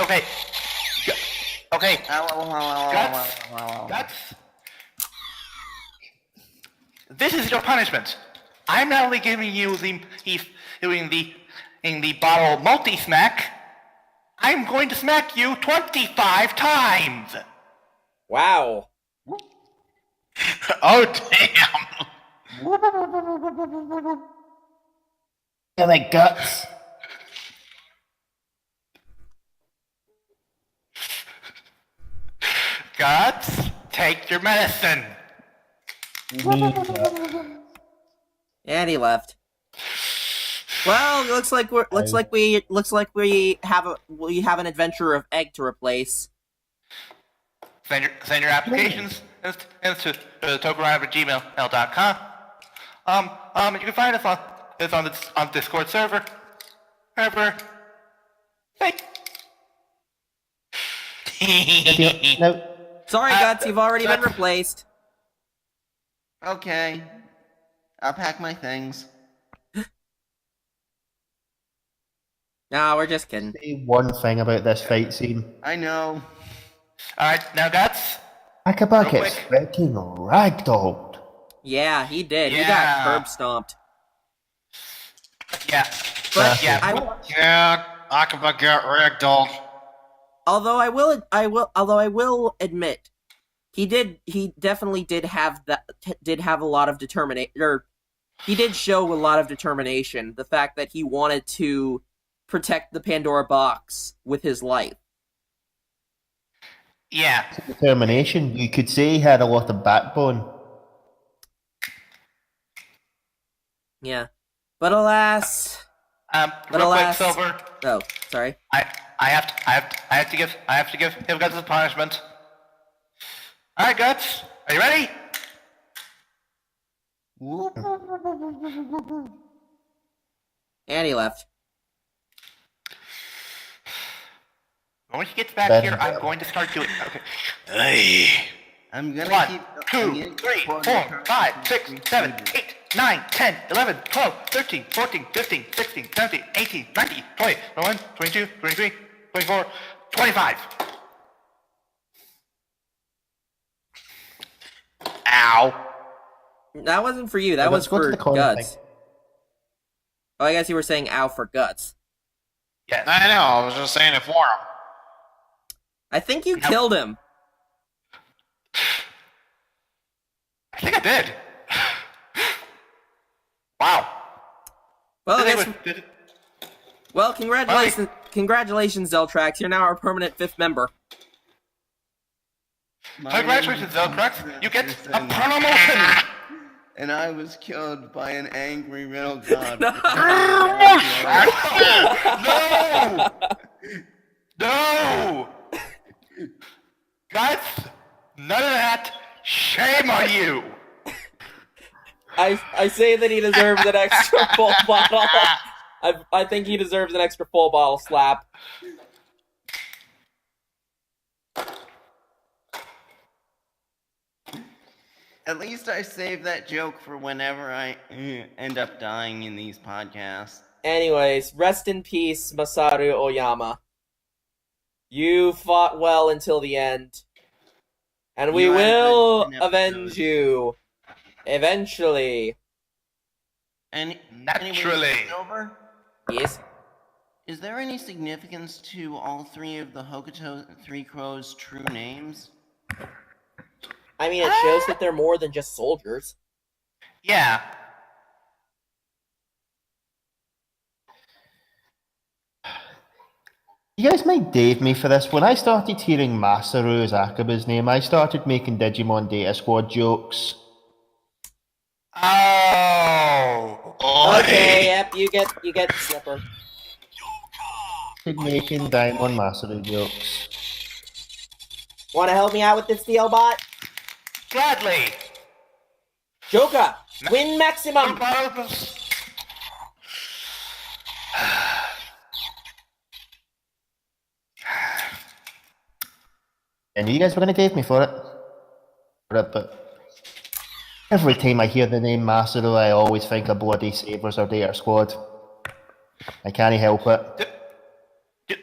Okay. Okay. That's This is your punishment. I'm not only giving you the bottle multi-smack, I'm going to smack you 25 times! Wow. Oh, damn! And like guts. Guts, take your medicine! And he left. Well, looks like we have an adventure of egg to replace. Send your applications to tokuroundup@gmail.com. You can find us on the Discord server. Thank Now, Sorry, Guts, you've already been replaced. okay. I'll pack my things. No, we're just kidding. Say one thing about this fight scene. I know. Alright, now Guts. Akaba Real gets quick. freaking ragdolled. Yeah, he did. He got Yeah. curb stomped. Yeah. But Yeah. Yeah, Akaba got ragdolled. although I will admit, he definitely did have a lot of determination, or he did show a lot of determination. The fact that he wanted to protect the Pandora box with his life. Yeah. Determination. You could say he had a lot of backbone. Yeah. But alas... Real quick, alas- Silver. Oh, sorry. I have to give him Guts his punishment. Alright, Guts. Are you ready? And he left. When he gets back Ben. here, I'm going to start doing. Okay. Hey. I'm gonna 1, keep. 2, 3, 4, 5, 6, 7, 8, 9, 10, 11, 12, 13, 14, 15, 16, 17, 18, 19, 20, 21, 22, 23, 24, 25. Ow. That wasn't for you. That Yeah, was let's go to for the corner Guts. thing. Oh, I guess you were saying ow for Guts. Yes. I know, I was just saying it for him. I think you Nope. killed him. I think I did. Wow. Well, Did I guess, did- well, congratulations, Zeltrax. You're now our permanent 5th member. Congratulations, Zeltrax. You get a promotion. And I was killed by an angry riddle god. No! No! Guys, none of that. Shame on you. I say that he deserves an extra full bottle. I think he deserves an extra full bottle slap. At least I saved that joke for whenever I end up dying in these podcasts. Anyways, rest in peace, Masaru Oyama. You fought well until the end. And we You had will an episode. avenge you. Eventually. And Naturally. Anyway, Silver, Yes? is there any significance to all three of the Hokuto Three Crows' true names? I mean, it shows that they're more than just soldiers. Yeah. You guys might dave me for this. When I started hearing Masaru as Akaba's name, I started making Digimon Data Squad jokes. Oh. Okay, yep, you get the slipper. Started making Diamond Masaru jokes. Wanna help me out with this deal, bot? Gladly. Joka! Win maximum! And you guys were going to dave me for it. But every time I hear the name Masaru, I always think of Bloody Sabres or Data Squad. I can't help it.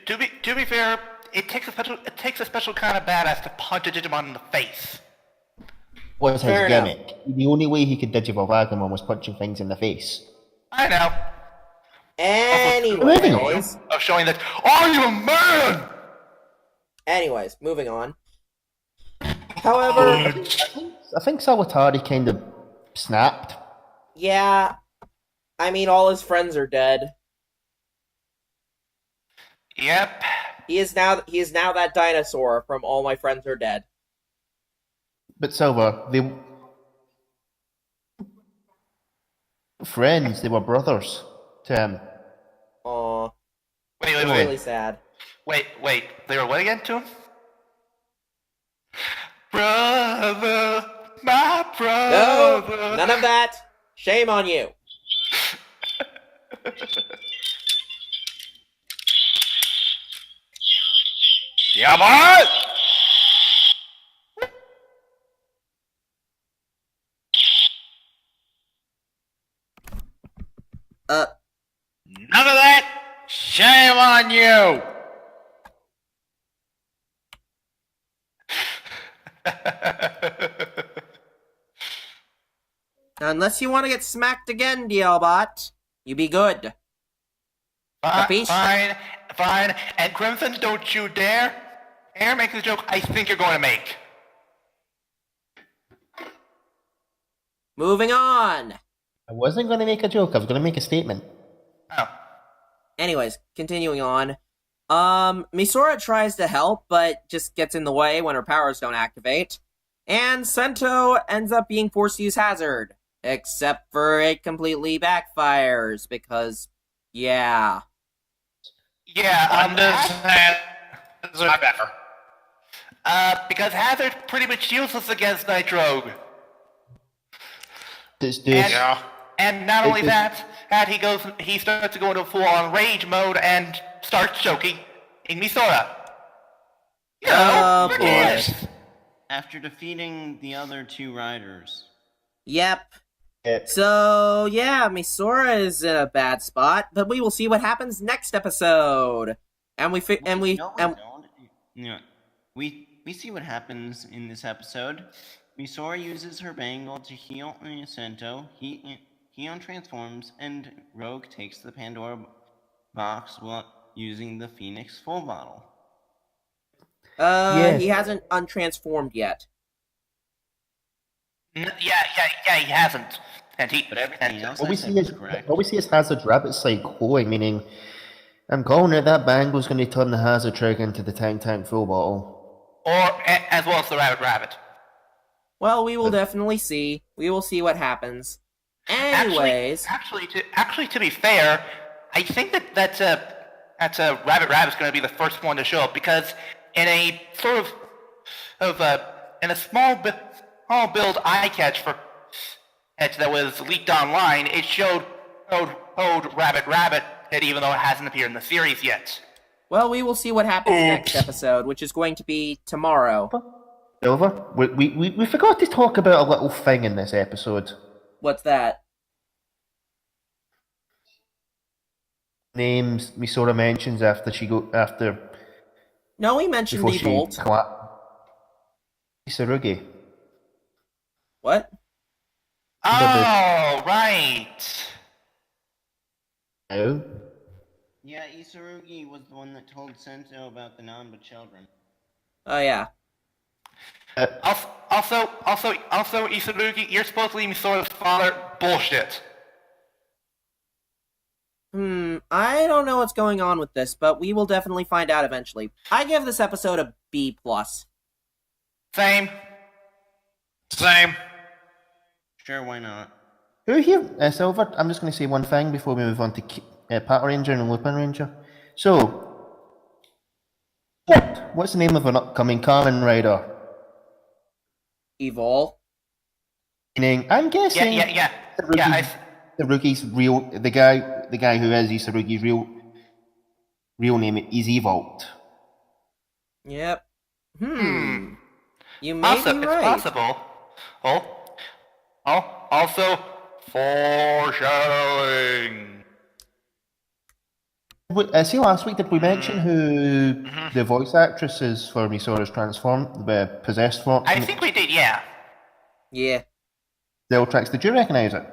To be fair, it takes a special kind of badass to punch a Digimon in the face. What's his Fair enough. gimmick? The only way he could Digivolve Agumon was punching things in the face. I know. Anyways, Of showing that are you a man? moving on. However, I think Sawatari kind of snapped. yeah, I mean, all his friends are dead. Yep. He is now that dinosaur from All My Friends Are Dead. But Silver, they friends, they were brothers to him. Aw, Wait. really sad. Wait. They were what again to him? Brother, my No, brother. none of that. Shame on you. Yeah, boy. Uh, None of that. Shame on you! Unless you want to get smacked again, DLBot, you be good. Capiche? Fine. And Crimson, don't you dare make the joke I think you're going to make. Moving on. I wasn't going to make a joke, I was going to make a statement. Oh. Anyways, continuing on. Misora tries to help, but just gets in the way when her powers don't activate. And Sento ends up being forced to use Hazard. Except for it completely backfires, because, yeah. Yeah, Not better. because Hazard's pretty much useless against Nitrogue. It's And, just, Yeah. and not only that, he starts to go into full-on rage mode and starts choking in Misora. You know, Oh, for boy. kids. After defeating the other two riders. Yep. yeah, So, yeah, Misora is in a bad spot, but we will see what happens next episode. And we don't. Yeah. We see what happens in this episode. Misora uses her bangle to heal Sento. He transforms, and Rogue takes the Pandora box while using the Phoenix Full bottle. Yes. He hasn't untransformed yet. Yeah, he hasn't. And he, But everything else what I we said see was is correct. what we see is Hazard's rabbit side glowing, meaning I'm calling it that bangle's going to turn the Hazard trigger into the Tank Full bottle. as well as the Rabbit. Well, we will definitely see. We will see what happens. Anyways, Actually, to be fair, I think that's Rabbit's going to be the first one to show up, because in a sort in a small build eye catch that was leaked online, it showed Rabbit, even though it hasn't appeared in the series yet. well, we will see what happens next episode, which is going to be tomorrow. Silver, we forgot to talk about a little thing in this episode. What's that? Names Misora mentions after No, we mentioned before the she Bolt. Isarugi. What? Oh, right. No. Yeah, Isarugi was the one that told Sento about the Namba children. Oh, yeah. Also, Isarugi, you're supposed to be Misora's father. Bullshit. I don't know what's going on with this, but we will definitely find out eventually. I give this episode a B+. Same. Sure, why not? Who here? Silver, I'm just going to say one thing before we move on to Power Ranger and Lupin Ranger. So, what's the name of an upcoming Kamen Rider? Evol. Meaning, I'm guessing Yeah. the guy who is Isarugi's real name is Evolt. Yep. You may Also, be it's right. possible. Also, foreshadowing. See, last week did we mention who the voice actress is for Misora's possessed form? I think we did, yeah. Yeah. Zeltrax, did you recognise it?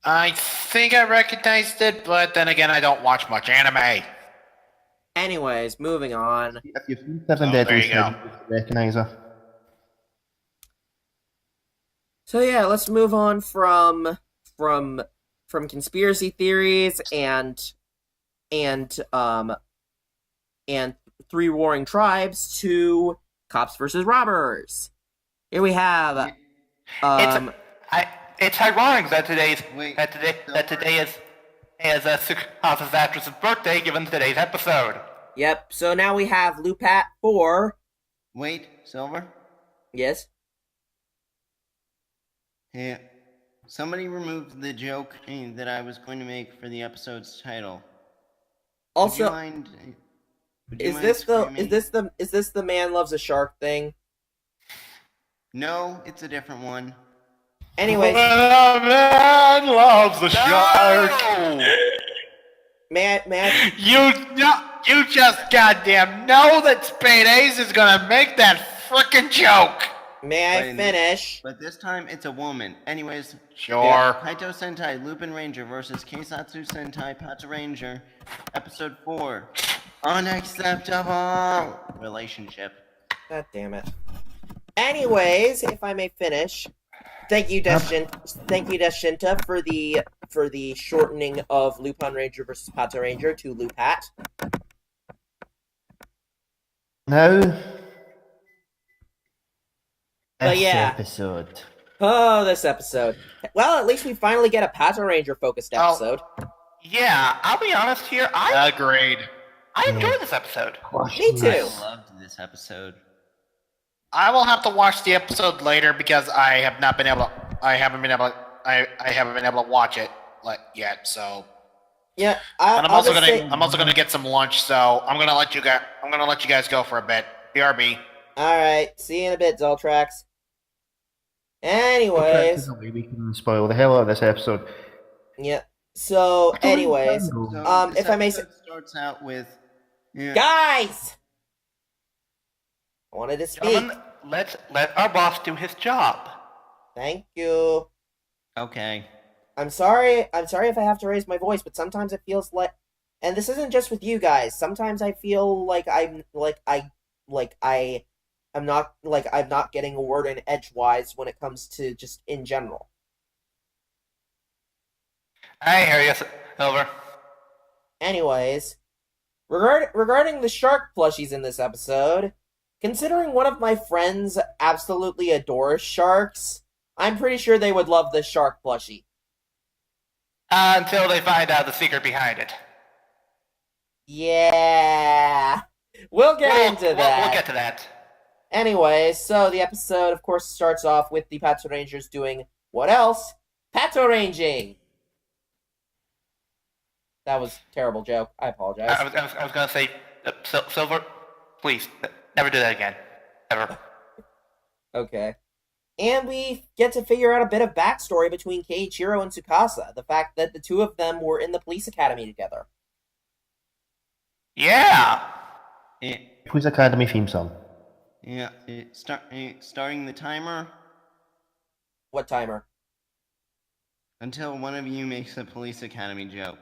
I think I recognized it, but then again, I don't watch much anime. Anyways, moving on. If you've seen Seven Oh, Deadly there you go. Sins, you recognise her. So yeah, let's move on from conspiracy theories and three warring tribes to cops versus robbers. Here we have It's ironic that today is Tsukasa's actress's birthday, given today's episode. Yep, so now we have Lupat 4. Wait, Silver? Yes? Yeah. Somebody removed the joke that I was going to make for the episode's title. Would you Also, mind, is this the man loves a shark thing? No, it's a different one. Anyways, A man loves the shark. May I? You just goddamn know that Spade Ace is gonna make that frickin' joke. May I finish? But this time it's a woman. Anyways, Sure. Kaito Sentai Lupin Ranger versus Keisatsu Sentai Pata Ranger, Episode 4. Unacceptable relationship. God damn it. Anyways, if I may finish, thank you, Deshinta, for the shortening of Lupin Ranger versus Pata Ranger to Lupat. Now, But yeah. episode. Oh, this episode. Well, at least we finally get a Pata Ranger focused episode. Yeah, I'll be honest here. Agreed. I enjoyed this episode. Me too. I loved this episode. I will have to watch the episode later because I haven't been able to watch it yet. So Yeah, I'm also gonna get some lunch. So I'm gonna let you guys go for a bit. BRB. All right, see you in a bit, Zeltrax. Anyways, We can spoil the hell out of this episode. yeah. So, anyways, So, if I may say, starts out with guys, I wanted to speak. Gentlemen, let's let our boss do his job. Thank you. Okay. I'm sorry if I have to raise my voice, but sometimes it feels like, and this isn't just with you guys. Sometimes I feel like I'm not getting a word in edgewise when it comes to just in general. I hear you, Silver. Anyways, regarding the shark plushies in this episode, considering one of my friends absolutely adores sharks, I'm pretty sure they would love this shark plushie. Until they find out the secret behind it. Yeah. We'll get into that. We'll get to that. Anyways, so the episode, of course, starts off with the Pato Rangers doing what else? Pato Ranging! That was a terrible joke. I apologize. I was gonna say, Silver, please, never do that again. Ever. Okay. And we get to figure out a bit of backstory between Keiichiro and Tsukasa. The fact that the two of them were in the police academy together. Yeah! Who's Academy theme song? Yeah. Starting the timer What timer? until one of you makes a police academy joke.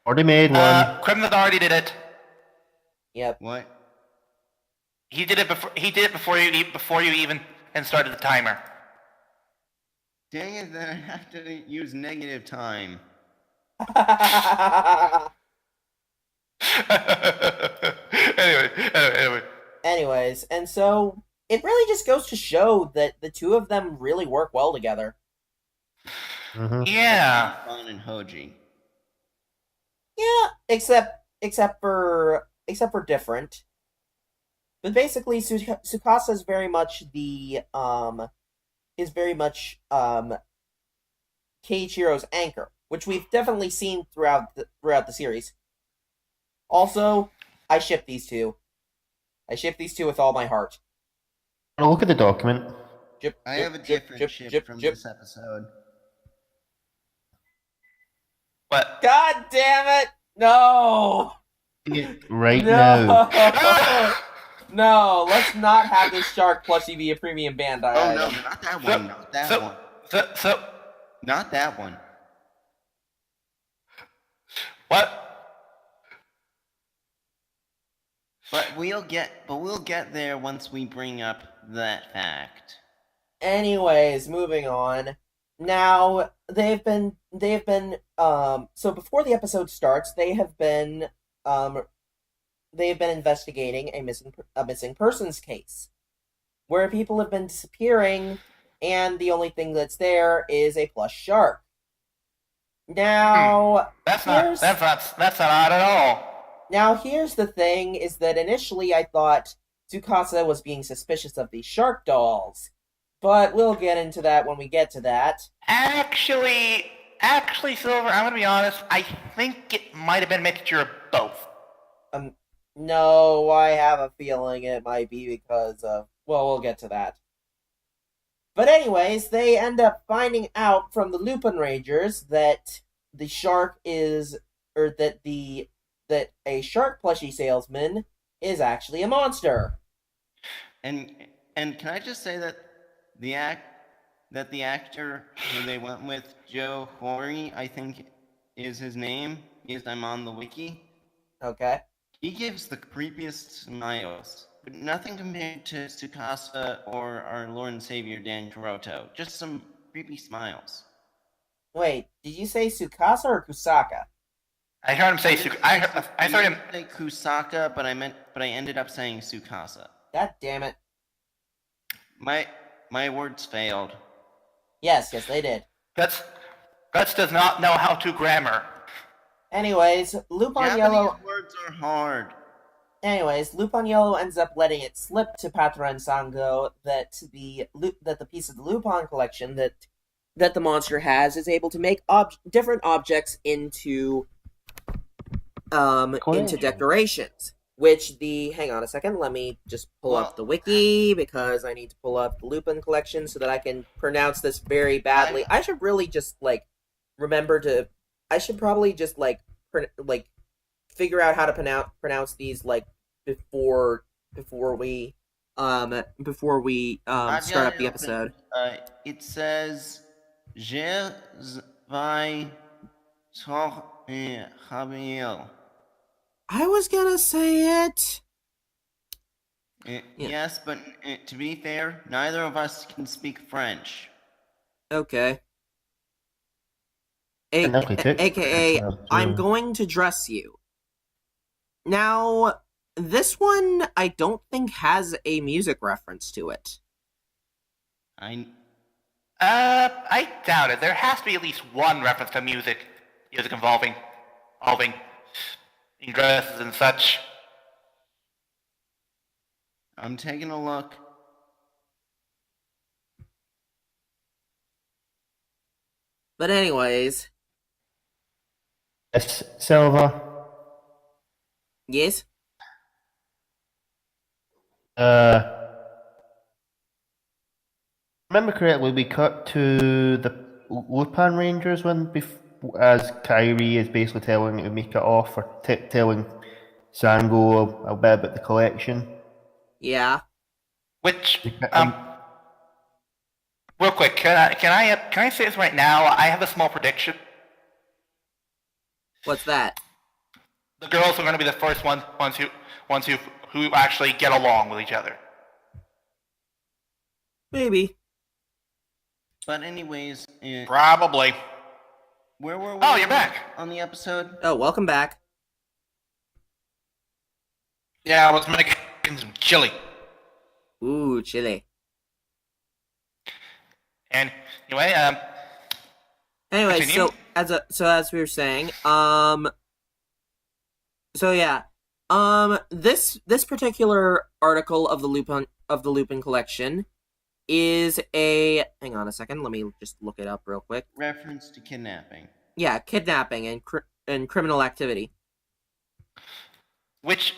Already made one. Crimson already did it. Yep. What? He did it before you even started the timer. Dang it, then I have to use negative time. Anyway. Anyways, and so it really just goes to show that the two of them really work well together. Mm-hmm. Yeah. Fun and Hoji. Yeah, except for different. But basically, Tsukasa is very much Keiichiro's anchor, which we've definitely seen throughout the series. Also, I ship these two. I ship these two with all my heart. Now look at the document. I have a different ship from this episode. But God damn it! No! Right No! now. No, let's not have this shark plushie be a premium Bandai Oh no, item. not that one, not that one. Not that one. what? But we'll get there once we bring up that fact. Anyways, moving on. Now, they've been so before the episode starts, they have been investigating a missing persons case where people have been disappearing, and the only thing that's there is a plush shark. Now, That's not odd at all. Now, here's the thing, is that initially I thought Tsukasa was being suspicious of these shark dolls. But we'll get into that when we get to that. Actually, Silver, I'm gonna be honest, I think it might have been a mixture of both. No, I have a feeling it might be because of... Well, we'll get to that. But anyways, they end up finding out from the Lupin Rangers that the shark is that a shark plushie salesman is actually a monster. And can I just say that the actor who they went with, Joe Horry, I think is his name, because I'm on the wiki. Okay. He gives the creepiest smiles, but nothing compared to Tsukasa or our Lord and Savior Dan Kuroto. Just some creepy smiles. Wait, did you say Tsukasa or Kusaka? I heard him say I heard him. say Kusaka, but I ended up saying Tsukasa. God damn it. My words failed. Yes, they did. Guts does not know how to grammar. Anyways, Lupin Japanese Yellow. words are hard. Anyways, Lupin Yellow ends up letting it slip to Patron Sango that the piece of the Lupin collection that the monster has is able to make different objects into decorations. Which hang on a second, let me just pull up the wiki because I need to pull up the Lupin collection so that I can pronounce this very badly. I should really just remember to. I should probably just figure out how to pronounce these before we start up the episode. It says Je vais sur Javier. I was gonna say it. Yes, but to be fair, neither of us can speak French. Okay. AKA, I'm going to dress you. Now, this one I don't think has a music reference to it. I doubt it. There has to be at least one reference to music involving dresses and such. I'm taking a look. But anyways. Yes, Silver. Yes? Remember correctly, we cut to the Lupin Rangers as Kyrie is basically telling him to make it off, or telling Sango a bit about the collection. Yeah. Which, real quick, can I say this right now? I have a small prediction. What's that? The girls are going to be the first ones who actually get along with each other. Maybe. But anyways, Probably. Where were we? Oh, you're back on the episode. Oh, welcome back. Yeah, I was making some chili. Ooh, chili. And anyway, Anyway, continue. so as we were saying, this particular article of the Lupin collection is a. Hang on a second, let me just look it up real quick. Reference to kidnapping. Yeah, kidnapping and criminal activity. Which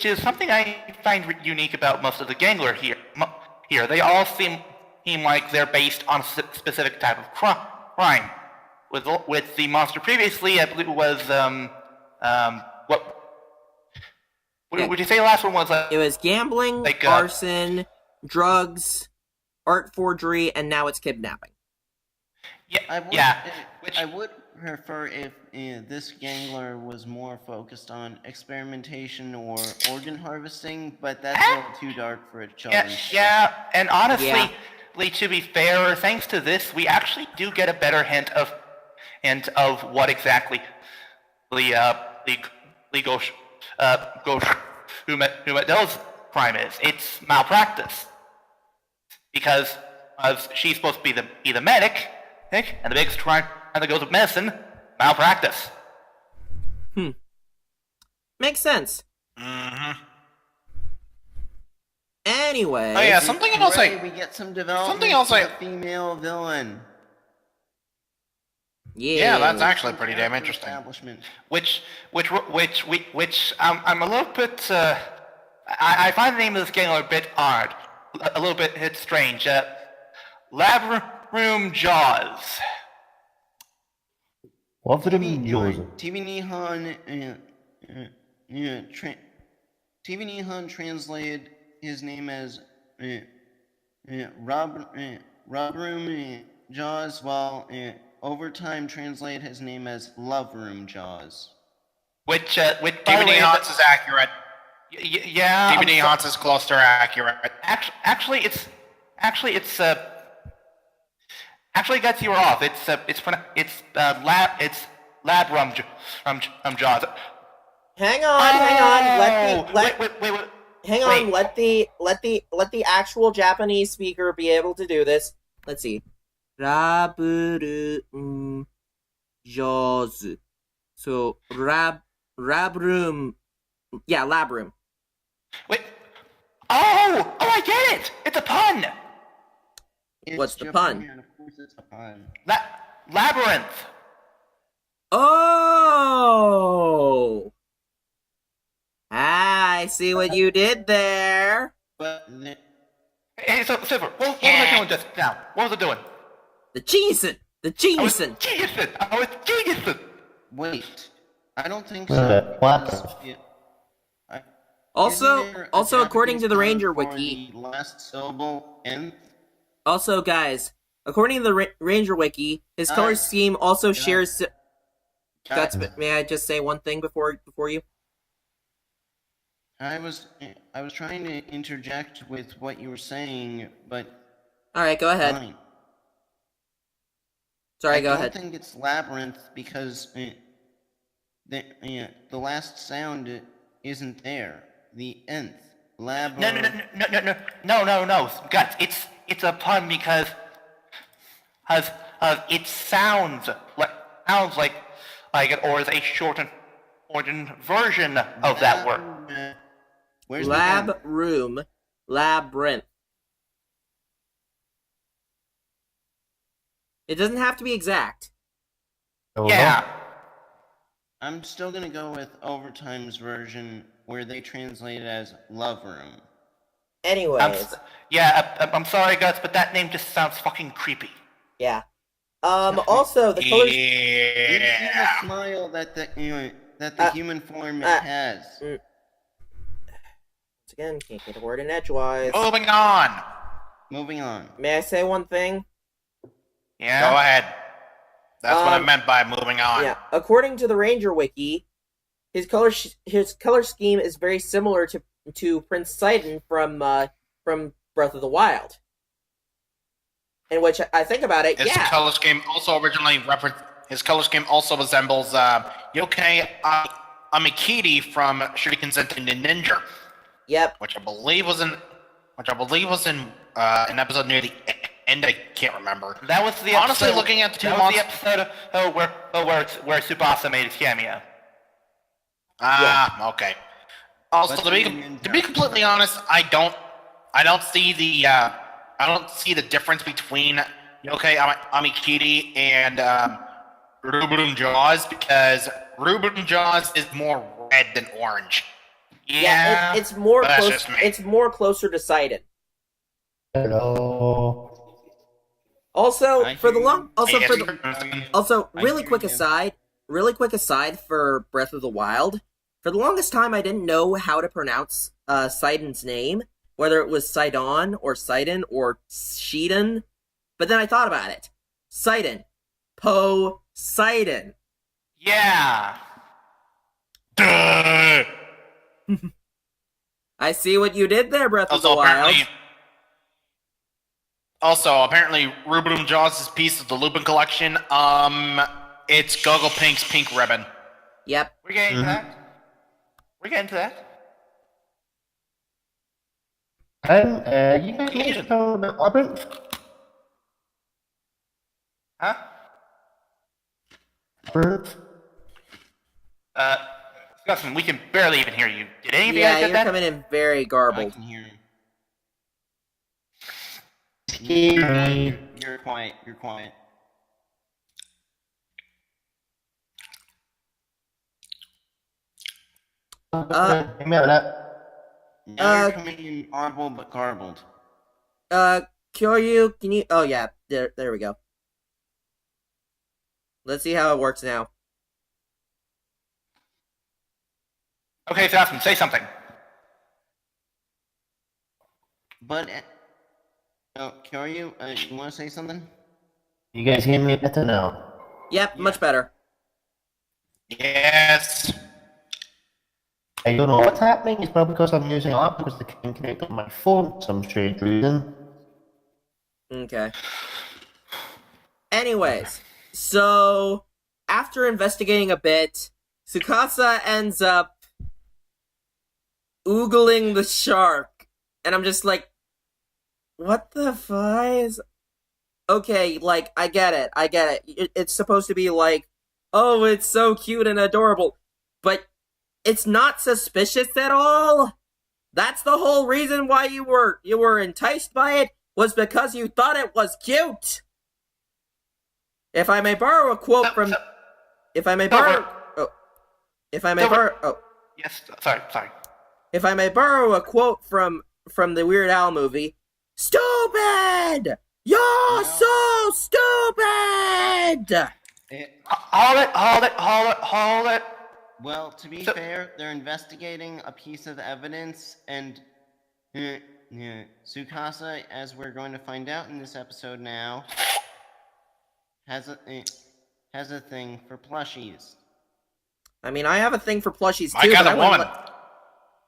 is something I find unique about most of the gangler here. They all seem like they're based on a specific type of crime. With the monster previously, I believe it was what would you say the last one was? It was gambling, arson, drugs, art forgery, and now it's kidnapping. Yeah, I would prefer if this gangler was more focused on experimentation or organ harvesting, but that's a little too dark for a children's show. Yeah, and honestly, to be fair, thanks to this, we actually do get a better hint of what exactly Humadel's crime is. It's malpractice. Because she's supposed to be the medic, and the biggest crime that goes with medicine, malpractice. Makes sense. Mm-hmm. Anyway. Oh yeah, something else we get some development for a female villain. Yeah, that's actually pretty damn interesting. Which I'm a little bit. I find the name of this gang a bit odd, a little bit strange. Lab Room Jaws. Love them TV Joseph. TV Nihon translated his name as Rob Room Jaws, while Overtime translated his name as Love Room Jaws. Which DVD Hans is accurate. Yeah. DVD Hans is close to accurate. Actually, guys, you were off. It's lab rum jaws. Hang on. Wait. Hang on. Let the actual Japanese speaker be able to do this. Let's see. Rabru jaws. So lab room. Yeah, lab room. Wait. Oh, I get it. It's a pun. What's the pun? Japan, of course it's a pun. Labyrinth. Oh! I see what you did there. But Hey, so Silver, what was I doing just now? What was I doing? The cheesin'! I was geniusing. wait, I don't think so. What? because Also, isn't there a according to the Japanese Ranger term for Wiki, the last syllable nth? also guys, according to the Ranger Wiki, his color Guys. scheme also shares. Guys, Guts, may I just say one thing before you? I was trying to interject with what you were saying, but All right, go ahead. fine. Sorry, go I ahead. don't think it's labyrinth because the last sound isn't there. The nth. Labyrinth. No, Guts. It's a pun because it sounds like it, or is a shortened version of that word. Where's the Lab nth? room, labyrinth. It doesn't have to be exact. Oh, Yeah. I'm still gonna go with Overtime's version, where they translate it as love room. Anyways, I'm sorry, Guts, but that name just sounds fucking creepy. yeah. Also, the colors. It's Yeah. the smile that the human form has. Once again, can't get a word in edgewise. Moving on. Moving on. May I say one thing? Yeah. Go ahead. That's what I Um, meant by moving on. Yeah. According to the Ranger Wiki, his color scheme is very similar to Prince Sidon from Breath of the Wild. In which I think about it, His yeah. color scheme also resembles Yokai Amikiri from Shuriken Sentai Ninja, Yep. which I believe was in an episode near the end. I can't remember. That was the Honestly, episode, looking at the two that was the monsters- episode where Tsukasa made his cameo. Okay. Also, What's to be the ninja? completely honest, I don't see the difference between Yokai Amikiri and Rubrum Jaws, because Rubrum Jaws is more red than orange. Yeah, it's more that's close. just me. It's more closer to Sidon. Hello. Also, I for the hear long, you. also Hey, for it's- the, also I really hear quick you. aside, for Breath of the Wild. For the longest time, I didn't know how to pronounce Sidon's name, whether it was Sidon or Sidon or Shedon. But then I thought about it. Sidon, Poseidon. Yeah. Duh. I see what you did there, Breath of the Wild. Apparently, Rubrum Jaws' piece of the Lupin collection. It's Gogo Pink's Pink Ribbon. Yep. We're getting to that. We're getting to that. You guys want to tell about Labyrinth? Huh? Labyrinth? Disgusting, we can barely even hear you. Did any of you Yeah, guys get you're that? coming in very I garbled. can hear him. Scary. You're quiet. You're quiet. Give me a minute. Now you're coming in audible but garbled. Kyoryu, can you? Oh yeah, there we go. Let's see how it works now. Okay, Zasmin, say something. But, Kyoryu, you want to say something? You guys hear me better now? Yep, much better. Yes. I don't know what's happening. It's probably because I'm using a laptop because they can't connect on my phone for some strange reason. Okay. Anyways, so after investigating a bit, Tsukasa ends up oogling the shark. And I'm just like, what the flies? Okay, like, I get it. It's supposed to be like, oh, it's so cute and adorable. But it's not suspicious at all. That's the whole reason why you were enticed by it, was because you thought it was cute. If I may borrow a quote from... If I may borrow... Oh. If I may borrow... Oh. Yes, sorry. If I may borrow a quote from the Weird Al movie, stupid! You're so stupid! Hold it. Well, to be fair, they're investigating a piece of evidence, and Tsukasa, as we're going to find out in this episode now, has a thing for plushies. I mean, I have a thing for plushies My too, kind but of woman.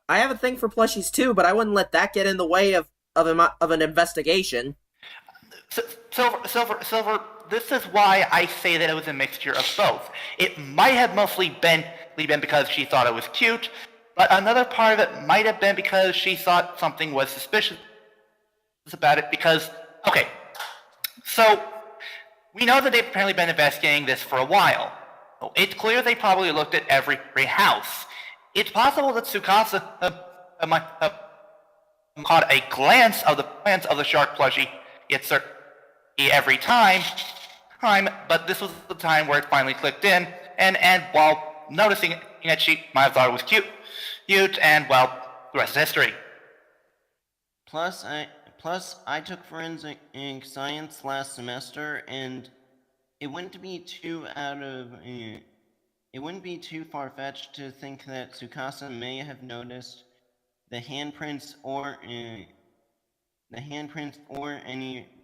I have a thing for plushies too, but I wouldn't let that get in the way of an investigation. Silver, this is why I say that it was a mixture of both. It might have mostly been because she thought it was cute, but another part of it might have been because she thought something was suspicious about it because, okay, so we know that they've apparently been investigating this for a while. It's clear they probably looked at every house. It's possible that Tsukasa might have caught a glance of the shark plushie every time, but this was the time where it finally clicked in, and while noticing it, she might have thought it was cute, and well, the rest is history. Plus, I took forensic science last semester, and it wouldn't be too far-fetched to think that Tsukasa may have noticed the handprints or any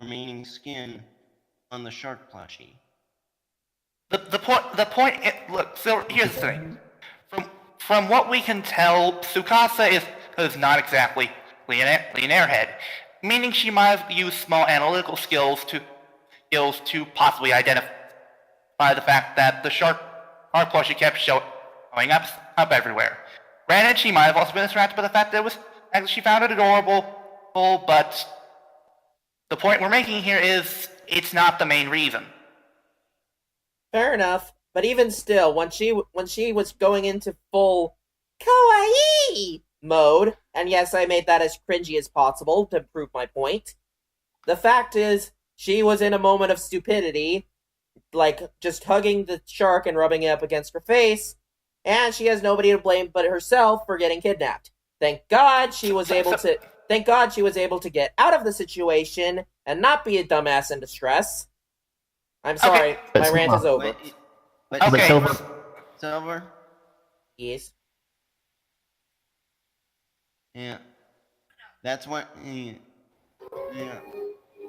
remaining skin on the shark plushie. The point. Look, so here's the thing. From what we can tell, Tsukasa is not exactly an airhead, meaning she might have used small analytical skills to possibly identify the fact that the shark plushie kept showing up everywhere. Granted, she might have also been distracted by the fact that she found it adorable, but the point we're making here is it's not the main reason. Fair enough, but even still, when she was going into full kawaii mode, and yes, I made that as cringy as possible to prove my point. The fact is, she was in a moment of stupidity, like just hugging the shark and rubbing it up against her face, and she has nobody to blame but herself for getting kidnapped. Thank God she was able to get out of the situation and not be a dumbass in distress. I'm sorry, Okay. my rant is over. Okay. Silver? Yes. Yeah. That's what... Yeah.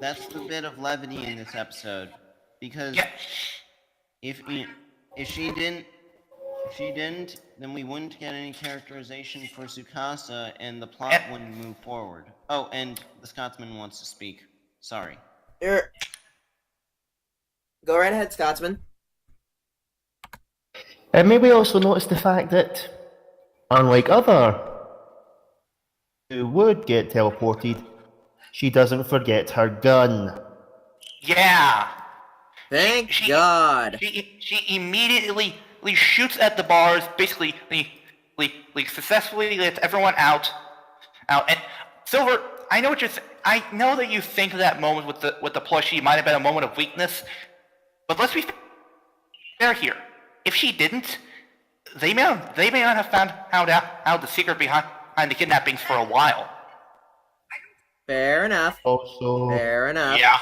That's the bit of levity in this episode. Because if she didn't, then we wouldn't get any characterization for Tsukasa, and the plot wouldn't move forward. Oh, and the Scotsman wants to speak. Sorry. Go right ahead, Scotsman. And maybe also notice the fact that, unlike other who would get teleported, she doesn't forget her gun. Yeah. Thank God. She immediately shoots at the bars, basically successfully lets everyone out. And Silver, I know that you think that moment with the plushie might have been a moment of weakness, but let's be fair here. If she didn't, they may not have found out the secret behind the kidnappings for a while. Fair enough. Also, Fair enough. Yeah.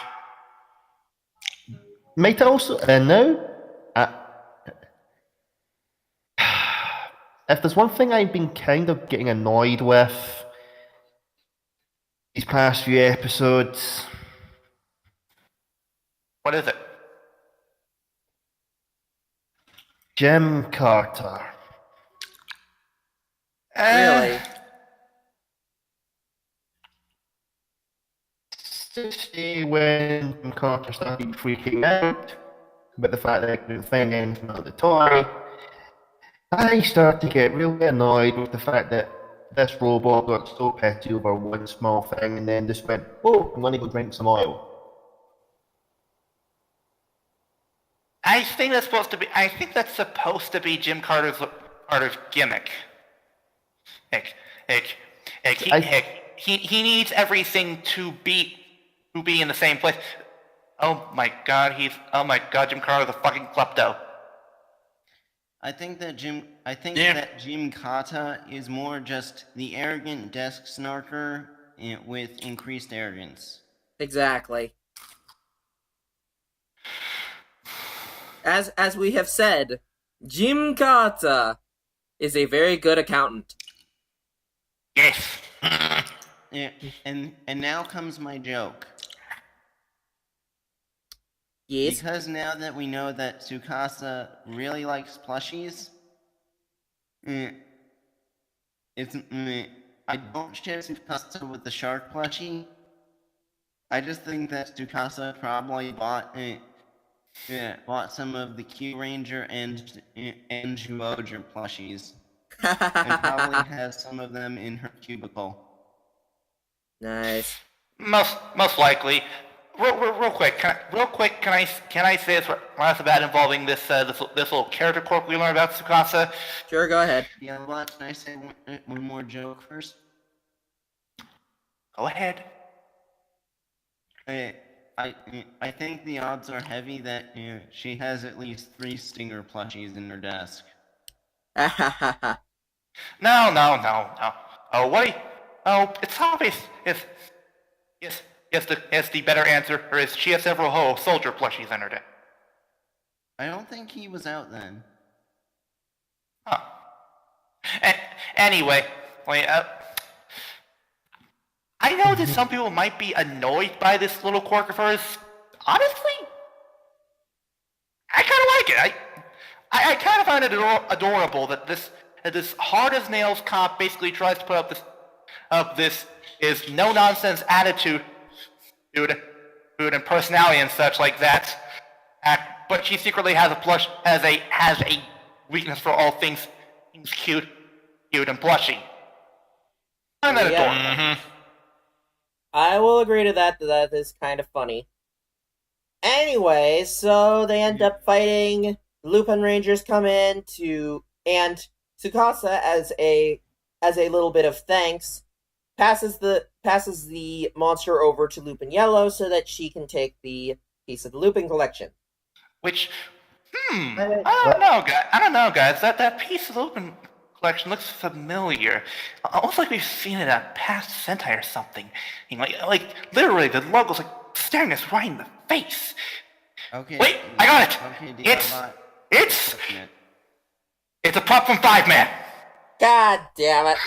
might also, and now, if there's one thing I've been kind of getting annoyed with these past few episodes, What is it? Jim Carter. Really? Especially when Jim Carter started freaking out about the fact that I couldn't find anything on the toy, I started to get really annoyed with the fact that this robot got so petty over one small thing and then just went, oh, I'm going to go drink some oil. I think that's supposed to be Jim Carter's gimmick. He needs everything to be in the same place. Oh my god, Jim Carter's a fucking klepto. I think that Jim Kata is more just the arrogant desk snarker with increased arrogance. Exactly. As we have said, Jim Carter is a very good accountant. Yes. Yeah, and now comes my joke. Yes. Because now that we know that Tsukasa really likes plushies, I don't share Tsukasa with the shark plushie. I just think that Tsukasa probably bought some of the Q Ranger and Juoja plushies, and probably has some of them in her cubicle. Nice. Most likely. Real quick, can I say this last about involving this little character quirk we learned about Tsukasa? Sure, go ahead. Yeah, what? Can I say one more joke first? Go ahead. I think the odds are heavy that she has at least 3 Stinger plushies in her desk. No. Oh, what? It's obvious. Yes, the better answer is she has several soldier plushies in her deck. I don't think he was out then. Huh. Anyway, I know that some people might be annoyed by this little quirk of hers. Honestly, I kind of like it. I kind of find it adorable that this hard as nails cop basically tries to put up this is no nonsense attitude, and personality and such like that. But she secretly has a weakness for all things cute and blushy. I'm that adorable. Mm-hmm. I will agree to that. That is kind of funny. Anyway, so they end up fighting. Lupin Rangers come in and Tsukasa, as a little bit of thanks, passes the monster over to Lupin Yellow so that she can take the piece of the Lupin collection. Which, I don't know, guys. That piece of the Lupin collection looks familiar. Almost like we've seen it at past Sentai or something. Like literally, the logo's like staring us right in the face. Okay. Wait, I got it. Okay, It's a prop from 5-Man. God damn it.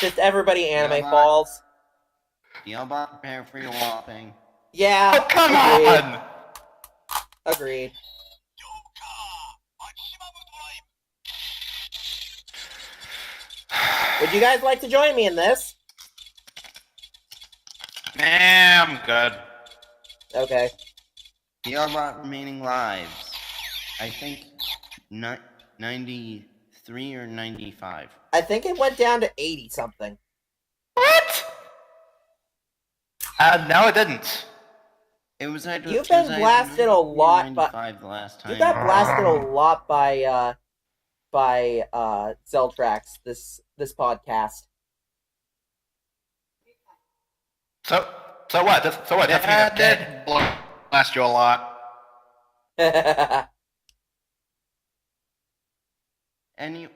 Just everybody anime Yeah, falls. Yelbot, prepare for your whopping. Yeah. Oh, come agreed. on! Agreed. Would you guys like to join me in this? Nah, I'm good. Okay. Yelbot remaining lives. I think 93 or 95. I think it went down to 80 something. What? No, it didn't. It was either You've been blasted a lot, 95 the last time. You got blasted a lot by Zeltrax this podcast. So what? So what? That's Yeah, me dead. blast you a lot. Anyways,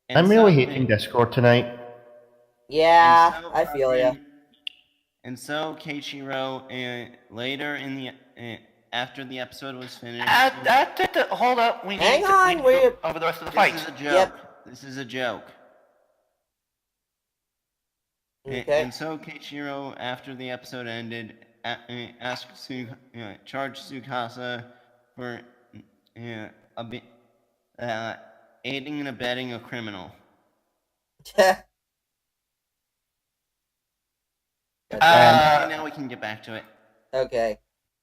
I'm really hating Discord tonight. Yeah, I feel ya. And so Keiichiro, later in the after the episode was finished. Hold up. We Hang need on, to we're- go over the rest of the This fight. is a joke. Yep. This is a joke. Okay. And so Keiichiro, after the episode ended, charged Tsukasa for aiding and abetting a criminal. Okay, now we can get back to it. Okay.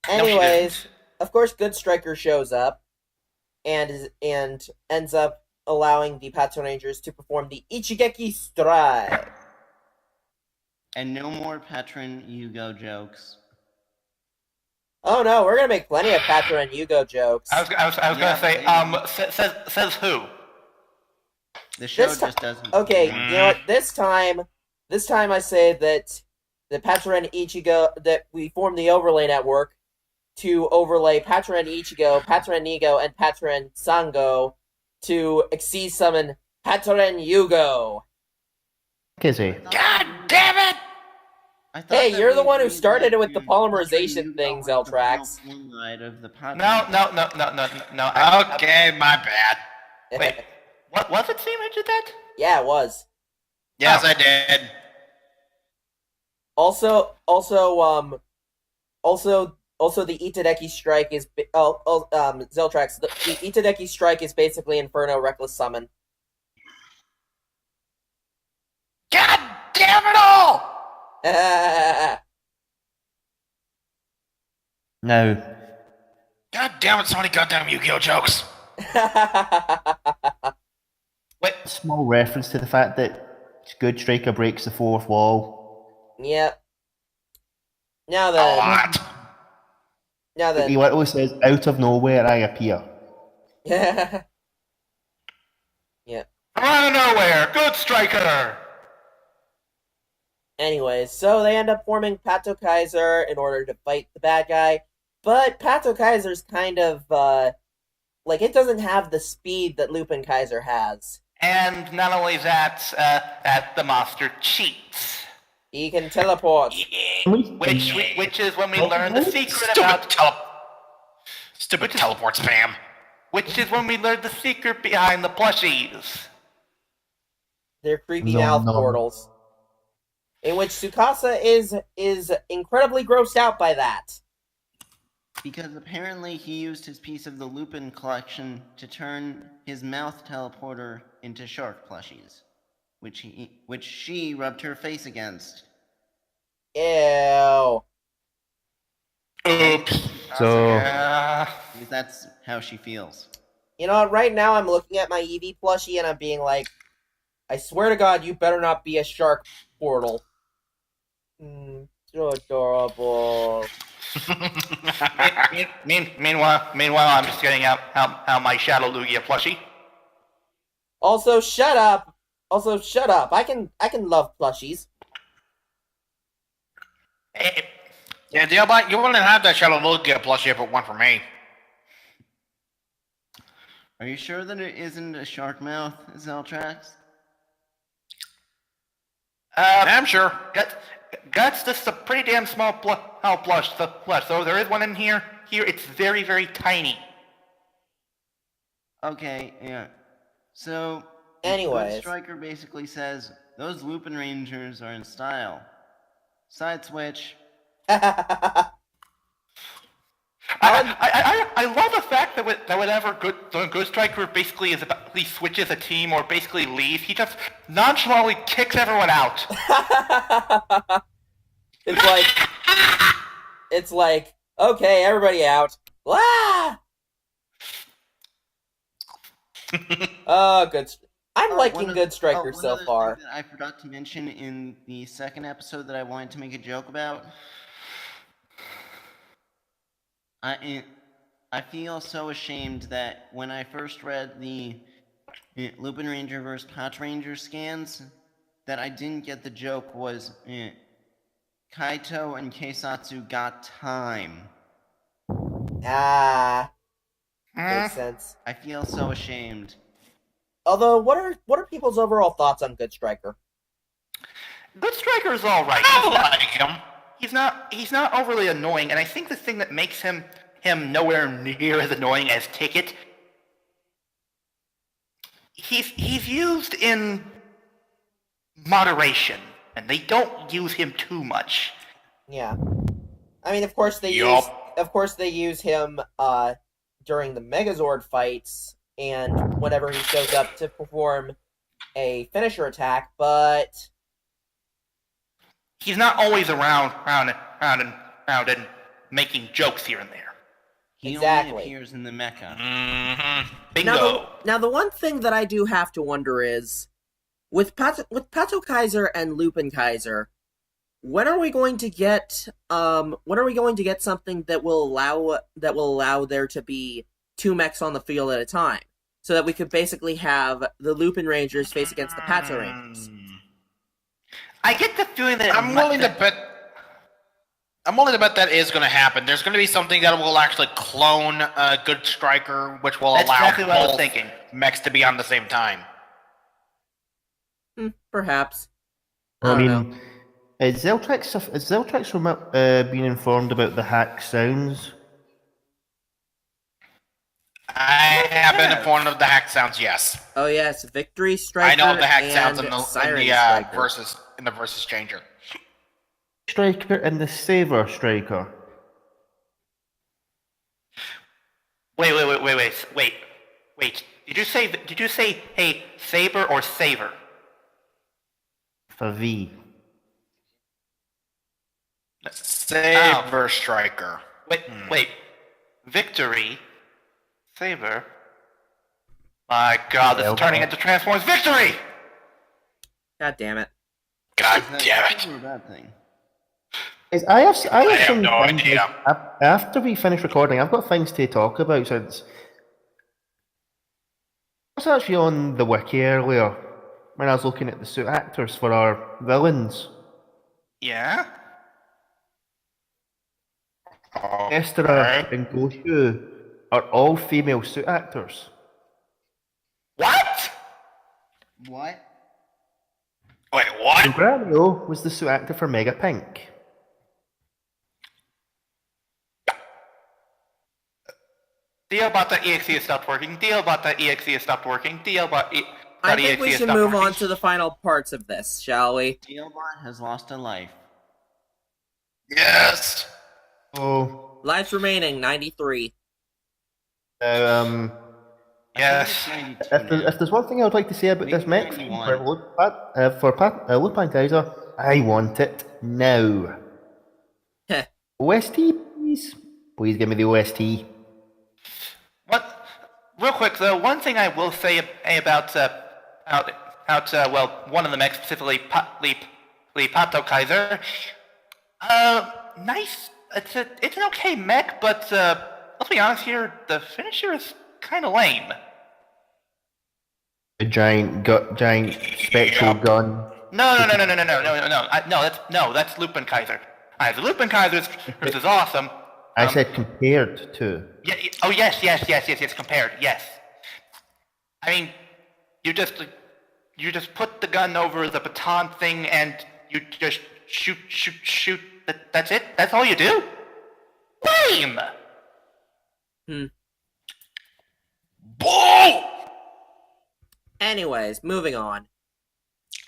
No, she Anyways, of course, Good Striker shows up and ends up allowing the Patron Rangers to perform the Ichigeki Strike. And no more Patron Yugo jokes. Oh no, we're gonna make plenty of Patron Yugo jokes. I was gonna say, says who? The show This just doesn't. Okay, you know what? This time I say that the Patron Ichigo, that we form the overlay network to overlay Patron Ichigo, Patron Nigo, and Patron Sango to exceed summon Patron Yugo. Kizzy. God damn it! I thought Hey, that you're the we one who agreed started that it with the polymerization Patron Yugo thing, was the Zeltrax. final ride of the Patron. No. Okay, my bad. Wait, what was it? Seem did that? Yeah, it was. Yes, Oh. I did. Also, the Itadeki strike is Zeltrax. The Itadeki strike is basically Inferno Reckless Summon. God damn it all! Now, God damn it, so many goddamn Yu-Gi-Oh jokes. Wait, small reference to the fact that Good Striker breaks the fourth wall. Yep. Now A then, lot. He literally says, "Out of nowhere, I appear." yeah. out of nowhere, Good Striker. Anyways, so they end up forming Pato Kaiser in order to fight the bad guy, but Pato Kaiser's kind of it doesn't have the speed that Lupin Kaiser has. And not only that, the monster cheats. He can teleport. Which is when we learn the secret about. Stupid teleport spam. Which is when we learn the secret behind the plushies. They're creepy No, mouth no. portals. In which Tsukasa is incredibly grossed out by that. Because apparently he used his piece of the Lupin collection to turn his mouth teleporter into shark plushies, which she rubbed her face against. Ew. Oops. So, Because that's how she feels. You know what, right now I'm looking at my Eevee plushie and I'm being like, I swear to God, you better not be a shark portal. So adorable. Meanwhile, I'm just getting out my Shadow Lugia plushie. Also, shut up. I can love plushies. Yeah, you wouldn't have that Shadow Lugia plushie if it weren't for me. Are you sure that it isn't a shark mouth, Zeltrax? I'm sure. Guts, this is a pretty damn small plush. So there is one in here. Here, it's very, very tiny. Okay, yeah. So, Anyways. Good Striker basically says, those Lupin Rangers are in style. Side switch. I love the fact that whenever Good Striker basically he switches a team or basically leaves, he just nonchalantly kicks everyone out. It's like, okay, everybody out. Ah! Oh, good. I'm liking Good Striker so far. One other thing that I forgot to mention in the second episode that I wanted to make a joke about. I feel so ashamed that when I first read the Lupin Ranger vs. Pot Ranger scans, that I didn't get the joke was Kaito and Keisatsu got time. Makes sense. I feel so ashamed. Although, what are people's overall thoughts on Good Striker? Good Striker's all right. I like him. he's not overly annoying, and I think the thing that makes him nowhere near as annoying as Ticket, he's used in moderation, and they don't use him too much. Yeah. I mean, of course they use him during the Megazord fights and whenever he shows up to perform a finisher attack, but He's not always around and making jokes here and there. He Exactly. only appears in the mecha. Mm-hmm. Bingo. Now the one thing that I do have to wonder is, with Pato Kaiser and Lupin Kaiser, when are we going to get something that will allow there to be two mechs on the field at a time, so that we could basically have the Lupin Rangers face against the Pato Rangers? I get the feeling that I'm willing to bet that is going to happen. There's going to be something that will actually clone a good striker, which will That's allow exactly what I was both thinking. mechs to be on the same time. Perhaps. I don't mean, know. is Zeltrax being informed about the hack sounds? I have been informed of the hack sounds, yes. Oh yes, Victory Striker. I know of the hack and sounds in Siren the Striker. versus changer. Striker and the Saver Striker. Wait. Did you say hey Saber or Saver? For V. Saber striker. Wait. Victory, Saber. My God, this is turning into Transformers Victory! God damn it. God Is that damn a it. good or a bad thing? I have have some no things, idea. after we finish recording, I've got things to talk about since I was actually on the wiki earlier when I was looking at the suit actors for our villains. Yeah? Estera and Goshu are all female suit actors. What? What? Wait, what? And Granio was the suit actor for Mega Pink. Deal about the EXE has stopped working. Deal about the EXE has stopped working. Deal about I think we should move on to the final parts of this, shall we? Dealbot has lost a life. Yes. Oh, Lives remaining 93. now, Yes. if there's one thing I would like to say about this mech Maybe for Lupin Kaiser, I want it now. Heh. OST, please. Please give me the OST. What? Real quick though, one thing I will say about one of the mechs, specifically Pato Kaiser. Nice. It's an okay mech, but let's be honest here, the finisher is kind of lame. A giant spectral gun. No. That's Lupin Kaiser. Alright, the Lupin Kaiser is awesome. I said compared to. Yeah. Oh yes. Compared. Yes. I mean, you just put the gun over the baton thing and you just shoot. That's it. That's all you do. Lame. Bull! Anyways, moving on.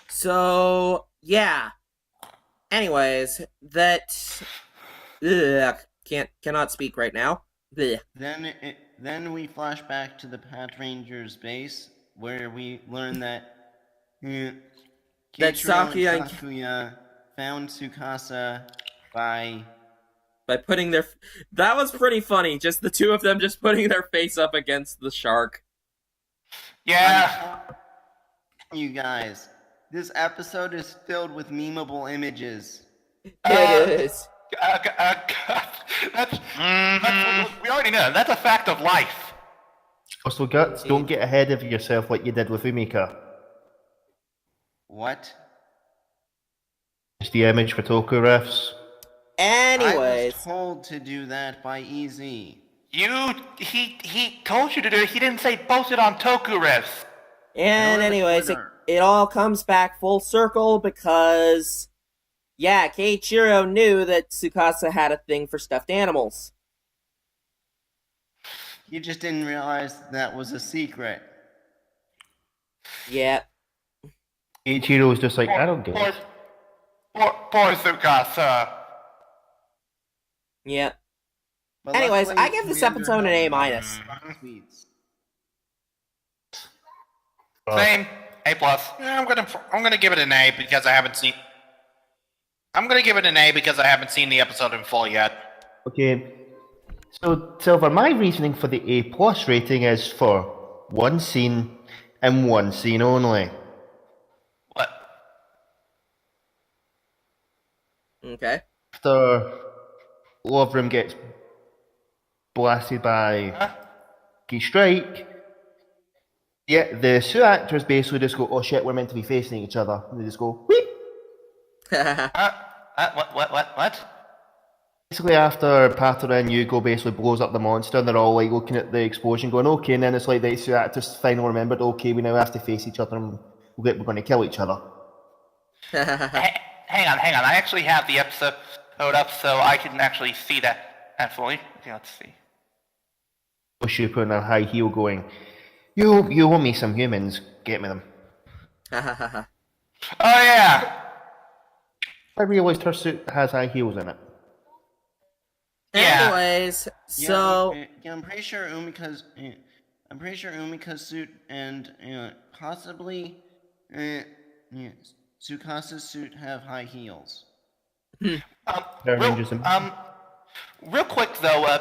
So, yeah. Anyways, that... Ugh, cannot speak right now. Blech. Then we flash back to the Pat Rangers base, where we learn that That Keiichiro Sakuya and and- Sakuya found Tsukasa by By putting their... That was pretty funny, just the two of them just putting their face up against the shark. Yeah. you guys. This episode is filled with memeable images. It is. That's we already know. That's a fact of life. Also, Guts, don't get ahead of yourself like you did with Umika. What? It's the image for Toku riffs. I Anyways. was told to do that by EZ. He told you to do it. He didn't say post it on Toku Refs. And Go to anyways, Twitter. it all comes back full circle because Yeah, Keiichiro knew that Tsukasa had a thing for stuffed animals. You just didn't realize that was a secret. Yeah. Ichiro's just like, I don't get it. Poor Tsukasa. Yeah. But Anyways, luckily, I give this Commander episode an helped A him minus. with sweets. Same. A plus. Yeah, I'm gonna give it an A because I haven't seen. I'm gonna give it an A because I haven't seen the episode in full yet. Okay. So, Silver, my reasoning for the A plus rating is for one scene and one scene only. What? Okay. After Love Room gets blasted by Huh? Key Strike, yeah, the suit actors basically just go, oh shit, we're meant to be facing each other. And they just go, wheep. What? Basically, after Pater and Yugo basically blows up the monster, and they're all like looking at the explosion, going, okay, and then it's like the suit actors finally remembered, okay, we now have to face each other and we're going to kill each other. Hang on. I actually have the episode up so I can actually see that fully. Okay, let's see. Super on a high heel going, you owe me some humans, get me them. Oh yeah. I realised her suit has high heels in it. Yeah. Anyways, so Yeah, I'm pretty sure Umika's suit and possibly Tsukasa's suit have high heels. Real quick though,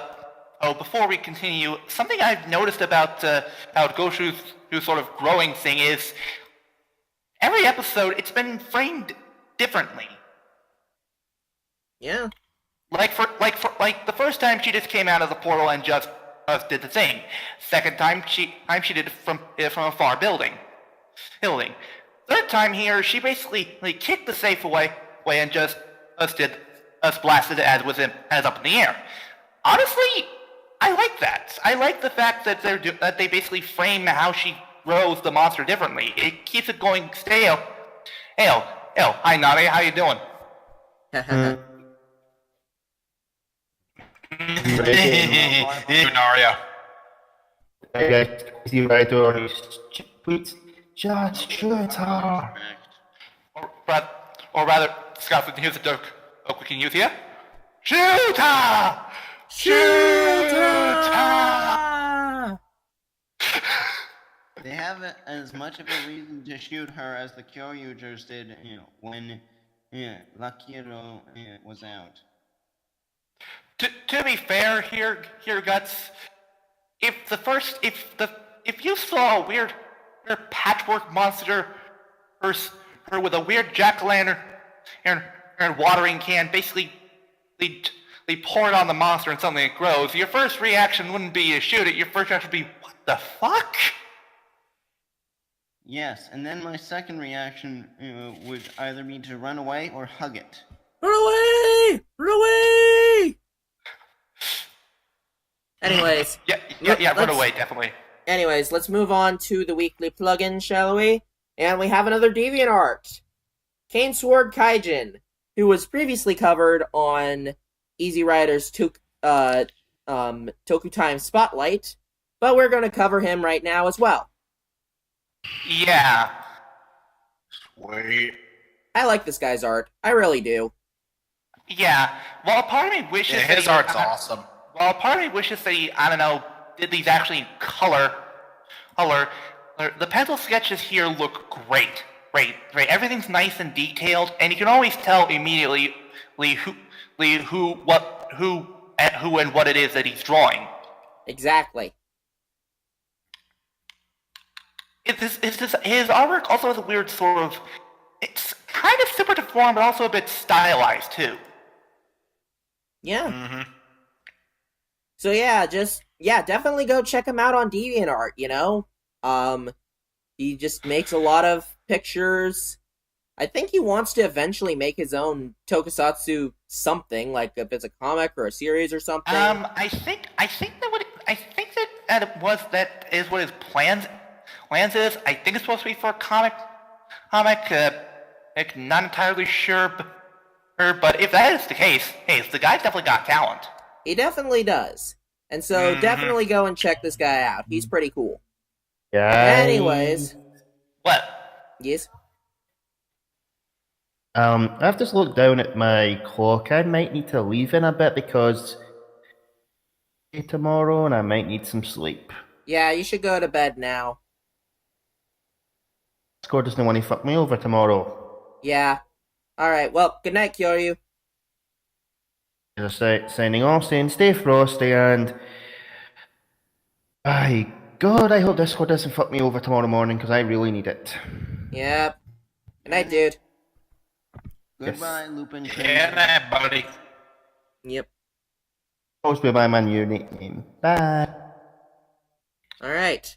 before we continue, something I've noticed about how Goshu's sort of growing thing is every episode it's been framed differently. yeah. Like the first time she just came out of the portal and just did the thing. Second time she did it from a far building. Third time here she basically kicked the safe away and just blasted it as up in the air. Honestly, I like that. I like the fact that they basically frame how she grows the monster differently. It keeps it going stale. Hi Nari, how you doing? Lunaria. I guess you right or please just shoot her. Or rather, Scott, we can use the joke. Oh, we can use here. Shoot her! They have as much of a reason to shoot her as the Kyoryugers did, when Lakiro was out. To be fair here, Guts, if you saw a weird patchwork monster, her with a weird jack-o'-lantern and watering can, basically they pour it on the monster and suddenly it grows, your first reaction wouldn't be to shoot it, your first reaction would be, what the fuck? Yes, and then my second reaction would either be to run away or hug it. Run away! Run away! Anyways. Run away, definitely. Anyways, let's move on to the weekly plugin, shall we? And we have another DeviantArt. Kane Sword Kaijin, who was previously covered on Easy Rider's Toku Time Spotlight, but we're going to cover him right now as well. Yeah. Sweet. I like this guy's art. I really do. Yeah. Well, part of me wishes that His art's awesome. Well, part of me wishes that he, I don't know, did these actually in color. The pencil sketches here look great. Everything's nice and detailed, and you can always tell immediately who and what it is that he's drawing. Exactly. His artwork also has a weird sort of, it's kind of similar to form, but also a bit stylized too. Yeah. Mm-hmm. So definitely go check him out on DeviantArt, he just makes a lot of pictures. I think he wants to eventually make his own tokusatsu something, like if it's a comic or a series or something. I think that is what his plans is. I think it's supposed to be for a comic. Not entirely sure, But if that is the case, hey, the guy's definitely got talent. He definitely does. And so definitely go and check this guy out. He's pretty cool. Yeah. Anyways. What? Yes? I've just looked down at my clock. I might need to leave in a bit because tomorrow and I might need some sleep. Yeah, you should go to bed now. Score doesn't want to fuck me over tomorrow. Yeah. Alright, well, good night, Kyoryu. Just signing off, saying stay frosty and... God, I hope Discord doesn't fuck me over tomorrow morning because I really need it. Yep. Good night, dude. Goodbye, Lupin. Yeah, that buddy. Yep. Supposed to be my new nickname. Bye. Alright.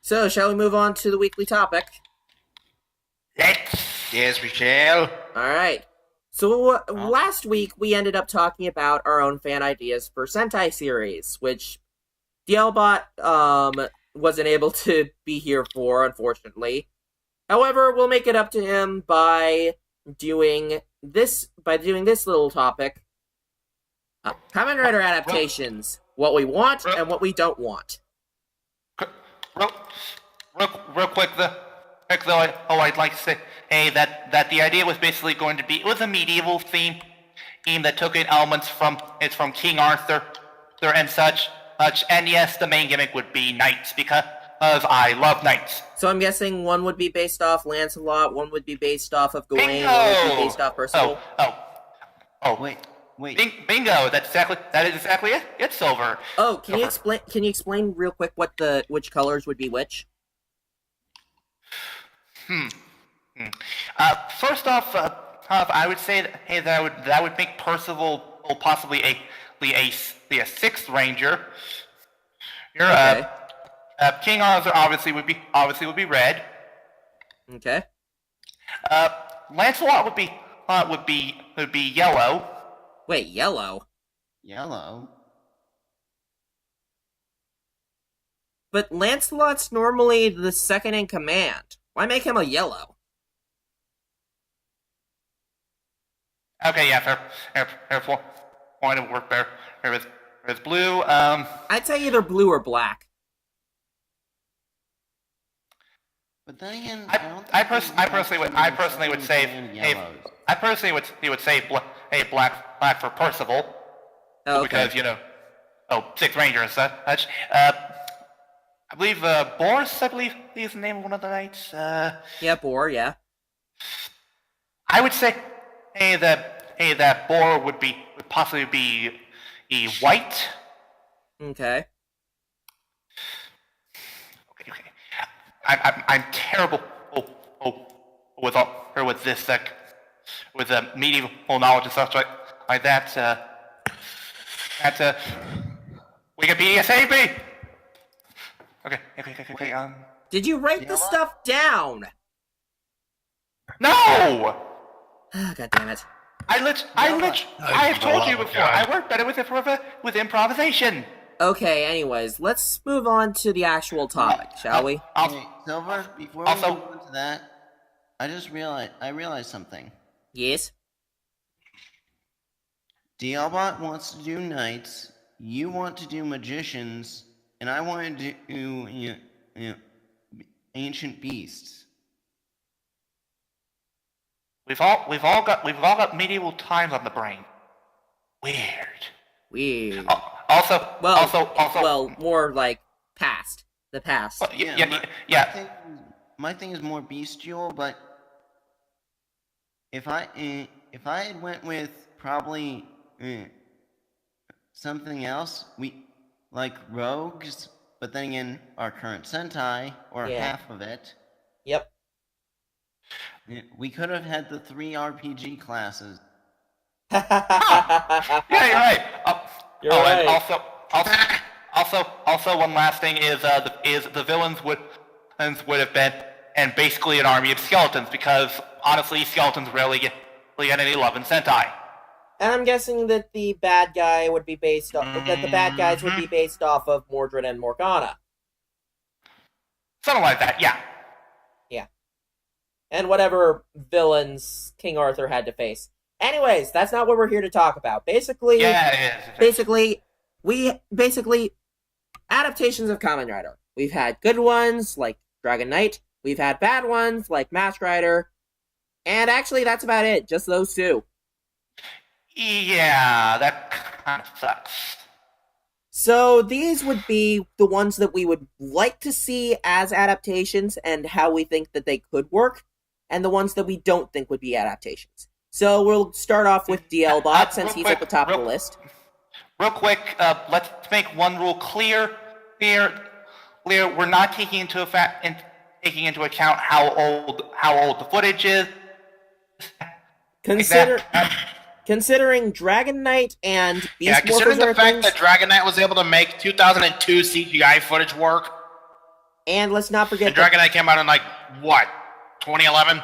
So, shall we move on to the weekly topic? Yes, we shall. Alright. So, last week we ended up talking about our own fan ideas for Sentai series, which DLBot wasn't able to be here for, unfortunately. However, we'll make it up to him by doing this little topic. Kamen Rider adaptations. What we want and what we don't want. Real quick though, I'd like to say, hey, that the idea was basically going to be, it was a medieval theme that took in elements from King Arthur and such, and yes, the main gimmick would be knights, because I love knights. So I'm guessing one would be based off Lancelot, one would be based off of Gawain, Bingo! one would be based off Percival. Wait. Bingo! That is exactly it. It's Silver. Oh, can you explain real quick which colors would be which? First off, I would say that, hey, that would make Percival possibly a sixth ranger. Okay. King Arthur obviously would be red. Okay. Lancelot would be yellow. Wait, yellow? Yellow? But Lancelot's normally the second in command. Why make him a yellow? Okay, yeah, fair point of work there. With blue. I'd say either blue or black. But then again, I personally would say black for Percival. Oh, okay. Because Sixth Ranger and such. I believe Boris, I believe is the name of one of the knights. Yeah, Boar, yeah. I would say, that Boar would possibly be a white. Okay. Okay. I'm terrible. With this with medieval knowledge and stuff like that. Wikipedia save me. Okay. Did you write the stuff down? No. God damn it. I have told you before. I work better with improvisation. Okay, anyways, let's move on to the actual topic, shall we? Hey, Silver, before we Also- move on to that, I realized something. Yes? Dialbot wants to do knights, you want to do magicians, and I want to do ancient beasts. We've all got medieval times on the brain. Weird. Also, well, more like past. The past. Yeah. My thing is more bestial, but if I had went with probably something else, we like rogues, but then again, our current Sentai or Yeah. half of it. Yep. We could have had the 3 RPG classes. Yeah, you're right. You're right. And also, one last thing is the villains would have been and basically an army of skeletons, because honestly, skeletons rarely get any love in Sentai. And I'm guessing that the bad guy would be based off that the bad guys would be based off of Mordred and Morgana. Something like that, yeah. Yeah. And whatever villains King Arthur had to face. Anyways, that's not what we're here to talk about. Basically, adaptations of Kamen Rider. We've had good ones like Dragon Knight. We've had bad ones like Mask Rider. And actually, that's about it. Just those two. Yeah, that kind of sucks. So these would be the ones that we would like to see as adaptations and how we think that they could work, and the ones that we don't think would be adaptations. So we'll start off with DL Bot since he's at the top of the list. Real quick, let's make one rule clear. We're not taking into account how old the footage is. Considering Dragon Knight and Beast Morphers considering the fact things, that Dragon Knight was able to make 2002 CGI footage work, and let's not forget and Dragon Knight came out in 2011.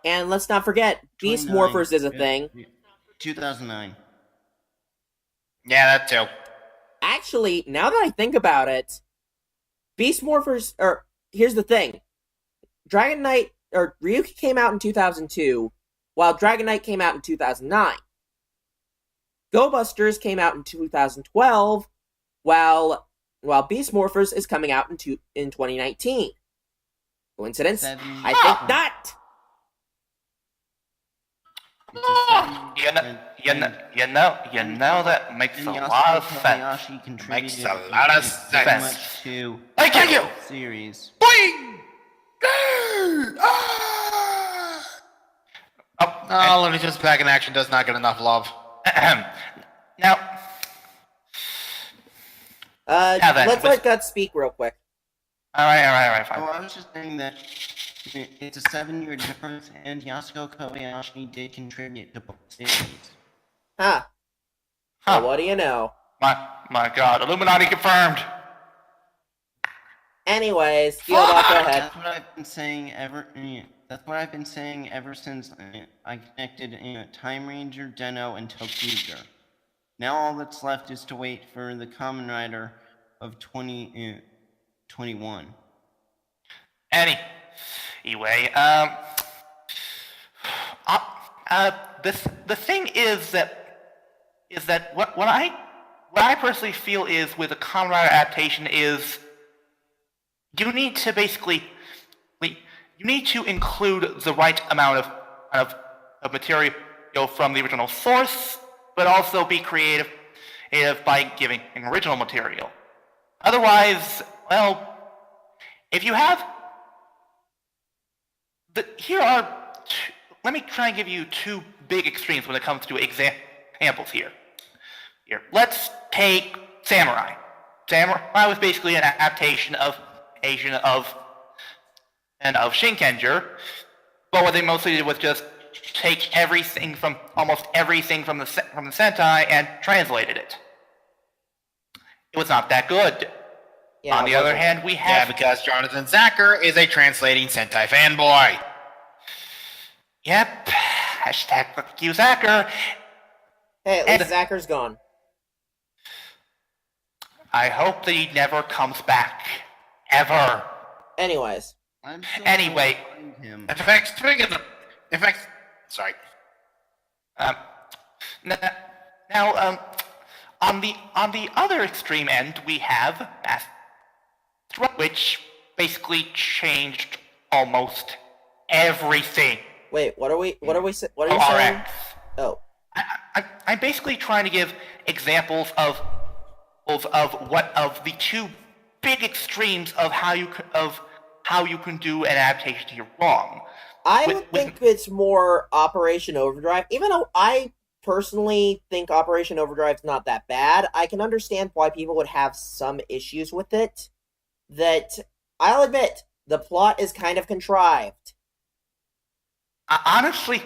And let's not forget, Beast 29. Morphers is a thing. 2009. Yeah, that too. Actually, now that I think about it, Beast Morphers, here's the thing. Dragon Knight, Ryuki came out in 2002, while Dragon Knight came out in 2009. Go Busters came out in 2012, while Beast Morphers is coming out in 2019. Coincidence? I think not! You know that makes a lot of sense. Makes a lot of sense. To Thank you! series. Boing! Oh, Looney Tunes Back in Action does not get enough love. Now, let's let Guts speak real quick. all right, fine. Oh, I was just saying that it's a 7-year difference, and Yasuko Kobayashi did contribute to both series. Huh. Well, what do you know? My God, Illuminati confirmed. Anyways, Steelbot, go ahead. That's what I've been saying ever. That's what I've been saying ever since I connected Time Ranger, Den-O, and Toku. Now all that's left is to wait for the Kamen Rider of 2021. Anyway, the thing is that what I personally feel is with a Kamen Rider adaptation is you need to basically include the right amount of material from the original source, but also be creative by giving original material. Otherwise, well, if you have let me try and give you two big extremes when it comes to examples here. Let's take Samurai. Samurai was basically an adaptation of Shinkenger, but what they mostly did was just take almost everything from the Sentai and translated it. It was not that good. Yeah, on the other hand, we have... Yeah, because Jonathan Zacher is a translating Sentai fanboy. Yep. Hashtag fuck you, Zacher. Hey, at least Zacher's gone. I hope that he never comes back. Ever. Anyways. I'm so Anyway. him. In fact, sorry. Now, on the other extreme end, we have Master, which basically changed almost everything. Wait, what are you saying? RX. Oh. I'm basically trying to give examples of the two big extremes of how you can do an adaptation to your wrong. I would think it's more Operation Overdrive. Even though I personally think Operation Overdrive's not that bad, I can understand why people would have some issues with it. That, I'll admit, the plot is kind of contrived. Honestly,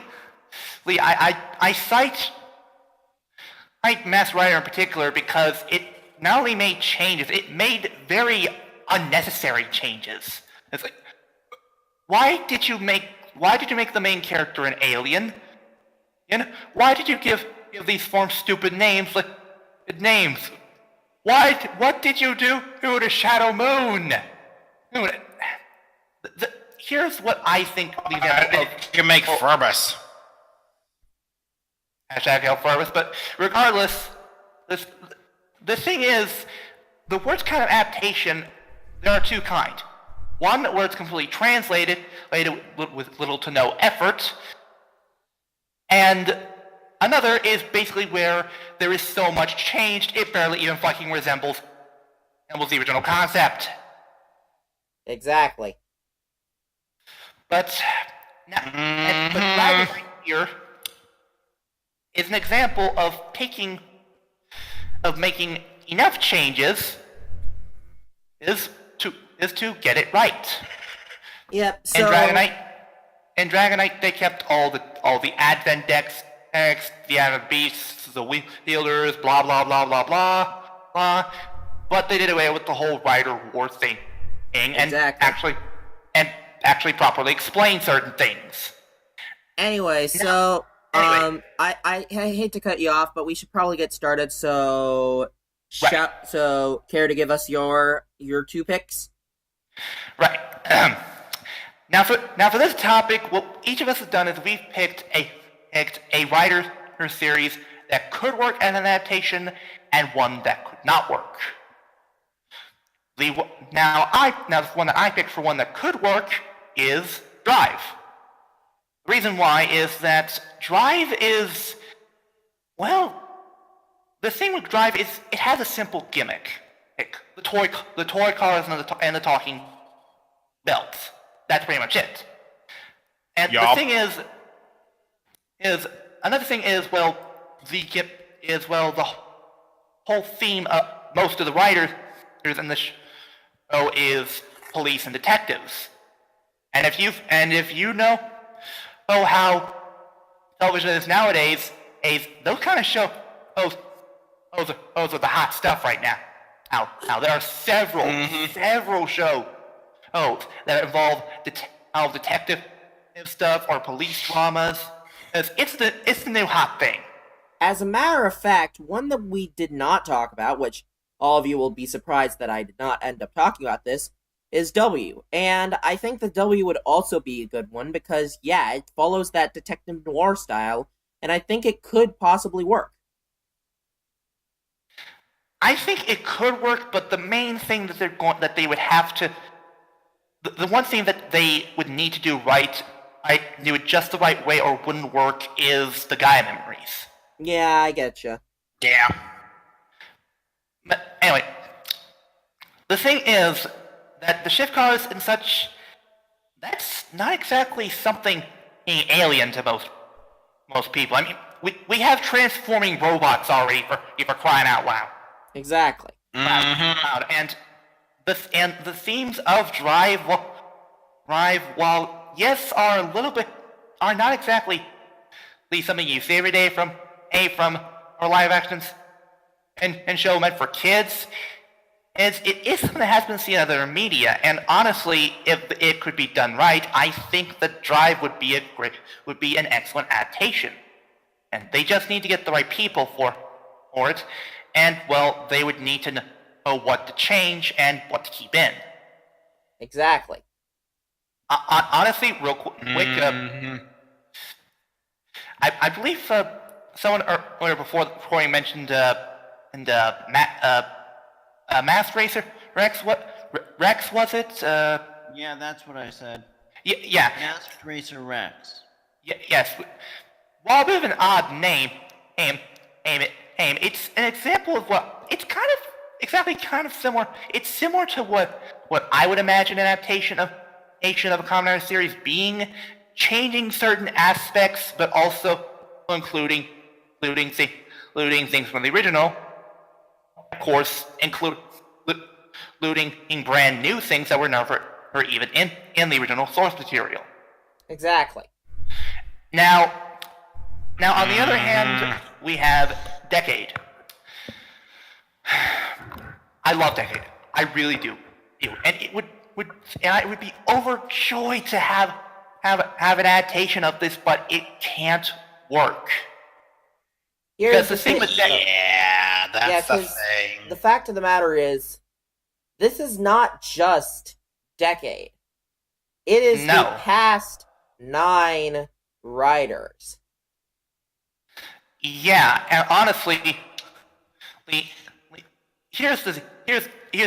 Lee, I cite Mass Rider in particular because it not only made changes, it made very unnecessary changes. It's like, why did you make the main character an alien? And why did you give these forms stupid names like names? What did you do to Shadow Moon? Here's what I think. You make Furbus. Hashtag help service. But regardless, the thing is, the worst kind of adaptation, there are two kinds. One where it's completely translated with little to no effort, and another is basically where there is so much changed it barely even fucking resembles the original concept. Exactly. But Dragon Knight here is an example of making enough changes is to get it right. Yep. So In Dragon Knight, they kept all the Advent decks, the Advent beasts, the wheel healers, blah blah blah blah blah blah. But they did away with the whole Rider War thing, and actually properly explain certain things. Anyway, so I hate to cut you off, but we should probably get started. So, Right. so care to give us your 2 picks? Right. Now for this topic, what each of us has done is we've picked a writer series that could work as an adaptation and one that could not work. The one that I picked for one that could work is Drive. The reason why is that Drive is, well, the thing with Drive is it has a simple gimmick. The toy cars and the talking belts. That's pretty much it. And the thing is another thing is, well, the whole theme of most of the writers in the show is police and detectives. And if you know how television is nowadays, those kind of shows, those are the hot stuff right now. Now there are several shows that involve detective stuff or police dramas. It's the new hot thing. As a matter of fact, one that we did not talk about, which all of you will be surprised that I did not end up talking about this, is W. And I think the W would also be a good one because, yeah, it follows that detective noir style, and I think it could possibly work. I think it could work, but the main thing that they would have to, the one thing that they would need to do right, do it just the right way or wouldn't work, is the Gaia memories. Yeah, I getcha. Yeah. But anyway, the thing is that the shift cars and such, that's not exactly something alien to most people. I mean, we have transforming robots already for crying out loud. Exactly. Loud. And the themes of Drive, while yes, are not exactly something you see every day from our live actions and show meant for kids. It is something that has been seen in other media, and honestly, if it could be done right, I think that Drive would be an excellent adaptation. And they just need to get the right people for it, and well, they would need to know what to change and what to keep in. Exactly. Honestly, real quick, I believe someone earlier before you mentioned Mass Racer Rex. Rex was it? Yeah, that's what I said. Yeah. Masked Racer Rex. Yes. While a bit of an odd name, it's an example of what it's kind of similar. It's similar to what I would imagine an adaptation of a Kamen Rider series being, changing certain aspects, but also including things from the original. Of course, including brand new things that were never even in the original source material. Exactly. Now, on the other hand, we have Decade. I love Decade. I really do. And I would be overjoyed to have an adaptation of this, but it can't work. Here's the thing with Decade. Yeah, that's the thing. The fact of the matter is, this is not just Decade. It is the past 9 writers. Yeah, and honestly, Lee, here's the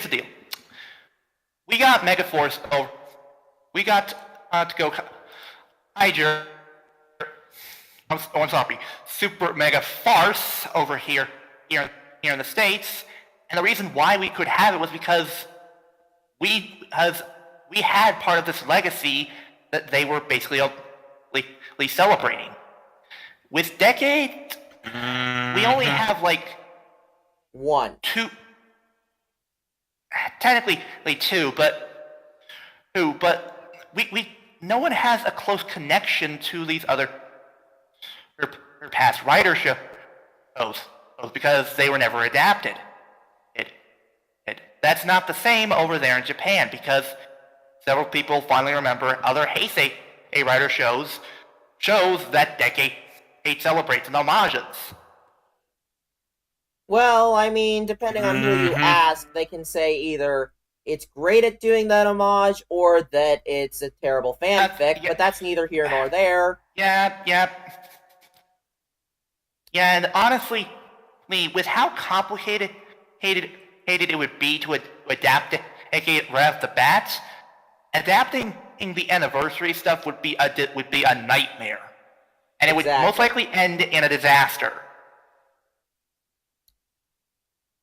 deal. We got Megaforce over. We got to go Hydra. I'm sorry, Super Mega Farce over here in the States, and the reason why we could have it was because we had part of this legacy that they were basically celebrating. With Decade, we only have like One. two, technically two, but we no one has a close connection to these other or past writer shows because they were never adapted. That's not the same over there in Japan because several people finally remember other Heisei writer shows that Decade 8 celebrates and homages. Well, I mean, depending on who you ask, they can say either it's great at doing that homage or that it's a terrible fanfic, but that's neither here nor there. Yeah, and honestly, with how complicated it would be to adapt it right off the bat, adapting the anniversary stuff would be a nightmare, and it would most likely end in a disaster.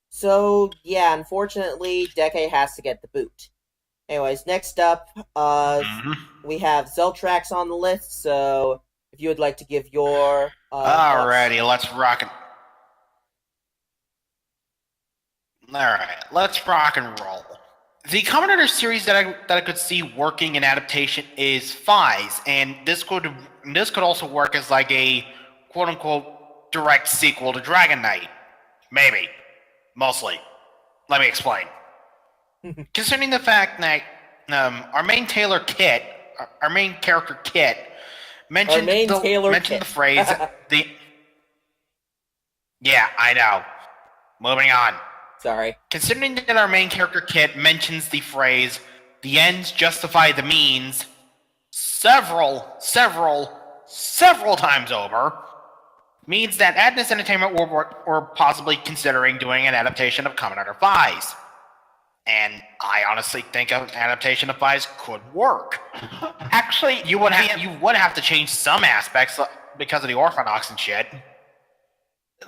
So, yeah, unfortunately, Deke has to get the boot. Anyways, next up, we have Zeltrax on the list, so if you would like to give your Alrighty, let's rock and... Alright, let's rock and roll. The Common series that I could see working in adaptation is Fies, and this could also work as like a quote-unquote direct sequel to Dragon Knight. Maybe. Mostly. Let me explain. Concerning the fact that our main character Kit mentioned the phrase the... Yeah, I know. Moving on. Sorry. Considering that our main character Kit mentions the phrase "the ends justify the means" several times over, means that Adness Entertainment were possibly considering doing an adaptation of Kamen Rider Fies. And I honestly think an adaptation of Fies could work. Actually, you would have to change some aspects because of the Orphanox and shit.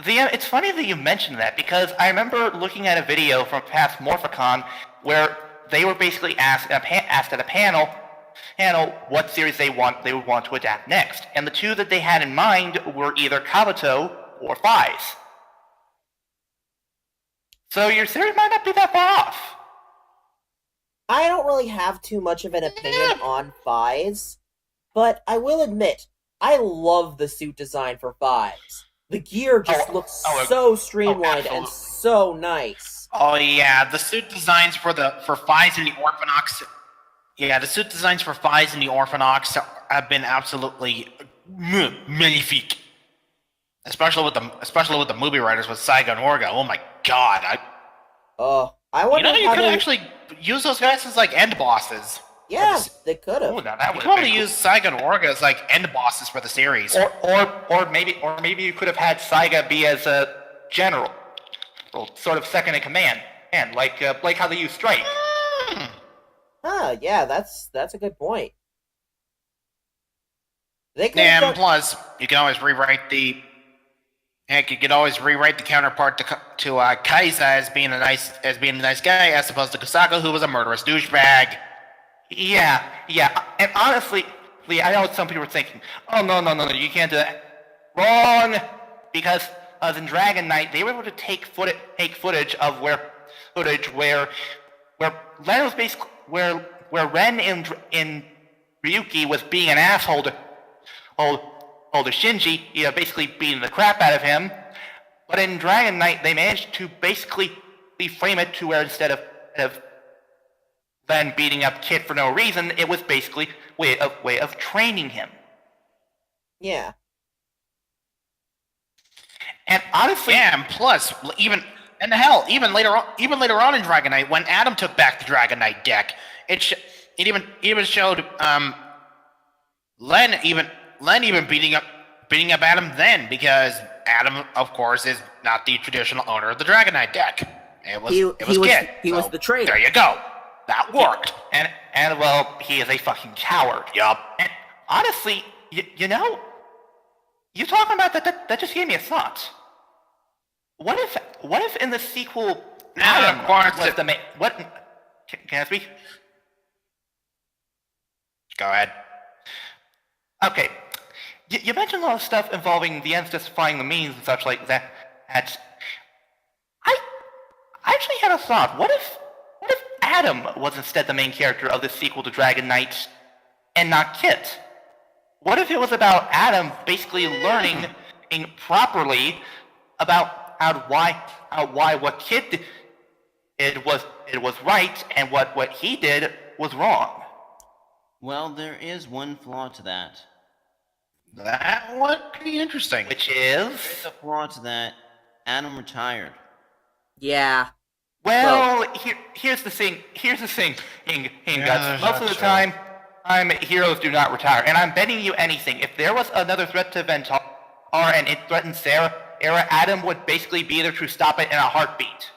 It's funny that you mentioned that because I remember looking at a video from past Morphicon where they were basically asked at a panel what series they would want to adapt next, and the two that they had in mind were either Kabuto or Fies. So your series might not be that far off. I don't really have too much of an opinion on Fies, but I will admit, I love the suit design for Fies. The gear just looks so streamlined and so nice. Oh yeah, the suit designs for Fies and the Orphanox. Yeah, the suit designs for Fies and the Orphanox have been absolutely magnifique. Especially with the movie writers with Saiga and Orga. Oh my god! I wonder you could actually use those guys as like end bosses. Yeah, they could have. You could probably use Saiga and Orga as like end bosses for the series. Or maybe you could have had Saiga be as a general, sort of second in command, and like how they use Strike. Yeah, that's a good point. Plus, you can always rewrite the counterpart to Kaiza as being a nice guy, as opposed to Kusaka, who was a murderous douchebag. Yeah, and honestly, I know what some people are thinking. Oh no, you can't do that. Wrong, because in Dragon Knight, they were able to take footage of where Ren was basically where Ren in Ryuki was being an asshole to Shinji, basically beating the crap out of him. But in Dragon Knight, they managed to basically reframe it to where instead of Ren beating up Kit for no reason, it was basically way of training him. Yeah. And honestly, and plus, even later on in Dragon Knight, when Adam took back the Dragon Knight deck, it even showed Len even beating up Adam then, because Adam, of course, is not the traditional owner of the Dragonite deck. It was Kid. He was the traitor. There you go. That worked. And well, he is a fucking coward. Yup. And honestly, you know, you talking about that just gave me a thought. What if in the sequel Adam was the main... What? Can I speak? Go ahead. Okay. You mentioned a lot of stuff involving the ends justifying the means and such like that. I actually had a thought. What if Adam was instead the main character of the sequel to Dragon Knight and not Kit? What if it was about Adam basically learning properly about why what Kit did was right and what he did was wrong? Well, there is one flaw to that. That would be interesting. Which is... There's a flaw to that. Adam retired. Yeah. Well, here's the thing. Here's the thing, Guts. Most of the time, heroes do not retire. And I'm betting you anything. If there was another threat to Ventar and it threatened Sarah, Adam would basically be there to stop it in a heartbeat.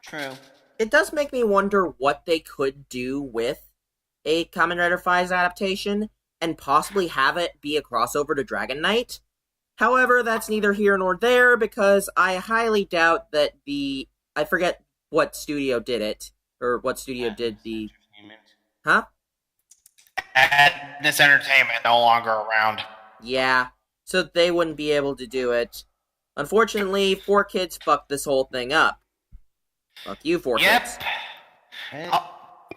True. It does make me wonder what they could do with a Kamen Rider 5's adaptation, and possibly have it be a crossover to Dragon Knight. However, that's neither here nor there, because I highly doubt that I forget what studio did it, or what studio did the... Huh? This Entertainment no longer around. Yeah, so they wouldn't be able to do it. Unfortunately, 4Kids fucked this whole thing up. Fuck you, 4Kids. Yep. Hey,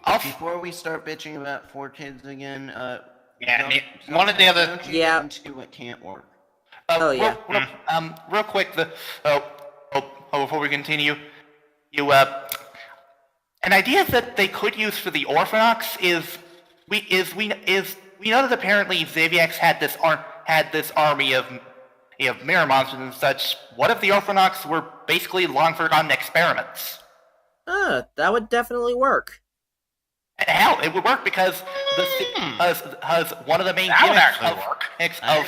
before we start bitching about 4Kids again, one of the other... Don't you get into what can't work. Real quick, before we continue, an idea that they could use for the Orphanox is we know that apparently Xaviax had this army of mirror monsters and such. What if the Orphanox were basically long forgotten experiments? That would definitely work. And hell, it would work because one of the main gimmicks of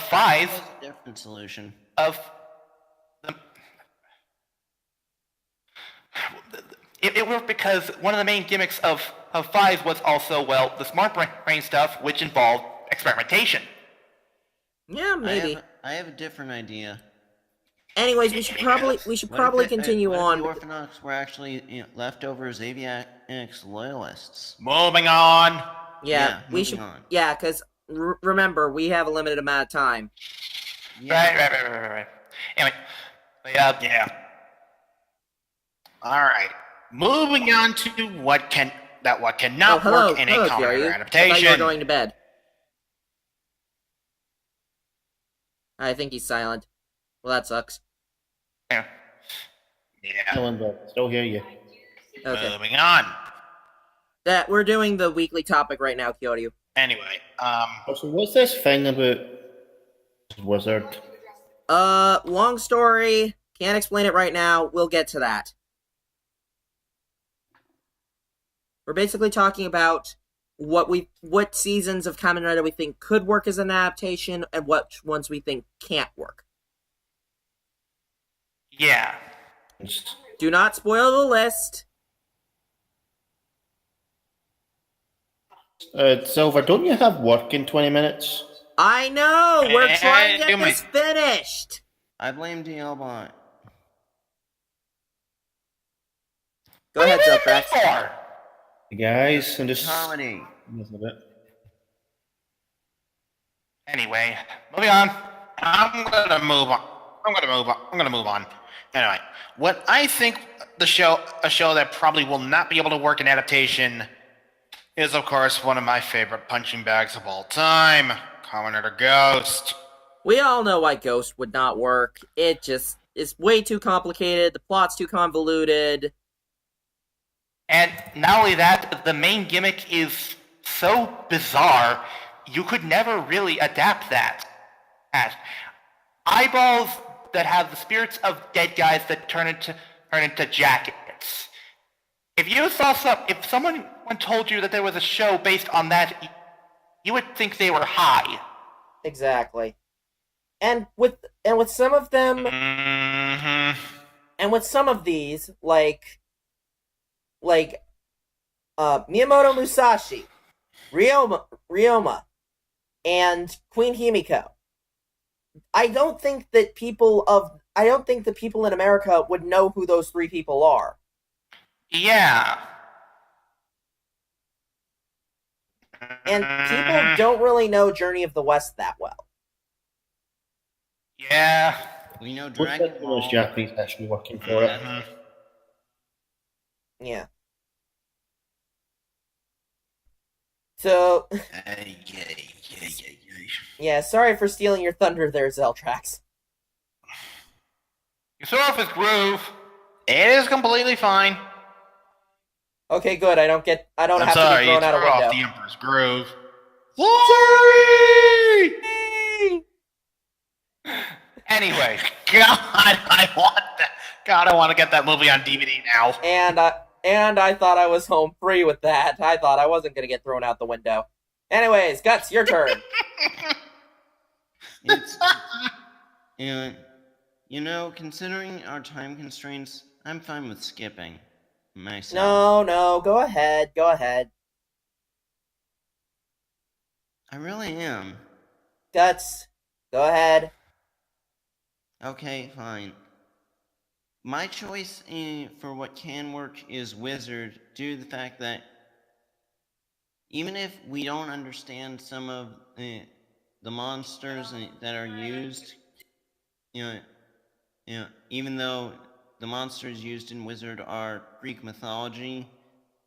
Fies That's a different solution. It worked because one of the main gimmicks of Fies was also, well, the smart brain stuff, which involved experimentation. Yeah, maybe. I have a different idea. Anyways, we should probably continue on. What if the Orphanox were actually leftover Xaviax loyalists? Moving on. Yeah, we moving should. on. Yeah, because remember, we have a limited amount of time. Yeah. Right. Anyway, Alright. Moving on to what cannot work in a Kamen Rider adaptation. I thought you were going to bed. I think he's silent. Well, that sucks. Yeah. Still hear you. Okay. Moving on. We're doing the weekly topic right now, Kyoryu. Anyway, So what's this thing about Wizard? Long story. Can't explain it right now. We'll get to that. We're basically talking about what seasons of Kamen Rider we think could work as an adaptation, and what ones we think can't work. Yeah. Do not spoil the list. Silver, don't you have work in 20 minutes? I know! We're trying to get this finished! I blame DLBot. Go ahead, Zeltrax. Guys, I'm just... Comedy. Anyway, moving on. I'm gonna move on. Anyway, what I think a show that probably will not be able to work in adaptation is, of course, one of my favorite punching bags of all time, Kamen Rider Ghost. We all know why Ghost would not work. It just is way too complicated, the plot's too convoluted. And not only that, the main gimmick is so bizarre, you could never really adapt that. Eyeballs that have the spirits of dead guys that turn into jackets. If someone told you that there was a show based on that, you would think they were high. Exactly. and with some of them, Mm-hmm. and with some of these, like Miyamoto Musashi, Ryoma, and Queen Himiko. I don't think the people in America would know who those three people are. Yeah. And people don't really know Journey of the West that well. Yeah. We know Most Dragon of them was Ball. Japanese history working for it. Mhm. Yeah. So, yeah, sorry for stealing your thunder there, Zeltrax. You throw off his groove. It is completely fine. Okay, good. I don't I'm have to sorry, be you thrown out a threw off window. the Emperor's groove. Sorry! Anyway, God, I want that. God, I want to get that movie on DVD now. And I thought I was home free with that. I thought I wasn't gonna get thrown out the window. Anyways, Guts, your turn. It's, considering our time constraints, I'm fine with skipping myself. No, go ahead. I really am. Guts, go ahead. Okay, fine. My choice for what can work is Wizard, due to the fact that even if we don't understand some of the monsters that are used, even though the monsters used in Wizard are Greek mythology,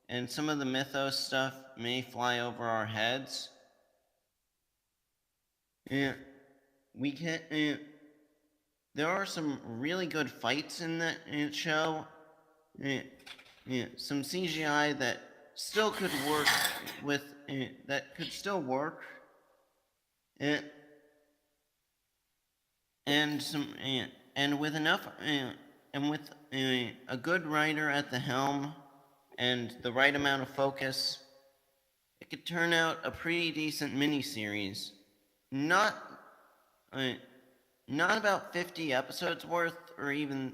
and some of the mythos stuff may fly over our heads, we can. There are some really good fights in that show. Some CGI that still could work with that could still work. And some and with enough and with a good writer at the helm and the right amount of focus, it could turn out a pretty decent miniseries. Not about 50 episodes worth, or even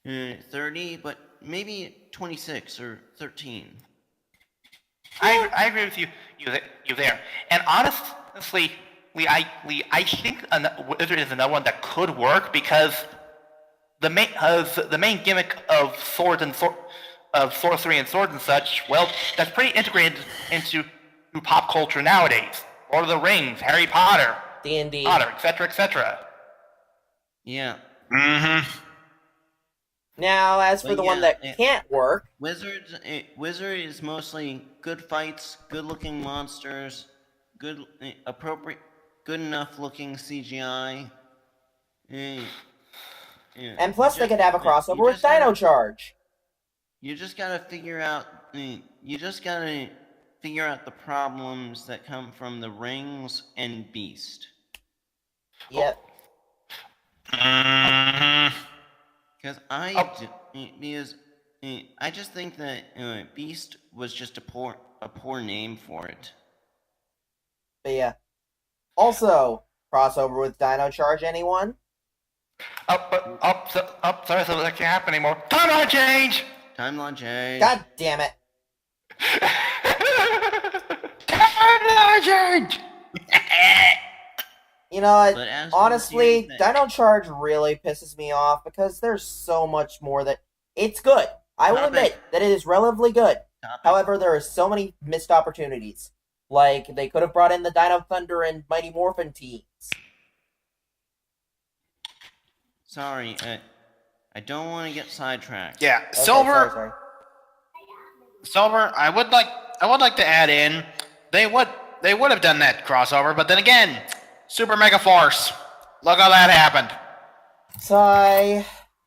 30, but maybe 26 or 13. I agree with you there. And honestly, I think Wizard is another one that could work because the main gimmick of of sorcery and swords and such, well, that's pretty integrated into pop culture nowadays. Lord of the Rings, Harry Potter, D&D. etc., etc. Yeah. Mm-hmm. Now, as for But the one yeah, that can't work, Wizard is mostly good fights, good-looking monsters, good enough looking CGI. and plus they could have a crossover with Dino Charge. You just gotta figure out. You just gotta figure out the problems that come from the rings and Beast. Yep. Mm-hmm. Because I just think that Beast was just a poor name for it. But yeah. Also, crossover with Dino Charge, anyone? Sorry, so that can't happen anymore. Timeline change! Timeline change. God damn it. Timeline change! You know, But as for the honestly, series that- Dino Charge really pisses me off because there's so much more that... It's good. I will Topic. admit that it is relatively good. Topic. However, there are so many missed opportunities. Like, they could have brought in the Dino Thunder and Mighty Morphin teams. Sorry, I don't want to get sidetracked. Yeah, Okay, Silver. sorry. Silver. I would like to add in. They would have done that crossover, but then again, Super Mega Force. Look how that happened. Sigh.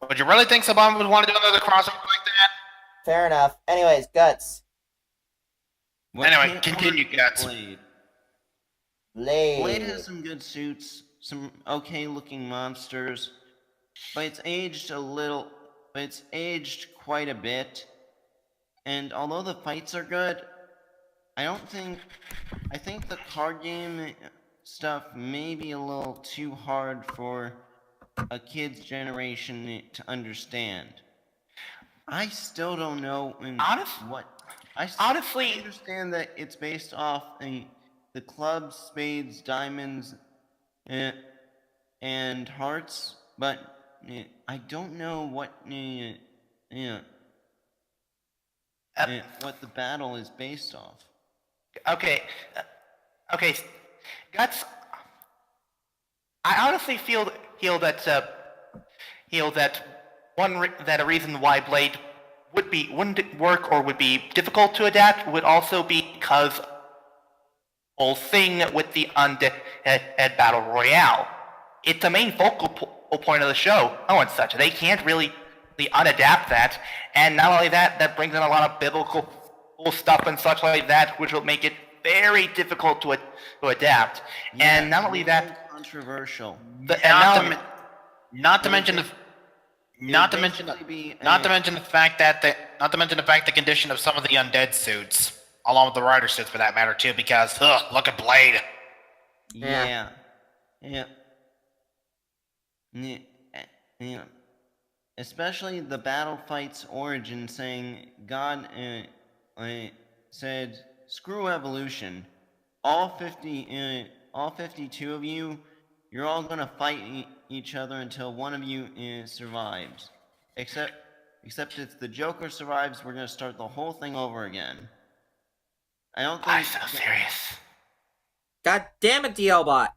Would you really think someone would want to do another crossover like that? Fair enough. Anyways, Guts. What Anyway, can't continue, work Guts. Blade. Blade. Blade has some good suits, some okay-looking monsters, but it's aged quite a bit. And although the fights are good, I think the card game stuff may be a little too hard for a kid's generation to understand. I still don't know what. Honestly, I understand that it's based off the clubs, spades, diamonds, and hearts, but I don't know what what the battle is based off. okay, okay, Guts. I honestly feel that that a reason why Blade wouldn't work or would be difficult to adapt would also be because whole thing with the undead battle royale. It's the main focal point of the show. Oh, and such. They can't really unadapt that, and not only that, that brings in a lot of biblical stuff and such like that, which will make it very difficult to adapt. Yeah, and not only that, controversial. Not to mention the fact that the condition of some of the undead suits, along with the rider suits for that matter too, because look at Blade. Yeah. Especially the battle fight's origin, saying God said, "Screw evolution. All 52 of you, you're all gonna fight each other until one of you survives. Except if the Joker survives, we're gonna start the whole thing over again." I don't think. I'm so serious. God damn it, DLBot.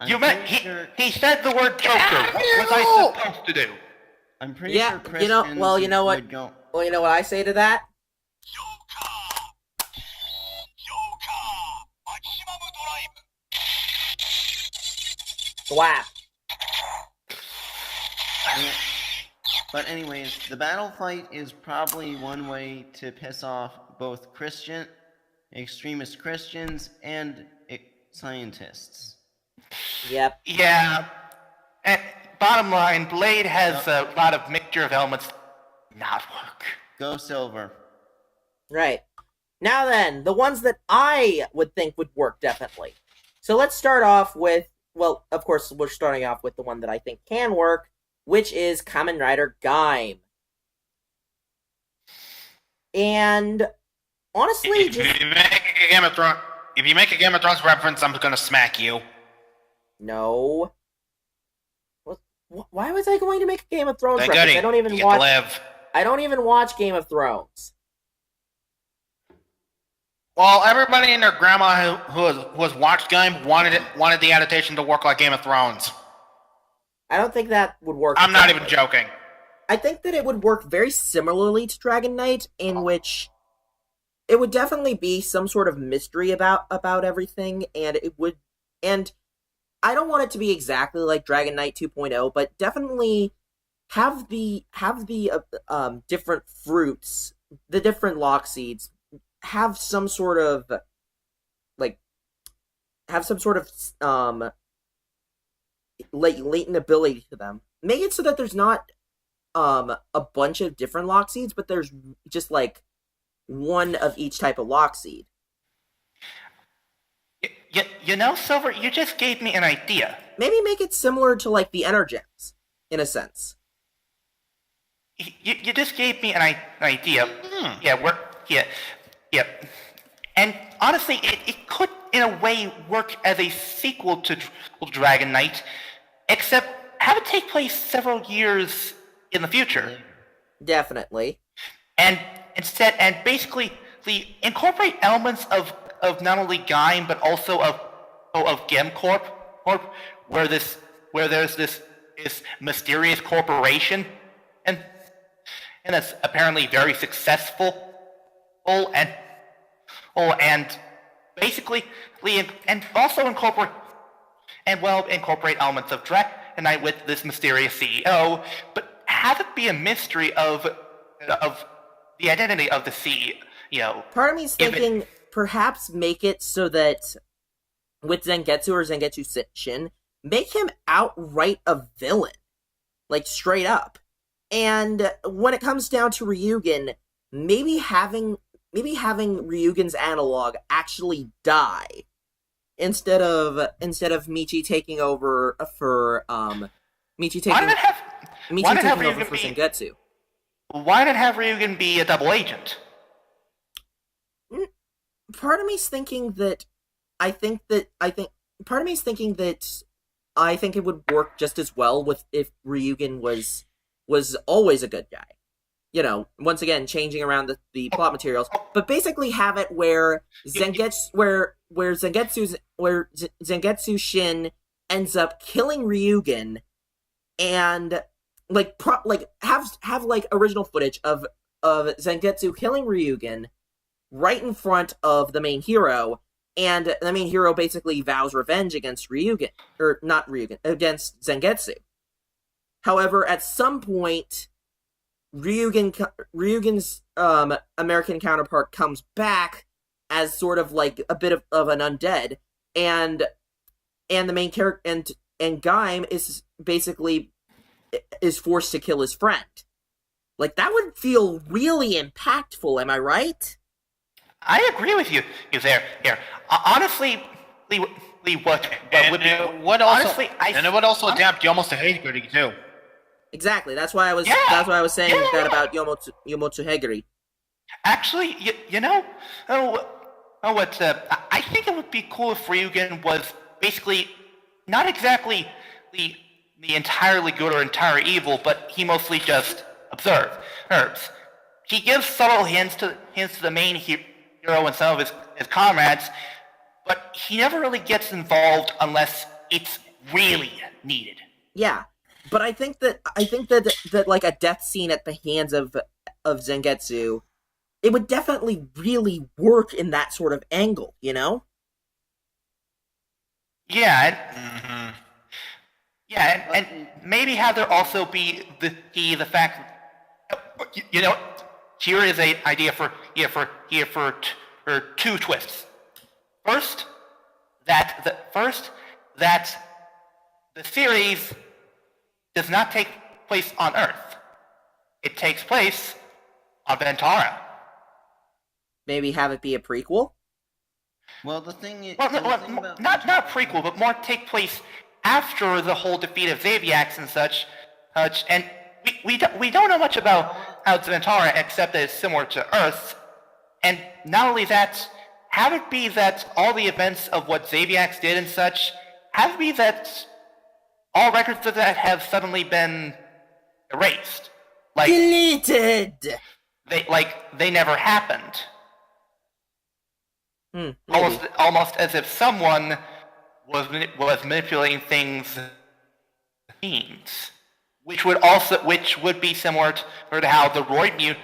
He said the word Joker. What was I supposed to do? I'm pretty sure Christians you know what? would go. Well, you know what I say to that? Slap. But anyways, the battle fight is probably one way to piss off both extremist Christians, and scientists. Yep. Yeah. And bottom line, Blade has a lot of mixture of elements not work. Go Silver. Right. Now then, the ones that I would think would work definitely. So let's start off with, well, of course, we're starting off with the one that I think can work, which is Kamen Rider Gaim. And honestly, If you make a Game of Thrones reference, I'm gonna smack you. No. Why was I going to make a Game of Thrones Then reference? goody, I don't even you get to watch. live. I don't even watch Game of Thrones. Well, everybody and their grandma who has watched Game wanted the adaptation to work like Game of Thrones. I don't think that would work. I'm not even joking. I think that it would work very similarly to Dragon Knight, in which it would definitely be some sort of mystery about everything, and I don't want it to be exactly like Dragon Knight 2.0, but definitely have the different fruits, the different lock seeds, have some sort of latent ability to them. Make it so that there's not a bunch of different lock seeds, but there's just like one of each type of lock seed. You know, Silver, you just gave me an idea. Maybe make it similar to like the Energems, in a sense. You just gave me an idea. Yeah. And honestly, it could, in a way, work as a sequel to Dragon Knight, except have it take place several years in the future. Definitely. And basically incorporate elements of not only Gaim but also of GemCorp, where there's this mysterious corporation, and that's apparently very successful. And basically, and also incorporate elements of Dragon Knight with this mysterious CEO, but have it be a mystery of the identity of the CEO. Part of me's thinking perhaps make it so that with Zangetsu or Zangetsu Shin, make him outright a villain, like straight up. And when it comes down to Ryugen, maybe having Ryugen's analog actually die instead of Michi taking over for Michi Why taking not have Michi have taking over Ryugen for be Zangetsu. why not have Ryugen be a double agent? Part of me's thinking that I think part of me's thinking that I think it would work just as well with if Ryugen was always a good guy. You know, once again changing around the plot materials, but basically have it where Zangetsu Shin ends up killing Ryugen, and have like original footage of Zangetsu killing Ryugen right in front of the main hero, and the main hero basically vows revenge against Ryugen, or not Ryugen, against Zangetsu. However, at some point, Ryugen's American counterpart comes back as sort of like a bit of an undead, and the main character and Gaim is basically forced to kill his friend. Like, that would feel really impactful, am I right? I agree with you there. Here, honestly, Lee, what would be? It would also, honestly, it would also adapt Yomo to Hibiki too. Exactly. That's why I was saying that about Yomotsu Hegiri. Actually, you know, I think it would be cool if Ryugen was basically not exactly the entirely good or entirely evil, but he mostly just observes. He gives subtle hints to the main hero and some of his comrades, but he never really gets involved unless it's really needed. Yeah, but I think that like a death scene at the hands of Zangetsu, it would definitely really work in that sort of angle, you know? Yeah. Yeah, and maybe have there also be the fact, you know, here is an idea for two twists. First, that the series does not take place on Earth. It takes place on Ventara. Maybe have it be a prequel? Well, the thing is, Not a prequel, but more take place after the whole defeat of Zaviax and such, and we don't know much about how it's Ventara except that it's similar to Earth, and not only that, have it be that all the events of what Zaviax did and such, have it be that all records of that have suddenly been erased, like deleted. They never happened. Almost as if someone was manipulating things, which would be similar to how the Roid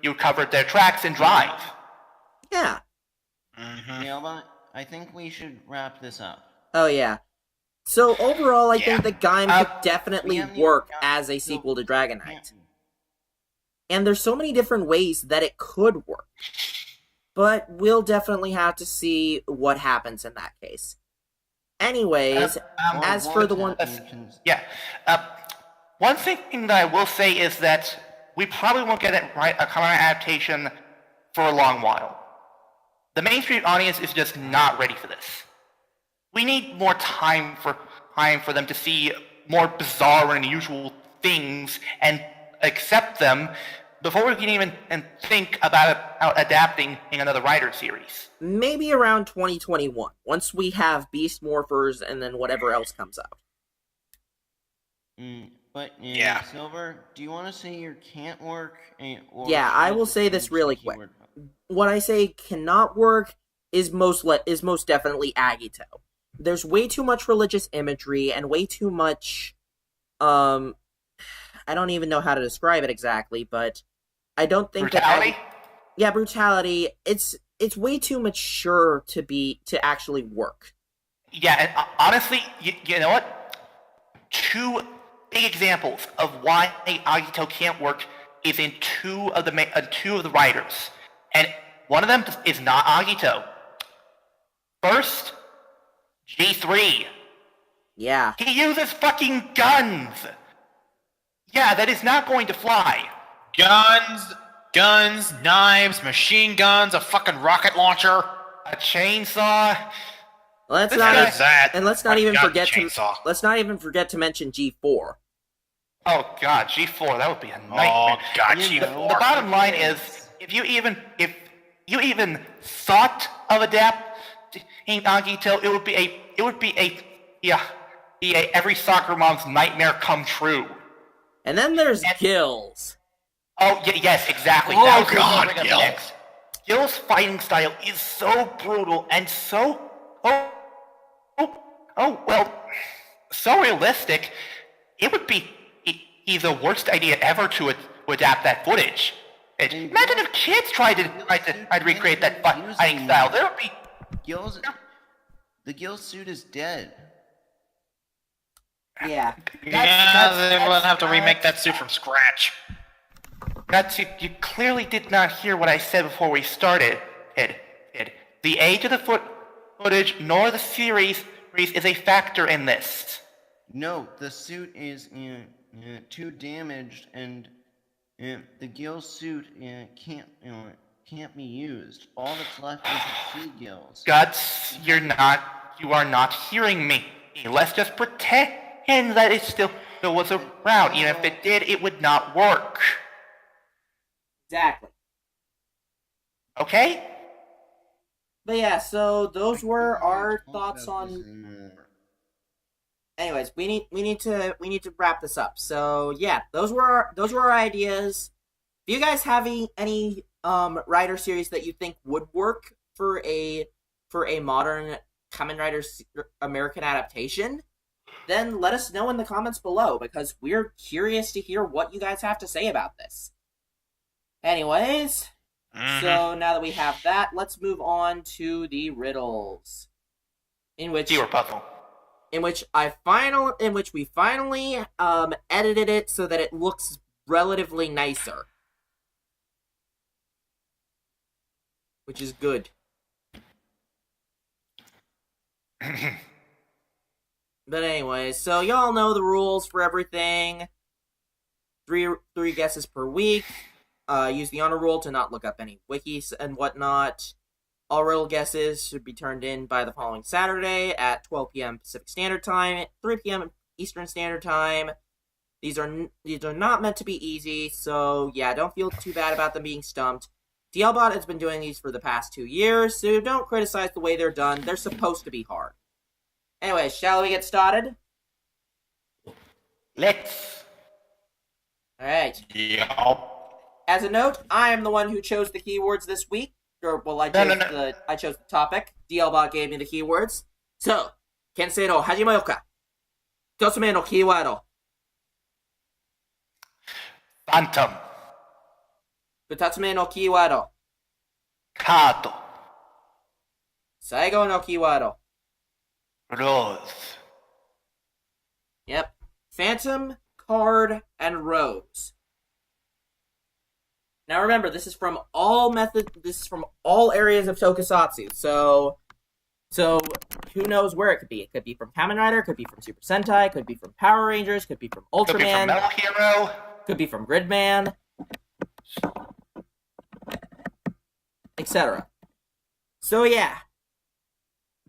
you covered their tracks in Drive. Yeah. Nailbot, I think we should wrap this up. Oh yeah. So overall, I think that Gaim could definitely work as a sequel to Dragon Knight. And there's so many different ways that it could work. But we'll definitely have to see what happens in that case. Anyways, as for the one... One thing that I will say is that we probably won't get a common adaptation for a long while. The mainstream audience is just not ready for this. We need more time for them to see more bizarre and unusual things and accept them before we can even think about adapting in another writer series. Maybe around 2021, once we have Beast Morphers and then whatever else comes out. But Silver, do you want to say your can't work? Yeah, I will say this really quick. What I say cannot work is most definitely Agito. There's way too much religious imagery and way too much I don't even know how to describe it exactly, but I don't think brutality? Brutality. It's way too mature to actually work. Yeah, and honestly, you know what? Two big examples of why Agito can't work is in two of the writers, and one of them is not Agito. First, G3. Yeah. He uses fucking guns. Yeah, that is not going to fly. Guns, knives, machine guns, a fucking rocket launcher, a chainsaw. Let's This not guy- There's that. and let's not I even got the forget to chainsaw. let's not even forget to mention G4. Oh God, G4, that would be a Oh, nightmare. God, You G4. know, The bottom line Yes. is, if you even thought of adapting Nagito, it would be every soccer mom's nightmare come true. And then there's Gills. Oh yes, exactly. Oh, That was what I was God, gonna bring up Gil. next. Gil's fighting style is so brutal and so well, so realistic. It would be the worst idea ever to adapt that footage. Imagine if kids tried to recreate that fighting style. There would be The Gil suit is dead. Yeah. Yeah, they will have to remake that suit from scratch. you clearly did not hear what I said before we started. The age of the footage nor the series is a factor in this. No, the suit is too damaged, and the Gil suit can't be used. All that's left is the sea gills. Guts, you are not hearing me. Let's just pretend that it still was around. Even if it did, it would not work. Exactly. Okay? But yeah, so those were our Talk thoughts about this on. anymore. Anyways, we need to wrap this up. So yeah, those were our ideas. Do you guys have any writer series that you think would work for a modern Kamen Rider American adaptation? Then let us know in the comments below, because we're curious to hear what you guys have to say about this. Anyways, so now that we have that, let's move on to the riddles. In which Keyword puzzle. we finally edited it so that it looks relatively nicer. Which is good. But anyway, so y'all know the rules for everything. Three guesses per week. Use the honor rule to not look up any wikis and whatnot. All riddle guesses should be turned in by the following Saturday at 12 p.m. Pacific Standard Time, 3 p.m. Eastern Standard Time. These are not meant to be easy, so yeah, don't feel too bad about them being stumped. DLBot has been doing these for the past 2 years, so don't criticize the way they're done. They're supposed to be hard. Anyway, shall we get started? Let's. Alright. Yup. As a note, I am the one who chose the keywords this week. I chose the topic. DLBot gave me the keywords. So, 牽制の始めようか。一つ目のキーワード。Phantom. 二つ目のキーワード。カード。最後のキーワード。Rose. Yep. Phantom, Card, and Rose. Now remember, this is from all areas of Tokusatsu. So who knows where it could be? It could be from Kamen Rider, could be from Super Sentai, could be from Power Rangers, could be from Ultraman, Could be from Metal Hero. could be from Gridman, etc. So yeah.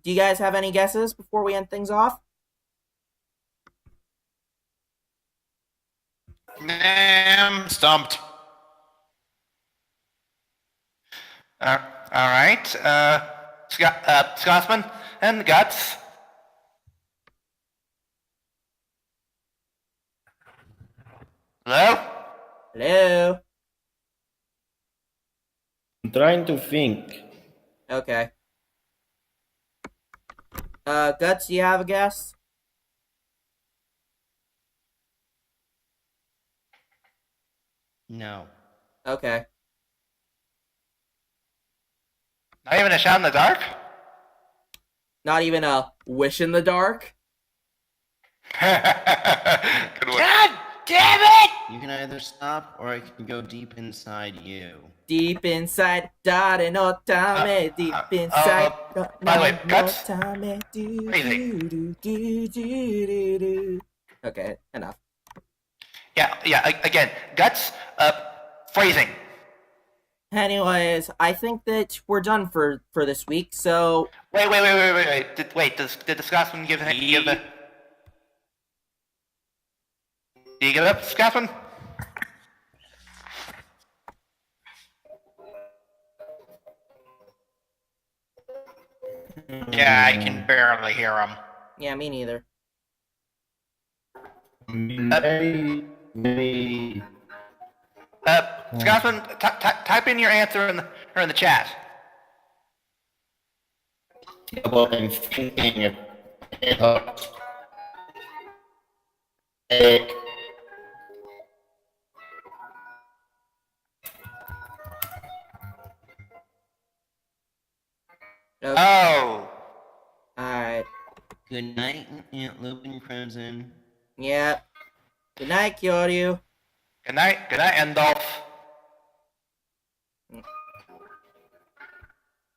Do you guys have any guesses before we end things off? Stumped. All right. Scotsman and Guts. Hello? Hello? I'm trying to think. Okay. Guts, do you have a guess? No. Okay. Not even a shot in the dark? Not even a wish in the dark? Good one. God damn it! You can either stop or I can go deep inside you. Deep inside, dare no tame, deep inside. by the way, Guts? Tame, Crazy. do. Okay, enough. Yeah, again, Guts, phrasing. Anyways, I think that we're done for this week. So Wait. Did the Scotsman give the... Did you give it up, Scotsman? Yeah, I can barely hear him. yeah, me neither. Scotsman, type in your answer in the chat. About I'm thinking of egg. Okay. Oh. Alright. Good night, Aunt Lupin Crimson. Yeah. Good night, Kyoryu. Good night, Endolf.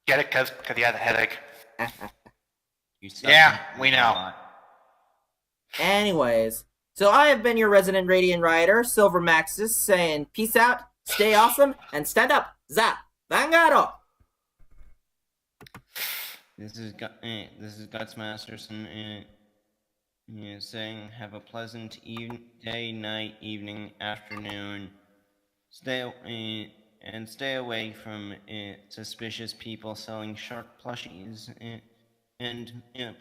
Get it? Cause you had a headache. Yeah, we know. Anyways, so I have been your resident Radiant Rider, Silver Maxis, saying peace out, stay awesome, and stand up. Za! Vangaro! This is Guts Masterson saying have a pleasant day, night, evening, afternoon. Stay away from suspicious people selling shark plushies. And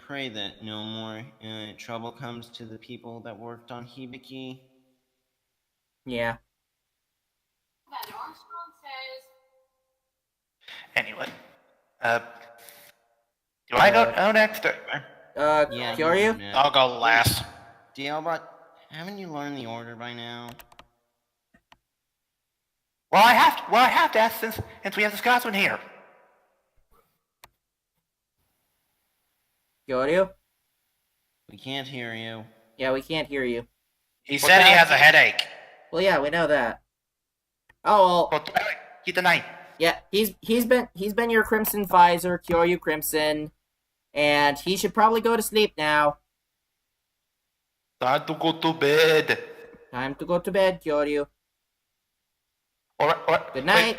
pray that no more trouble comes to the people that worked on Hibiki. Yeah. Anyway, do I go next? Yeah, Kyoryu? I'll go last. Dialbot, haven't you learned the order by now? Well, I have to ask since we have the Scotsman here. Kyoryu? We can't hear you. Yeah, we can't hear you. He said he has a headache. Well, yeah, we know that. Oh, well, Well, keep the night. yeah, he's been your Crimson Visor, Kyoryu Crimson, and he should probably go to sleep now. Time to go to bed. Time to go to bed, Kyoryu. Alright. Good night.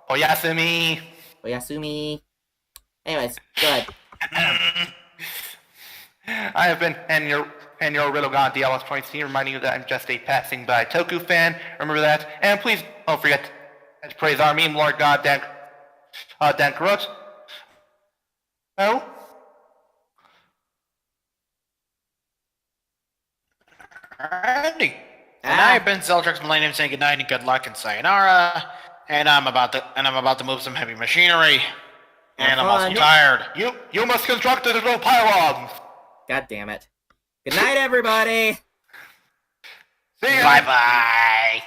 Oyasumi. Oyasumi. Anyways, good. I have been and your Riddlegon DLS 23, reminding you that I'm just a passing by Toku fan. Remember that, and please don't forget to praise our meme lord god Dan Karot. Oh. Alrighty. And I have been Zeltrax Millennium saying goodnight and good luck and sayonara. And I'm about to move some heavy machinery. And I'm also tired. You must construct additional pylons. God damn it. Good night, everybody. See ya. Bye bye.